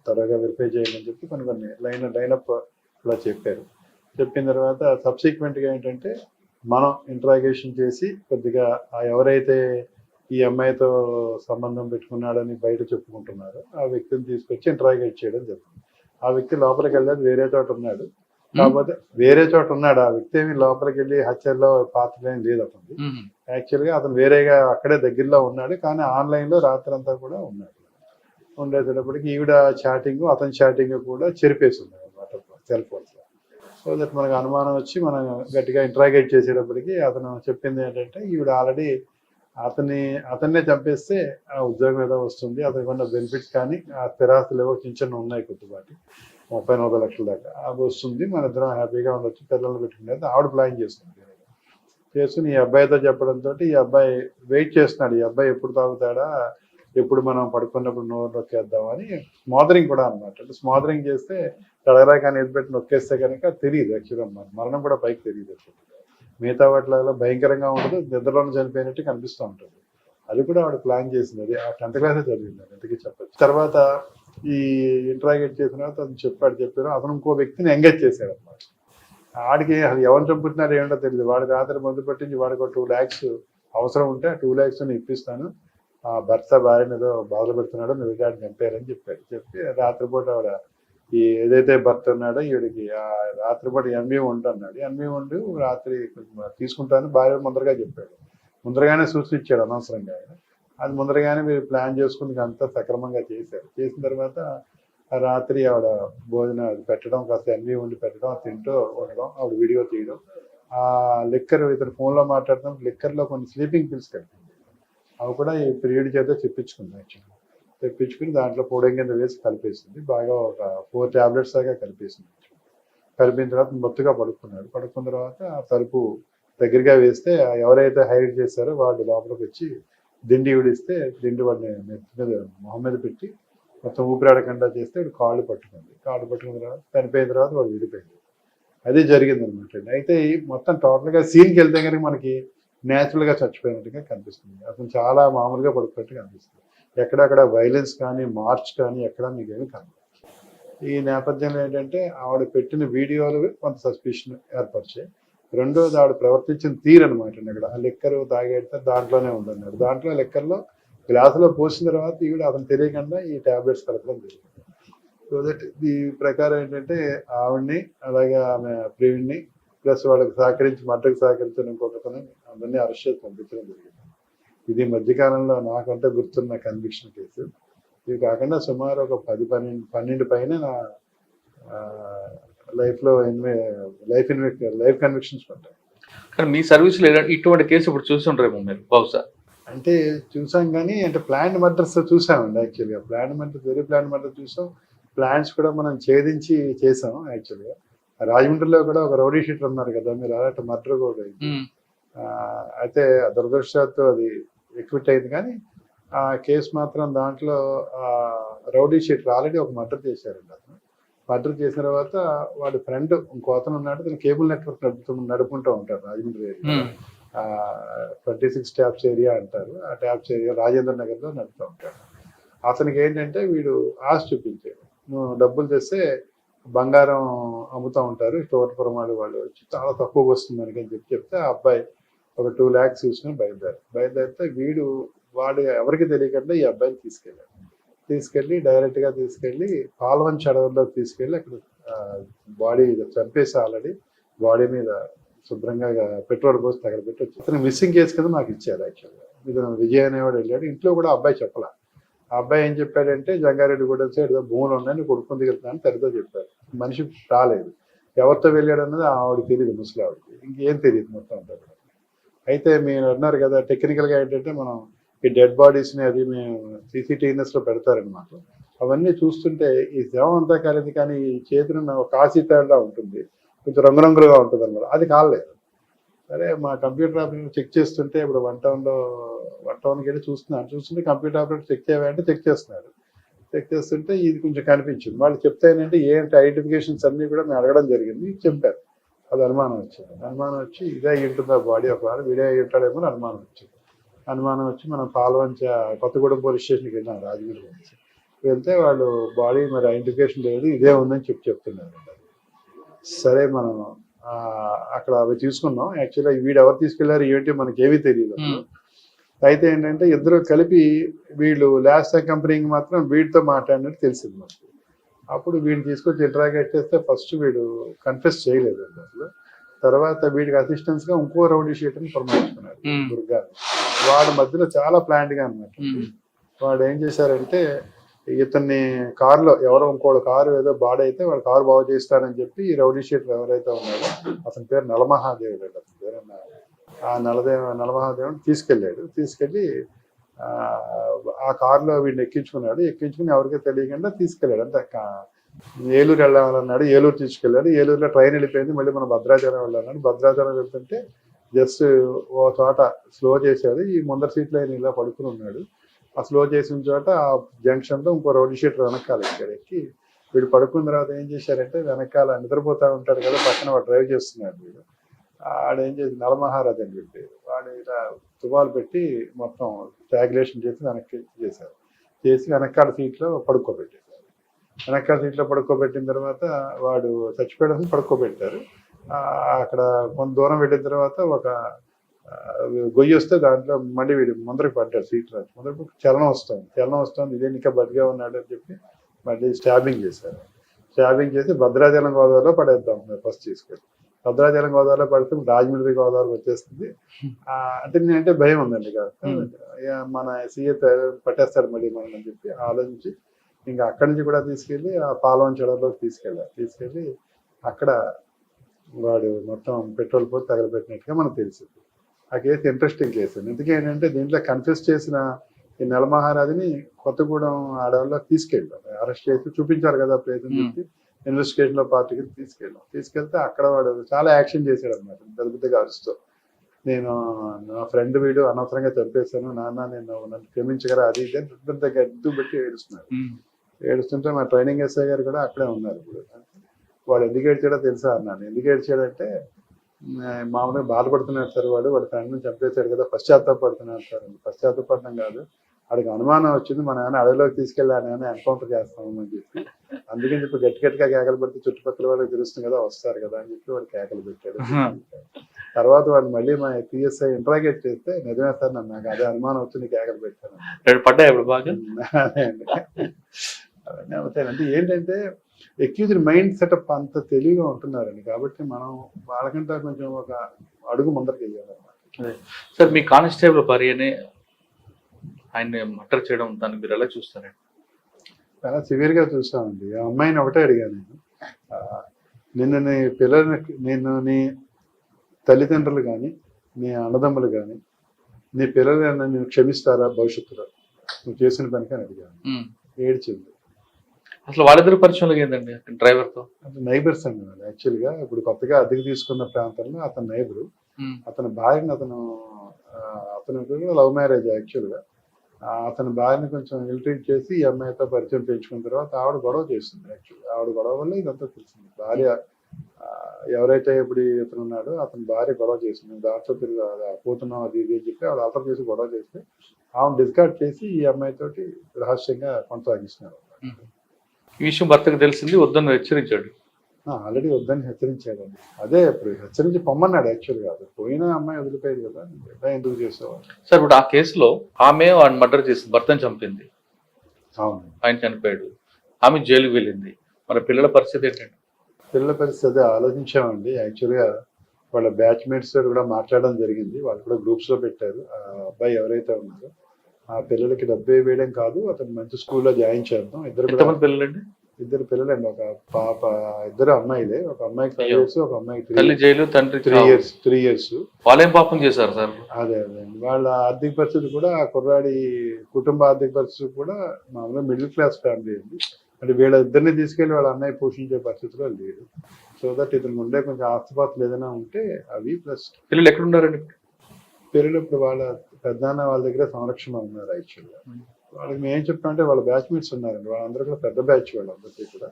త్వరగా వెరిఫై చేయాలని చెప్పి కొన్ని లైనప్ కూడా చెప్పారు. చెప్పిన తర్వాత సబ్సిక్వెంట్గా ఏంటంటే మనం ఇంట్రాగేషన్ చేసి కొద్దిగా ఎవరైతే ఈ అమ్మాయితో సంబంధం పెట్టుకున్నాడని బయట చెప్పుకుంటున్నారో ఆ వ్యక్తిని తీసుకొచ్చి ఇంట్రాగేట్ చేయడం జరుగుతుంది. ఆ వ్యక్తి లోపలికి వెళ్ళేది వేరే చోట ఉన్నాడు, కాకపోతే వేరే చోట ఉన్నాడు. ఆ వ్యక్తి ఏమి లోపలికి వెళ్ళి హత్యల్లో పాత్ర ఏం లేదు అతను. యాక్చువల్గా అతను వేరేగా అక్కడే దగ్గరలో ఉన్నాడు, కానీ ఆన్లైన్లో రాత్రి అంతా కూడా ఉన్నాడు. ఉండేటప్పటికి ఈవిడ చాటింగ్, అతని చాటింగ్ కూడా చెరిపేసి ఉన్నాడు అన్నమాట సెల్ ఫోన్స్. సో దట్ మనకు అనుమానం వచ్చి మనం గట్టిగా ఇంట్రాగేట్ చేసేటప్పటికి అతను చెప్పింది ఏంటంటే ఈవిడ ఆల్రెడీ అతన్నే చంపేస్తే ఆ ఉద్యోగం ఏదో వస్తుంది, అతనికి ఉన్న బెనిఫిట్స్ కానీ ఆ స్థిరాస్తులు ఏవో చిన్న ఉన్నాయి కొద్దిపాటి 30-40 లక్షల దాకా అవి వస్తుంది, మన ఇద్దరం హ్యాపీగా ఉండొచ్చు, పిల్లలు పెట్టుకునేది ఆవిడ ప్లాన్ చేస్తుంది. చేసుకుని ఈ అబ్బాయితో చెప్పడంతో ఈ అబ్బాయి వెయిట్ చేస్తున్నాడు, ఈ అబ్బాయి ఎప్పుడు తాగుతాడా, ఎప్పుడు మనం పడుకున్నప్పుడు నోరు నొక్కేద్దామని. స్మాదరింగ్ కూడా అనమాట. అంటే స్మాదరింగ్ చేస్తే తడరా కానీ ఎది పెట్టి నొక్కేస్తే కనుక తెలియదు యాక్చువల్గా మరణం కూడా పైకి తెలియదు. మిగతా వాటిలో భయంకరంగా ఉండదు, నిద్రలోనే చనిపోయినట్టు కనిపిస్తూ ఉంటుంది. అది కూడా ఆవిడ ప్లాన్ చేసింది. అది ఆ 10th క్లాసే చదివింది, ఎందుకు చెప్పచ్చు. తర్వాత ఈ ఇంట్రాగేట్ చేసిన తర్వాత అతను చెప్పారు అతను ఇంకో వ్యక్తిని ఎంగేజ్ చేశాడు అనమాట. ఆడికి అది ఎవరు చంపుతున్నారో ఏమిటో తెలియదు. వాడి రాత్రి మందు పట్టించి వాడికి 2 lakhs అవసరం ఉంటే ఆ 2 lakhs ఇప్పిస్తాను, ఆ భర్త భార్యను ఏదో బాధలు పెడుతున్నాడో మీరు వాడిని చంపారని చెప్పాడు. చెప్పి రాత్రిపూట ఆవిడ ఈ ఏదైతే భర్త ఉన్నాడో ఈవిడికి ఆ రాత్రిపూట ఎన్వి అన్నాడు. ఎన్వి రాత్రి తీసుకుంటాను భార్య ముందరగా చెప్పాడు. ముందరగానే సూచించాడు అనవసరంగా. అది ముందరగానే మీరు ప్లాన్ చేసుకుని అంతా సక్రమంగా చేశారు. చేసిన తర్వాత రాత్రి ఆవిడ భోజనం అది పెట్టడం, కాస్త ఎన్వి పెట్టడం, తింటూ ఉండడం, ఆవిడ వీడియో తీయడం. ఆ లిక్కర్ ఇతను ఫోన్లో మాట్లాడడం, లిక్కర్లో కొన్ని స్లీపింగ్ పిల్స్ కలిపింది. అవి కూడా ఈ పీరియడ్ చేత చెప్పించుకుంది. యాక్చువల్గా తెప్పించుకుని దాంట్లో పొడి కింద వేసి కలిపేసింది. బాగా ఒక 4 tablets దాకా కలిపేసింది. కలిపిన తర్వాత మొత్తుగా పడుకున్నాడు. పడుకున్న తర్వాత తలుపు దగ్గరగా వేస్తే ఎవరైతే హైడ్ చేశారో వాళ్ళు లోపలికి వచ్చి దిండి విడిస్తే దిండి వాడిని నెత్తి మీద మొహం మీద పెట్టి మొత్తం ఊపిరాడకుండా చేస్తే వాడు కాళ్ళు పట్టుకుంది. కాళ్ళు పట్టుకున్న తర్వాత చనిపోయిన తర్వాత వాడు విడిపోయింది. అదే జరిగింది అనమాట. అయితే మొత్తం టోటల్గా సీన్కి వెళ్తే కనుక మనకి న్యాచురల్గా చచ్చిపోయినట్టుగా కనిపిస్తుంది. అతను చాలా మామూలుగా పడుకున్నట్టుగా కనిపిస్తుంది. ఎక్కడక్కడ వైలెన్స్ కానీ మార్చ్ కానీ ఎక్కడ మీకు ఏమి కనబడదు. ఈ నేపథ్యంలో ఏంటంటే ఆవిడ పెట్టిన వీడియోలు కొంత సస్పిషన్ ఏర్పరిచాయి. రెండోది ఆవిడ ప్రవర్తించిన తీరు అనమాట. ఇక్కడ ఆ లెక్కరు తాగేస్తే దాంట్లోనే ఉందన్నాడు. దాంట్లో లెక్కర్లో గ్లాసులో పోసిన తర్వాత ఈవిడ అతను తెలియకుండా ఈ టాబ్లెట్స్ కలపడం జరిగింది. సో దట్ ఈ ప్రకారం ఏంటంటే ఆవిడ్ని అలాగే ఆమె ప్రియుడిని ప్లస్ వాళ్ళకి మద్దతుకు సహకరించిన ఇంకొకతను అందరినీ అరెస్ట్ చేసి పంపించడం జరిగింది. ఇది మధ్యకాలంలో నాకంటే గుర్తున్న కన్విక్షన్ కేసు. ఇది కాకుండా సుమారు ఒక 10-12 పైన నా లైఫ్లో లైఫ్ కన్విక్షన్స్ పడ్డాయి. కానీ మీ సర్వీస్లో ఇటువంటి కేసు ఇప్పుడు చూస్తుంటారేమో మీరు బహుశా? అంటే చూసాం కానీ అంటే ప్లాంట్ మర్డర్స్ చూసామండి. యాక్చువల్గా వెరీ ప్లాంట్ మర్డర్ చూసాం. ప్లాన్స్ కూడా మనం ఛేదించి చేసాం. యాక్చువల్గా రాజమండ్రిలో కూడా ఒక రౌడీ షీటర్ ఉన్నారు కదా, మీరు అలాంటి మర్డర్ కూడా అయింది. అయితే దురదృష్టవశాత్తు అది ఎక్విట్ అయింది. కానీ ఆ కేసు మాత్రం దాంట్లో రౌడీ షీటర్ ఆల్రెడీ ఒక మర్డర్ చేశారండి. అతను మర్డర్ చేసిన తర్వాత వాడి ఫ్రెండ్ ఇంకో అతను ఉన్నాడు, అతను కేబుల్ నెట్వర్క్ నడుపుకుంటూ ఉంటారు రాజమండ్రి ఏరియా. 26 ట్యాప్స్ ఏరియా అంటారు. ఆ ట్యాప్స్ ఏరియా రాజేంద్ర నగర్లో నడుపుతూ ఉంటాడు. అతనికి ఏంటంటే వీడు ఆశ చూపించాడు, నువ్వు డబ్బులు తెస్తే బంగారం అమ్ముతూ ఉంటారు తోటపురం వాళ్ళు వచ్చి చాలా తక్కువగా వస్తుంది అని చెప్తే ఆ అబ్బాయి ఒక 2 lakhs తీసుకుని బయలుదేరితే వాడు ఎవరికి తెలియకుండా ఈ అబ్బాయిని తీసుకెళ్ళి డైరెక్ట్గా పాల్వంచ్ అడవుల్లో తీసుకెళ్ళి అక్కడ బాడీ చంపేసి ఆల్రెడీ బాడీ మీద శుభ్రంగా పెట్రోల్ పోసి తగలబెట్టి వచ్చి అతను మిస్సింగ్ కేసు కింద మాకు ఇచ్చారు. యాక్చువల్గా ఇతను విజయ్ అనేవాడు వెళ్ళాడు. ఇంట్లో కూడా అబ్బాయి చెప్పాల. ఆ అబ్బాయి ఏం చెప్పాడంటే జంగారెడ్డి కూడా సైడ్ భూములు ఉన్నాయి, కొడుకుని దిగుతున్నాను తల్లితో చెప్పారు. మనిషి రాలేదు. ఎవరితో వెళ్ళాడు అన్నది ఆవిడకి తెలియదు, ముసలి ఆవిడకి ఇంకేం తెలియదు మొత్తం అంతా కూడా. అయితే మీరు అన్నారు కదా టెక్నికల్గా ఏంటంటే మనం ఈ డెడ్ బాడీస్ని అది మేము CCTVలో పెడతారండి మాకు. అవన్నీ చూస్తుంటే ఈ శవం అంతా కాలేదు, కానీ ఈ చేతిన కాశీ తేడా ఉంటుంది, కొంచెం రంగురంగులుగా ఉంటుంది అన్నమాట. అది కాలేదు. సరే మా కంప్యూటర్ ఆపరేటర్ చెక్ చేస్తుంటే ఇప్పుడు వన్ టౌన్కి వెళ్ళి చూస్తుంటే కంప్యూటర్ ఆపరేటర్ చెక్ చేయాలంటే చెక్ చేస్తున్నాడు. చెక్ చేస్తుంటే ఇది కొంచెం కనిపించింది. వాళ్ళు చెప్తే ఏంటంటే ఏంటి ఐడెంటిఫికేషన్స్ అన్నీ కూడా మేము అడగడం జరిగింది, చెప్పారు. అది అనుమానం వచ్చింది. అనుమానం వచ్చి ఇదే అయి ఉంటుందా బాడీ, ఒకవేళ వీడే అయి ఉంటాడేమో అనుమానం వచ్చింది. అనుమానం వచ్చి మనం పాల్వంచ కొత్తగూడెం పోలీస్ స్టేషన్కి వెళ్ళాం, రాజమండ్రి నుంచి. వెళ్తే వాళ్ళు బాడీ మరి ఐడెంటిఫికేషన్ లేదు, ఇదే ఉందని చెప్తున్నారు. సరే మనం అక్కడ అవి తీసుకున్నాం. యాక్చువల్గా వీడు ఎవరు తీసుకెళ్లారు ఏంటి మనకి ఏమీ తెలియదు. అయితే ఏంటంటే ఇద్దరు కలిపి వీళ్ళు లాస్ట్ కంపెనీకి మాత్రం వీడితో మాట్లాడినట్టు తెలిసింది మనకు. అప్పుడు వీడిని తీసుకొచ్చి ఇంటరాగేట్ చేస్తే ఫస్ట్ వీడు కన్ఫెస్ చేయలేదు అసలు. తర్వాత వీడికి అసిస్టెన్స్ గా ఇంకో రౌడీ షీటర్ని పురమాయించుకున్నాడు దుర్గా. వాడి మధ్యలో చాలా ప్లాంట్ గా అనమాట. వాడు ఏం చేశారంటే ఇతన్ని కారులో ఎవరో ఇంకోటి కారు ఏదో బాడైతే వాడు కారు బాగు చేస్తానని చెప్పి ఈ రౌడీ షీటర్ ఎవరైతే ఉన్నాడో అతని పేరు నలమహాదేవుడు. అతని పేరు ఆ నలమహాదేవుని తీసుకెళ్ళి ఆ కారులో వీడిని ఎక్కించుకుని ఎవరికీ తెలియకుండా తీసుకెళ్ళాడు. అంటే ఏలూరు వెళ్ళాలన్నాడు, ఏలూరు తీసుకెళ్ళాడు. ఏలూరులో ట్రైన్ వెళ్ళిపోయింది, మళ్ళీ మనం భద్రాచలం వెళ్ళాలన్నాడు. భద్రాచలం వెళ్తుంటే జస్ట్ ఓ చోట స్లో చేశాడు. ఈ ముందర సీట్లో ఆయన ఇలా పడుకుని ఉన్నాడు. ఆ స్లో చేసిన చోట ఆ జంక్షన్లో ఇంకో రౌడీ షీటర్ వెనకాల ఎక్కి వీడు పడుకున్న తర్వాత ఏం చేశారంటే వెనకాల నిద్రపోతా ఉంటాడు కదా, పక్కన వాడు డ్రైవ్ చేస్తున్నాడు. వీడు ఆడేం చేసి నలమహారాజ్ అని చెప్పి వాడు ఇలా తువాలు పెట్టి మొత్తం ట్యాగులేషన్ చేసి వెనక్కి చేసి వెనకాల సీట్లో పడుకోబెట్టేశారు. వెనకాల సీట్లో పడుకోబెట్టిన తర్వాత వాడు చచ్చిపోయాడని పడుకోబెట్టారు. అక్కడ కొంత దూరం వెళ్ళిన తర్వాత ఒక గొయ్యి వస్తే దాంట్లో మళ్ళీ వీడు ముందరికి పడ్డాడు. సీట్ రాసి ముందరికి చలనం వస్తుంది ఇదే ఇంకా బతిగా ఉన్నాడు అని చెప్పి మళ్ళీ స్టాబింగ్ చేసి భద్రాచలం గోదావరిలో పడేద్దాం ఫస్ట్ తీసుకెళ్ళి. భద్రాచలం గోదావరిలో పడితే రాజమండ్రి గోదావరికి వచ్చేస్తుంది. అంటే నేనంటే భయం ఉందండి కదా, మన సీఏ పట్టేస్తాడు మళ్ళీ మనం అని చెప్పి ఆలోచించి ఇంకా అక్కడి నుంచి కూడా తీసుకెళ్ళి ఆ పాలవంచడంలోకి తీసుకెళ్ళి అక్కడ వాడు మొత్తం పెట్రోల్ పోతే తగలబెట్టినట్టుగా మనకు తెలిసింది. ఆ కేసు ఇంట్రెస్టింగ్ కేసు. ఎందుకు ఏంటంటే దీంట్లో కన్ఫెస్ చేసిన ఈ నలమహారాజుని కొత్తగూడెం అడవుల్లో తీసుకెళ్ళాం, అరెస్ట్ చేసి చూపించారు కదా ప్లేస్ అని చెప్పి ఇన్వెస్టిగేషన్ లో పార్టీకి తీసుకెళ్తే అక్కడ వాడు చాలా యాక్షన్ చేశాడు అనమాట. పెద్దగా అరుస్తూ నేను నా ఫ్రెండ్ వీడు అనవసరంగా చంపేశాను నాన్న, నన్ను క్షమించగల అది ఇది అని పెద్ద గడ్డు పెట్టి ఏడుస్తుంటే మా ట్రైనింగ్ ఎస్ఐ గారు కూడా అక్కడే ఉన్నారు. ఇప్పుడు వాడు ఎందుకు ఏడ్చాడో తెలుసా అన్నాను. ఎందుకు ఏడ్చాడంటే మామూలుగా బాధపడుతున్నాడు సార్, వాడు ఫ్రెండ్ని చంపేశాడు కదా, పశ్చాత్తాపడుతున్నాడు సార్. పశ్చాత్తాపడడం కాదు, వాడికి అనుమానం వచ్చింది మన ఆయన అడవిలోకి తీసుకెళ్ళాను అని ఎన్కౌంటర్ చేస్తామని చెప్పి అందుకని చెప్పి గట్టిగా కేకలు పెడితే చుట్టుపక్కల వాళ్ళకి తెలుస్తుంది కదా వస్తారు కదా అని చెప్పి వాడు కేకలు పెట్టాడు. తర్వాత వాడు మళ్ళీ మా PSI ఇంటరాగేట్ చేస్తే నిజమే సార్ నాకు అదే అనుమానం వచ్చి కేకలు పెట్టాను పడ్డాయి బాగా. అవన్నీ అవుతాయంటే ఏంటంటే ఎక్యూజ్డ్ మైండ్ సెటప్ అంత తెలివిగా ఉంటున్నారండి, కాబట్టి మనం వాళ్ళకంటే కొంచెం ఒక అడుగు ముందరికి వెళ్ళాలన్నమాట. సార్ మీ కానిస్టేబుల్ భార్యని ఆయన మర్డర్ చేయడం దాన్ని మీరు ఎలా చూస్తారండి? చాలా సివియర్గా చూస్తామండి. ఆ అమ్మాయిని ఒకటే అడిగాను నేను, నిన్ను నీ తల్లిదండ్రులు కానీ నీ అన్నదమ్ములు కానీ నీ పిల్లలు నేను క్షమిస్తారా భవిష్యత్తులో నువ్వు చేసిన పనికి అని అడిగాను. ఏడ్చింది. అసలు వాళ్ళిద్దరు పరిచయంలో ఏంటండి డ్రైవర్తో? అంటే నైబర్స్ అండి వాళ్ళు. యాక్చువల్గా ఇప్పుడు కొత్తగా అద్దెకు తీసుకున్న ప్రాంతంలో అతను నైబరు, అతని భార్యని అతను లవ్ మ్యారేజ్. యాక్చువల్గా అతని భార్యని కొంచెం ఇల్ట్రీట్ చేసి ఈ అమ్మాయితో పరిచయం పెంచుకున్న తర్వాత ఆవిడ గొడవ చేస్తుంది. యాక్చువల్గా ఆవిడ గొడవ వల్ల ఇదంతా తెలిసింది. భార్య ఎవరైతే ఇప్పుడు ఇతను ఉన్నాడో అతని భార్య గొడవ చేసింది, దాంతో పోతున్నాం అది ఇది అని చెప్పి ఆవిడ అర్థం చేసి గొడవ చేస్తే ఆమె డిస్కార్డ్ చేసి ఈ అమ్మాయితోటి రహస్యంగా కొనసాగిస్తున్నారు. ఈ విషయం భర్తకు తెలిసింది, వద్దని హెచ్చరించాడు. ఆల్రెడీ వద్దని హెచ్చరించాడండి. అదే ఇప్పుడు హెచ్చరించి పొమ్మన్నాడు. యాక్చువల్గా పోయిన అమ్మాయి వదిలిపోయేది కదా, ఎందుకు చేసేవాడు సార్? ఇప్పుడు ఆ కేసులో ఆమె వాడిని మర్డర్ చేసింది, భర్తను చంపింది. అవును, ఆయన చనిపోయాడు, ఆమె జైలుకి వెళ్ళింది. మరి పిల్లల పరిస్థితి ఏంటంటే? పిల్లల పరిస్థితి అదే ఆలోచించామండి. యాక్చువల్గా వాళ్ళ బ్యాచ్మేట్స్ కూడా మాట్లాడడం జరిగింది. వాళ్ళు కూడా గ్రూప్స్లో పెట్టారు. ఆ అబ్బాయి ఎవరైతే ఉన్నారో ఆ పిల్లలకి డబ్బే వేయడం కాదు, అతను మంచి స్కూల్లో జాయిన్ చేద్దాం. ఎంతమంది పిల్లలండి? ఇద్దరు పిల్లలండి. ఒక పాప, ఇద్దరు అమ్మాయిలే. ఒక అమ్మాయికి 5 years, ఒక అమ్మాయికి తల్లి జైలు, తండ్రి 3 years. వాళ్ళేం పాపం చేశారు సార్? అదే వాళ్ళ ఆర్థిక పరిస్థితి కూడా, కుర్రాడి కుటుంబ ఆర్థిక పరిస్థితి కూడా మామూలుగా మిడిల్ క్లాస్ ఫ్యామిలీ అండి. అంటే వీళ్ళిద్దరిని తీసుకెళ్లి వాళ్ళ అన్నయ్య పోషించే పరిస్థితిలో లేడు. సో దట్ ఇతనికి ఉండే కొంచెం ఆస్తిపాస్తులు ఏదైనా ఉంటే అవి ప్లస్. పిల్లలు ఎక్కడ ఉన్నారండి? పిల్లలు ఇప్పుడు వాళ్ళ పెద్దనాన్న వాళ్ళ దగ్గర సంరక్షణ ఉన్నారు. యాక్చువల్గా వాళ్ళకి మేము ఏం చెప్తామంటే వాళ్ళ బ్యాచ్మేట్స్ ఉన్నారండి. వాళ్ళందరూ కూడా పెద్ద బ్యాచ్, వాళ్ళందరికీ కూడా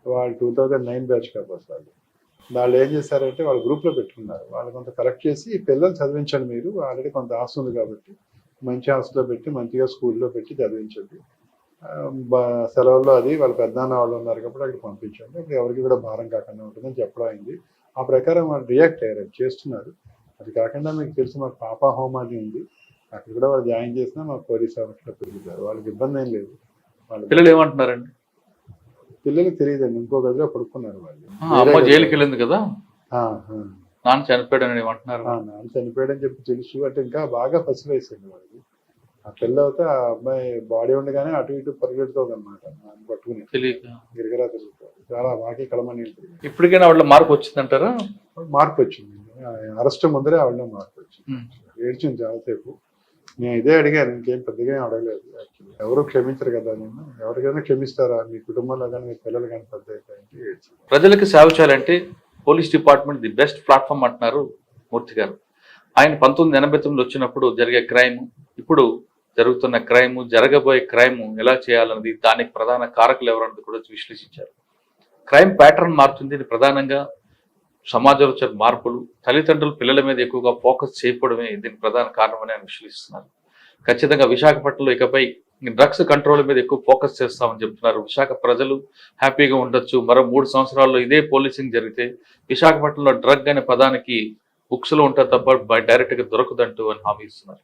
వాళ్ళు 2009 బ్యాచ్ కాబట్టి వాళ్ళు ఏం చేశారంటే వాళ్ళ గ్రూప్లో పెట్టుకున్నారు. వాళ్ళు కొంత కరెక్ట్ చేసి పిల్లలు చదివించండి, మీరు ఆల్రెడీ కొంత ఆస్తి ఉంది కాబట్టి మంచి ఆస్తిలో పెట్టి మంచిగా స్కూల్లో పెట్టి చదివించండి. సెలవుల్లో అది వాళ్ళ పెద్దనాన్న వాళ్ళు ఉన్నారు కాబట్టి అక్కడ పంపించండి, అప్పుడు ఎవరికి కూడా భారం కాకుండా ఉంటుందని చెప్పడం అయింది. ఆ ప్రకారం వాళ్ళు రియాక్ట్ అయ్యారు, చేస్తున్నారు. అది కాకుండా మీకు తెలిసి మాకు పాపా హోమ్ అది ఉంది, అక్కడ కూడా వాళ్ళు జాయిన్ చేసినా మాకు పోలీస్ ఆఫీస్లో పెరుగుతారు. వాళ్ళకి ఇబ్బంది ఏం లేదు. వాళ్ళు పిల్లలు ఏమంటున్నారండి? పిల్లలకి తెలియదండి, ఇంకో గదిలో పడుకున్నారు వాళ్ళు. అమ్మ జైలుకి వెళ్ళింది కదా, ఆ, నాన్న చనిపోయాడని ఏమంటున్నారు? నాన్న చనిపోయాడని చెప్పి తెలుసు. అంటే ఇంకా బాగా పసి వయసండి వాళ్ళకి. ఆ పిల్ల అయితే ఆ అబ్బాయి బాడీ ఉండగానే అటు ఇటు పరిగెడుతుంది అనమాట, పట్టుకుని గిరిగిరా తిరుగుతుంది. చాలా బాగా కలమని. ఇప్పటికైనా వాళ్ళ మార్పు వచ్చిందంటారా? మార్పు వచ్చింది. అరెస్ట్ ముందరే ఆవిడ మార్పు వచ్చింది. ఏడ్చింది చాలాసేపు. నేను ఇదే అడిగాను, ఇంకేం పెద్దగా ఏం అడగలేదు. యాక్చువల్లీ ఎవరు క్షమించరు కదా, నేను ఎవరికైనా క్షమిస్తారా? మీ కుటుంబంలో కానీ మీ పిల్లలు కానీ పెద్ద అయితే ఏడ్చింది. ప్రజలకు సేవ చేయాలంటే police department the best platform అంటున్నారు మూర్తి గారు. ఆయన 1989 వచ్చినప్పుడు జరిగే క్రైమ్, ఇప్పుడు జరుగుతున్న క్రైమ్, జరగబోయే క్రైమ్ ఎలా చేయాలన్నది, దానికి ప్రధాన కారకులు ఎవరన్నది కూడా విశ్లేషించారు. క్రైమ్ ప్యాటర్న్ మారుతుంది. ఇది ప్రధానంగా సమాజంలో వచ్చే మార్పులు, తల్లిదండ్రులు పిల్లల మీద ఎక్కువగా ఫోకస్ చేయకపోవడమే దీనికి ప్రధాన కారణమని ఆయన విశ్లేషిస్తున్నారు. ఖచ్చితంగా విశాఖపట్నంలో ఇకపై డ్రగ్స్ కంట్రోల్ మీద ఎక్కువ ఫోకస్ చేస్తామని చెప్తున్నారు. విశాఖ ప్రజలు హ్యాపీగా ఉండొచ్చు. మరో 3 సంవత్సరాల్లో ఇదే పోలీసింగ్ జరిగితే విశాఖపట్నంలో డ్రగ్ అనే పదానికి బుక్స్ లో ఉంటారు తప్ప డైరెక్ట్ గా దొరకదంటూ అని హామీ ఇస్తున్నారు.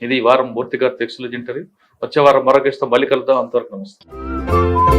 ఇది ఈ వారం మూర్తి గారి టెక్స్టులు ఇంటర్వ్యూ. వచ్చే వారం మరొక మళ్ళీ కలుద్దాం. అంతవరకు నమస్తే.